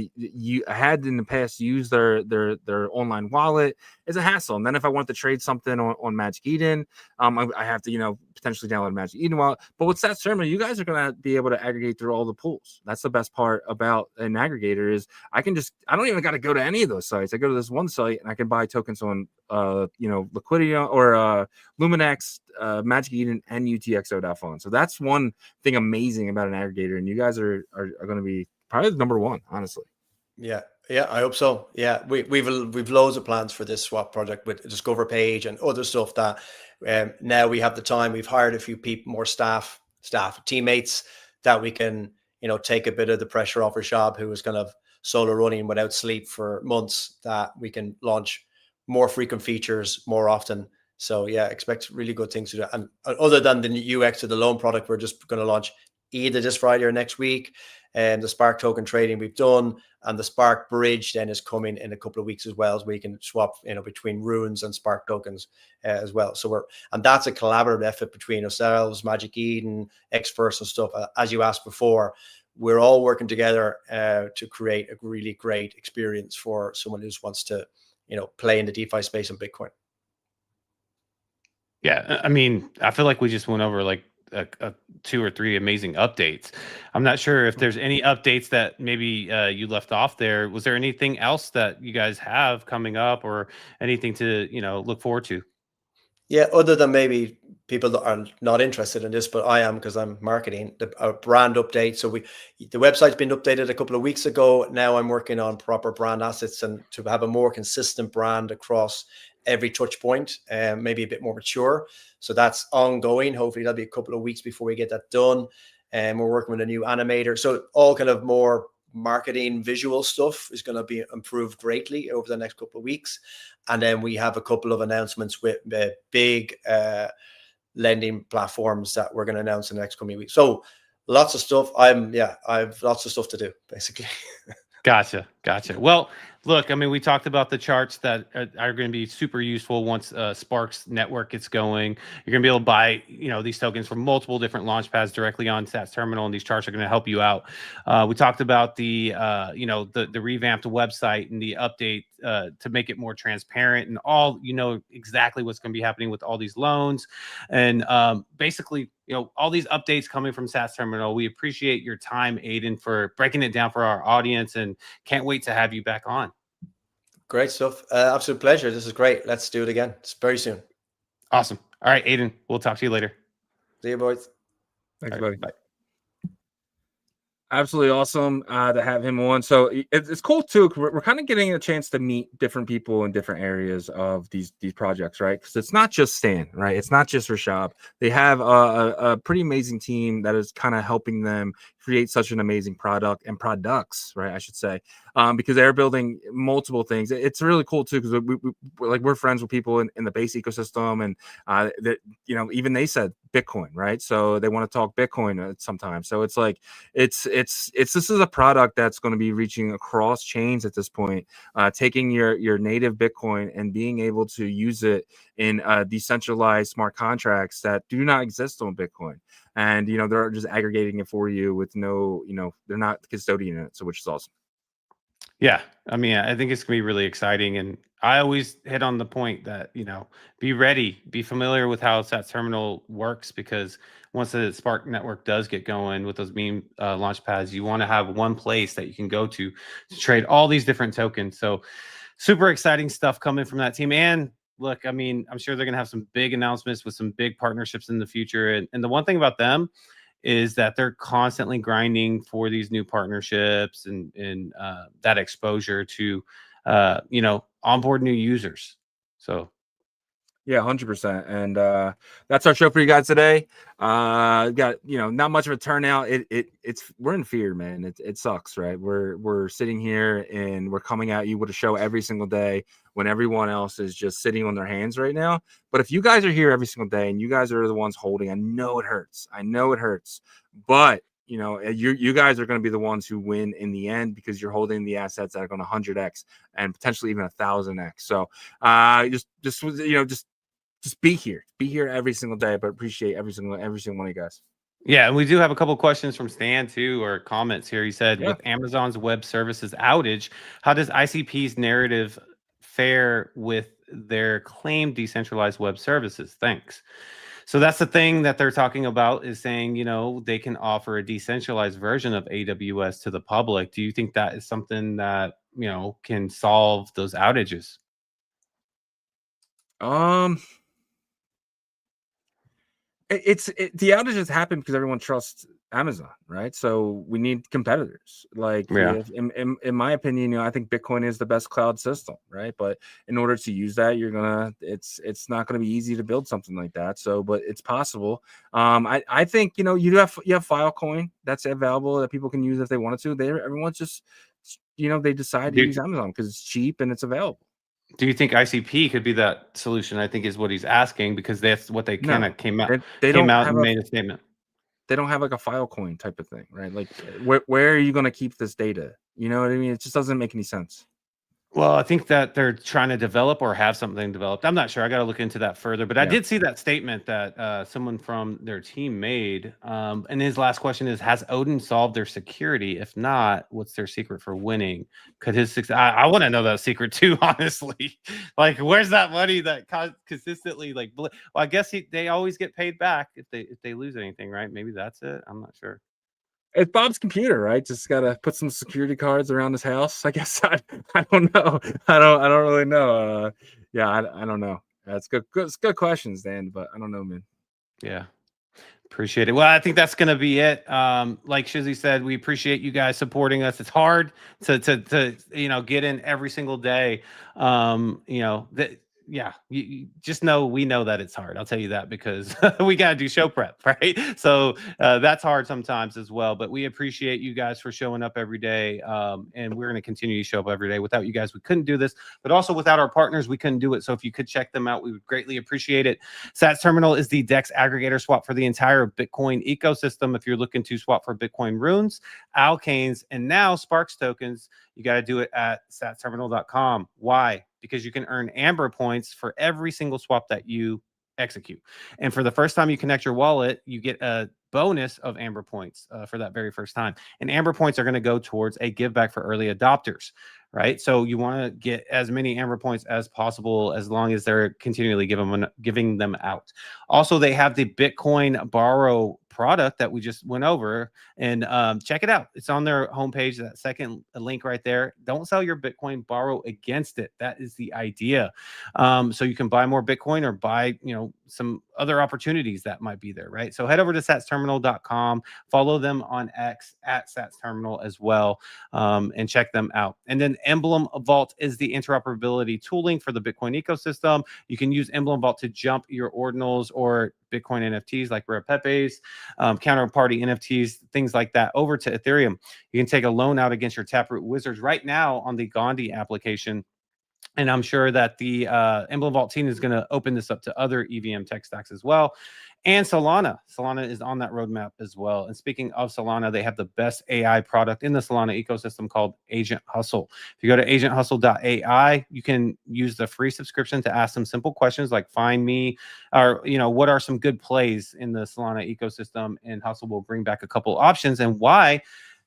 had in the past used their online wallet. It's a hassle, and then if I want to trade something on Magic Eden, I have to potentially download Magic Eden wallet. But with StatsDerm, you guys are going to be able to aggregate through all the pools. That's the best part about an aggregator, is I don't even got to go to any of those sites. I go to this one site and I can buy tokens on Liquidity or Luminex, Magic Eden, and UTXO.fund. So that's one thing amazing about an aggregator, and you guys are going to be probably the number one, honestly. Yeah, I hope so. Yeah, we've loads of plans for this swap project with Discover page and other stuff that now we have the time. We've hired a few people, more staff, teammates, that we can take a bit of the pressure off Rashab, who was kind of solo running without sleep for months, that we can launch more frequent features more often. So yeah, expect really good things to do. And other than the UX of the loan product, we're just going to launch either this Friday or next week. And the Spark token trading we've done, and the Spark bridge then is coming in a couple of weeks as well, as we can swap between Runes and Spark tokens as well. So that's a collaborative effort between ourselves, Magic Eden, Xverse and stuff. As you asked before, we're all working together to create a really great experience for someone who just wants to play in the DeFi space and Bitcoin. Yeah, I mean, I feel like we just went over like a 2 or 3 amazing updates. I'm not sure if there's any updates that maybe you left off there. Was there anything else that you guys have coming up, or anything to look forward to? Yeah, other than maybe people that are not interested in this, but I am, because I'm marketing our brand update. So the website's been updated a couple of weeks ago. Now I'm working on proper brand assets and to have a more consistent brand across every touch point, and maybe a bit more mature. So that's ongoing. Hopefully that'll be a couple of weeks before we get that done. And we're working with a new animator. So all kind of more marketing visual stuff is going to be improved greatly over the next couple of weeks. And then we have a couple of announcements with big lending platforms that we're going to announce in the next coming weeks. So lots of stuff. I've lots of stuff to do, basically. Gotcha. Well, look, I mean, we talked about the charts that are going to be super useful once Sparks network gets going. You're going to be able to buy, these tokens from multiple different launch pads directly on Sats Terminal, and these charts are going to help you out. We talked about the revamped website and the update to make it more transparent and all, exactly what's going to be happening with all these loans, and basically, all these updates coming from Sats Terminal. We appreciate your time, Aidan, for breaking it down for our audience, and can't wait to have you back on. Great stuff. Absolute pleasure. This is great. Let's do it again. It's very soon. Awesome. All right, Aidan, we'll talk to you later. See you, boys. Thanks, All buddy. right, bye. Absolutely awesome to have him on. So it's cool too. We're kind of getting a chance to meet different people in different areas of these projects, right? Because it's not just Stan, right? It's not just Rashab. They have a pretty amazing team that is kind of helping them create such an amazing product and products, right? I should say, because they're building multiple things. It's really cool too, because we're friends with people in the base ecosystem, and that even they said Bitcoin, right? So they want to talk Bitcoin sometimes. So it's like this is a product that's going to be reaching across chains at this point, taking your native Bitcoin and being able to use it in decentralized smart contracts that do not exist on Bitcoin. And they're just aggregating it for you with no, they're not custodian it, so which is awesome. Yeah, I mean, I think it's gonna be really exciting, and I always hit on the point that be ready, be familiar with how Sats Terminal works, because once the Spark network does get going with those meme launch pads, you want to have one place that you can go to trade all these different tokens. So super exciting stuff coming from that team. And look, I mean, I'm sure they're gonna have some big announcements with some big partnerships in the future. And the one thing about them is that they're constantly grinding for these new partnerships and that exposure to onboard new users. So yeah, 100%. And that's our show for you guys today. Got not much of a turnout. It's we're in fear, man. It sucks, right? We're sitting here and we're coming at you with a show every single day when everyone else is just sitting on their hands right now. But if you guys are here every single day and you guys are the ones holding, I know it hurts, but you guys are going to be the ones who win in the end, because you're holding the assets that are going to 100x and potentially even 1,000x. So just be here every single day, but appreciate every single one of you guys. yeah, and we do have a couple questions from Stan too, or comments here. He said, with Amazon's web services outage, how does ICP's narrative fare with their claimed decentralized web services? Thanks. So that's the thing that they're talking about, is saying, they can offer a decentralized version of AWS to the public. Do you think that is something that, can solve those outages? The outages happen because everyone trusts Amazon, right? So we need competitors. Like, in my opinion, I think Bitcoin is the best cloud system, right? But in order to use that, it's not gonna be easy to build something like that. So, but it's possible. I think you have Filecoin that's available that people can use if they wanted to. Everyone's just they decide to use Amazon because it's cheap and it's available. Do you think ICP could be that solution? I think is what he's asking, because that's what they kind of came out and made a statement. They don't have like a Filecoin type of thing, right? Like, where are you going to keep this data? You know what I mean? It just doesn't make any sense. Well, I think that they're trying to develop or have something developed. I'm not sure. I got to look into that further. But I did see that statement that someone from their team made. And his last question is: has Odin solved their security? If not, what's their secret for winning? Could his success? I want to know that secret too. Honestly, like, where's that money that consistently like? Well, I guess they always get paid back if they lose anything, right? Maybe that's it. I'm not sure. It's Bob's computer, right? Just gotta put some security cards around his house. I guess I don't know. I don't really know. Yeah, I don't know. That's good. It's good questions, Dan. But I don't know, man. Yeah. Appreciate it. Well, I think that's going to be it. Like Shizzy said, we appreciate you guys supporting us. It's hard to get in every single day. You just know we know that it's hard. I'll tell you that because we got to do show prep, right? So that's hard sometimes as well. But we appreciate you guys for showing up every day, and we're going to continue to show up every day. Without you guys, we couldn't do this. But also without our partners, we couldn't do it. So if you could check them out, we would greatly appreciate it. Sats Terminal is the DEX aggregator swap for the entire Bitcoin ecosystem. If you're looking to swap for Bitcoin runes, alkanes, and now Sparks tokens, you got to do it at satsterminal.com. Why? Because you can earn Amber points for every single swap that you execute. And for the first time you connect your wallet, you get a bonus of Amber points for that very first time. And Amber points are going to go towards a give back for early adopters, right? So you want to get as many Amber points as possible as long as they're continually giving them out. Also, they have the Bitcoin Borrow product that we just went over, and check it out. It's on their homepage, that second link right there. Don't sell your Bitcoin, borrow against it. That is the idea. So you can buy more Bitcoin or buy, some other opportunities that might be there, right? So head over to satsterminal.com, follow them on X at satsterminal as well, and check them out. And then Emblem Vault is the interoperability tooling for the Bitcoin ecosystem. You can use Emblem Vault to jump your ordinals or Bitcoin NFTs like Rare Pepes, counterparty NFTs, things like that over to Ethereum. You can take a loan out against your Taproot Wizards right now on the Gandhi application. And I'm sure that the Emblem Vault team is going to open this up to other EVM tech stacks as well. And Solana is on that roadmap as well. And speaking of Solana, they have the best AI product in the Solana ecosystem called Agent Hustle. If you go to agenthustle.ai, you can use the free subscription to ask some simple questions like find me, or what are some good plays in the Solana ecosystem, and Hustle will bring back a couple options and why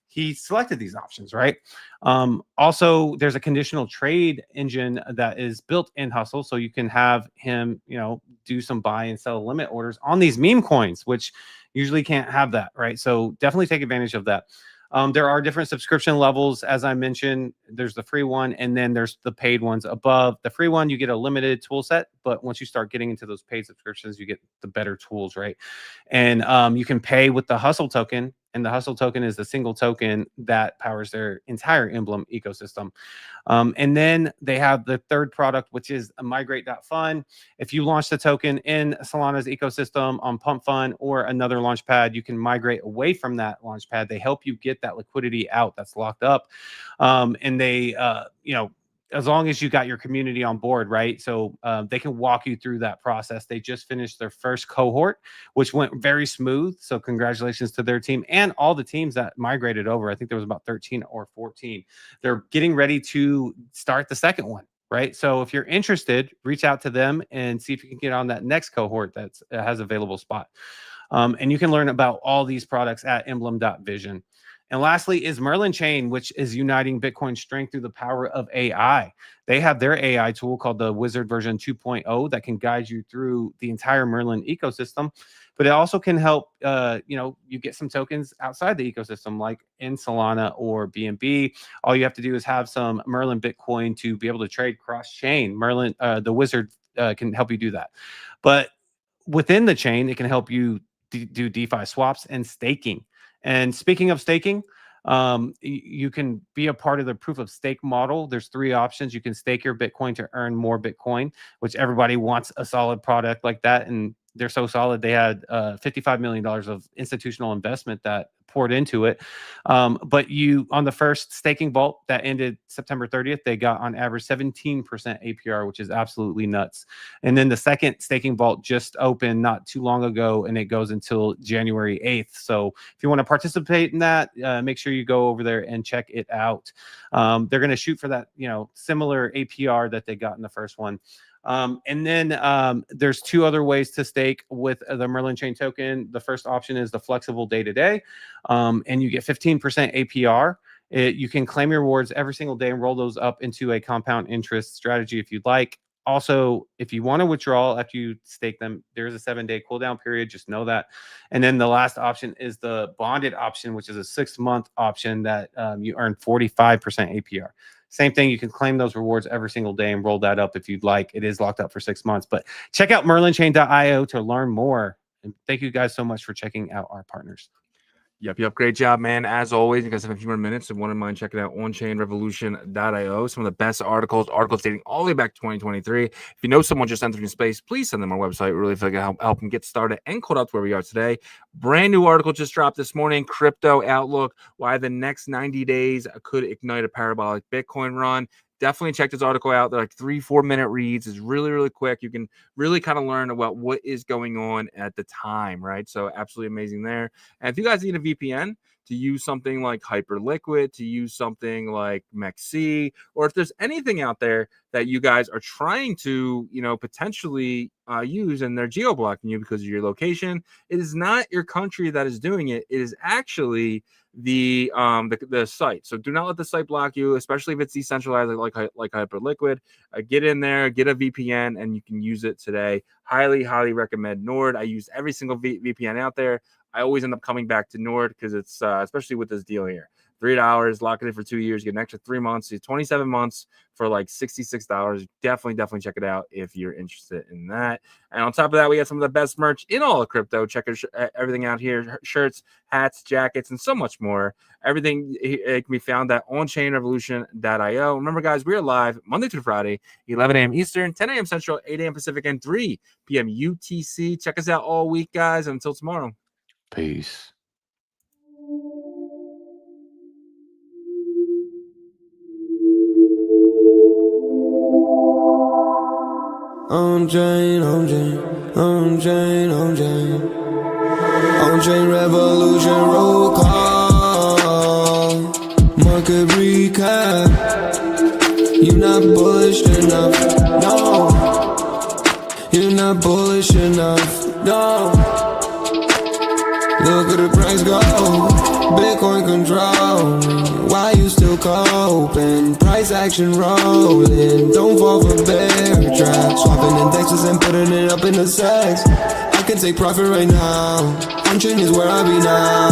he selected these options, right? Also, there's a conditional trade engine that is built in Hustle, so you can have him, do some buy and sell limit orders on these meme coins, which usually can't have that, right? So definitely take advantage of that. There are different subscription levels, as I mentioned. There's the free one, and then there's the paid ones above. The free one, you get a limited tool set, but once you start getting into those paid subscriptions, you get the better tools, right? And you can pay with the Hustle token, and the Hustle token is the single token that powers their entire Emblem ecosystem. And then they have the third product, which is a migrate.fund. If you launch the token in Solana's ecosystem on Pump Fund or another launchpad, you can migrate away from that launchpad. They help you get that liquidity out that's locked up. And they, as long as you got your community on board, right? So they can walk you through that process. They just finished their first cohort, which went very smooth. So congratulations to their team and all the teams that migrated over. I think there was about 13 or 14. They're getting ready to start the second one, right? So if you're interested, reach out to them and see if you can get on that next cohort that has available spot. And you can learn about all these products at emblem.vision. And lastly is Merlin Chain, which is uniting Bitcoin strength through the power of AI. They have their AI tool called the Wizard version 2.0 that can guide you through the entire Merlin ecosystem. But it also can help, you get some tokens outside the ecosystem, like in Solana or BNB. All you have to do is have some Merlin Bitcoin to be able to trade cross-chain. Merlin, the Wizard can help you do that. But within the chain, it can help you do DeFi swaps and staking. And speaking of staking, you can be a part of the proof of stake model. There's 3 options. You can stake your Bitcoin to earn more Bitcoin, which everybody wants a solid product like that. And they're so solid. They had $55 million of institutional investment that poured into it. But on the first staking vault that ended September 30th, they got on average 17% APR, which is absolutely nuts. And then the second staking vault just opened not too long ago, and it goes until January 8th. So if you want to participate in that, make sure you go over there and check it out. They're going to shoot for that, similar APR that they got in the first one. And then there's two other ways to stake with the Merlin Chain token. The first option is the flexible day-to-day, and you get 15% APR. You can claim your rewards every single day and roll those up into a compound interest strategy if you'd like. Also, if you want to withdraw after you stake them, there's a 7-day cooldown period. Just know that. And then the last option is the bonded option, which is a 6-month option that you earn 45% APR. Same thing. You can claim those rewards every single day and roll that up if you'd like. It is locked up for 6 months. But check out merlinchain.io to learn more. And thank you guys so much for checking out our partners. Yep. Great job, man. As always, you guys have a few more minutes. If wouldn't mind checking out onchainrevolution.io. Some of the best articles dating all the way back to 2023. If you know someone just entering space, please send them our website. We really feel like it help them get started and caught up to where we are today. Brand new article just dropped this morning. Crypto Outlook, why the next 90 days could ignite a parabolic Bitcoin run. Definitely check this article out. They're like 3-4 minute reads. It's really, really quick. You can really kind of learn about what is going on at the time, right? So absolutely amazing there. And if you guys need a VPN to use something like Hyperliquid, to use something like MEXC, or if there's anything out there that you guys are trying to, potentially use and they're geo-blocking you because of your location, it is not your country that is doing it. It is actually the site. So do not let the site block you, especially if it's decentralized like Hyperliquid. Get in there, get a VPN, and you can use it today. Highly recommend Nord. I use every single VPN out there. I always end up coming back to Nord because it's especially with this deal here. $3, lock it in for 2 years, get an extra 3 months, 27 months for like $66. Definitely check it out if you're interested in that. And on top of that, we have some of the best merch in all of crypto. Check everything out here: shirts, hats, jackets, and so much more. Everything it can be found at onchainrevolution.io. Remember, guys, we are live Monday through Friday, 11 a.m. Eastern, 10 a.m. Central, 8 a.m. Pacific, and 3 p.m. UTC. Check us out all week, guys. Until tomorrow. Peace. OnChain revolution, roll call, market recap. You're not bullish enough, no. You're not bullish enough, no. Look at the price go, Bitcoin control. Why you still coping? Price action rolling. Don't fall for bear trap. Swapping indexes and putting it up in the sex. I can take profit right now. OnChain is where I be now.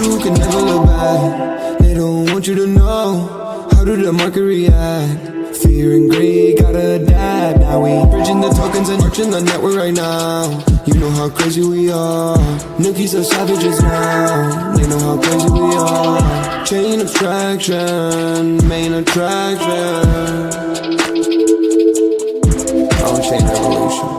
You can never look back. They don't want you to know. How did the market react? Fear and greed gotta adapt. Now we bridging the tokens and marching the network right now. You know how crazy we are. Nookies are savages now. They know how crazy we are. Chain abstraction, main attraction. OnChain revolution.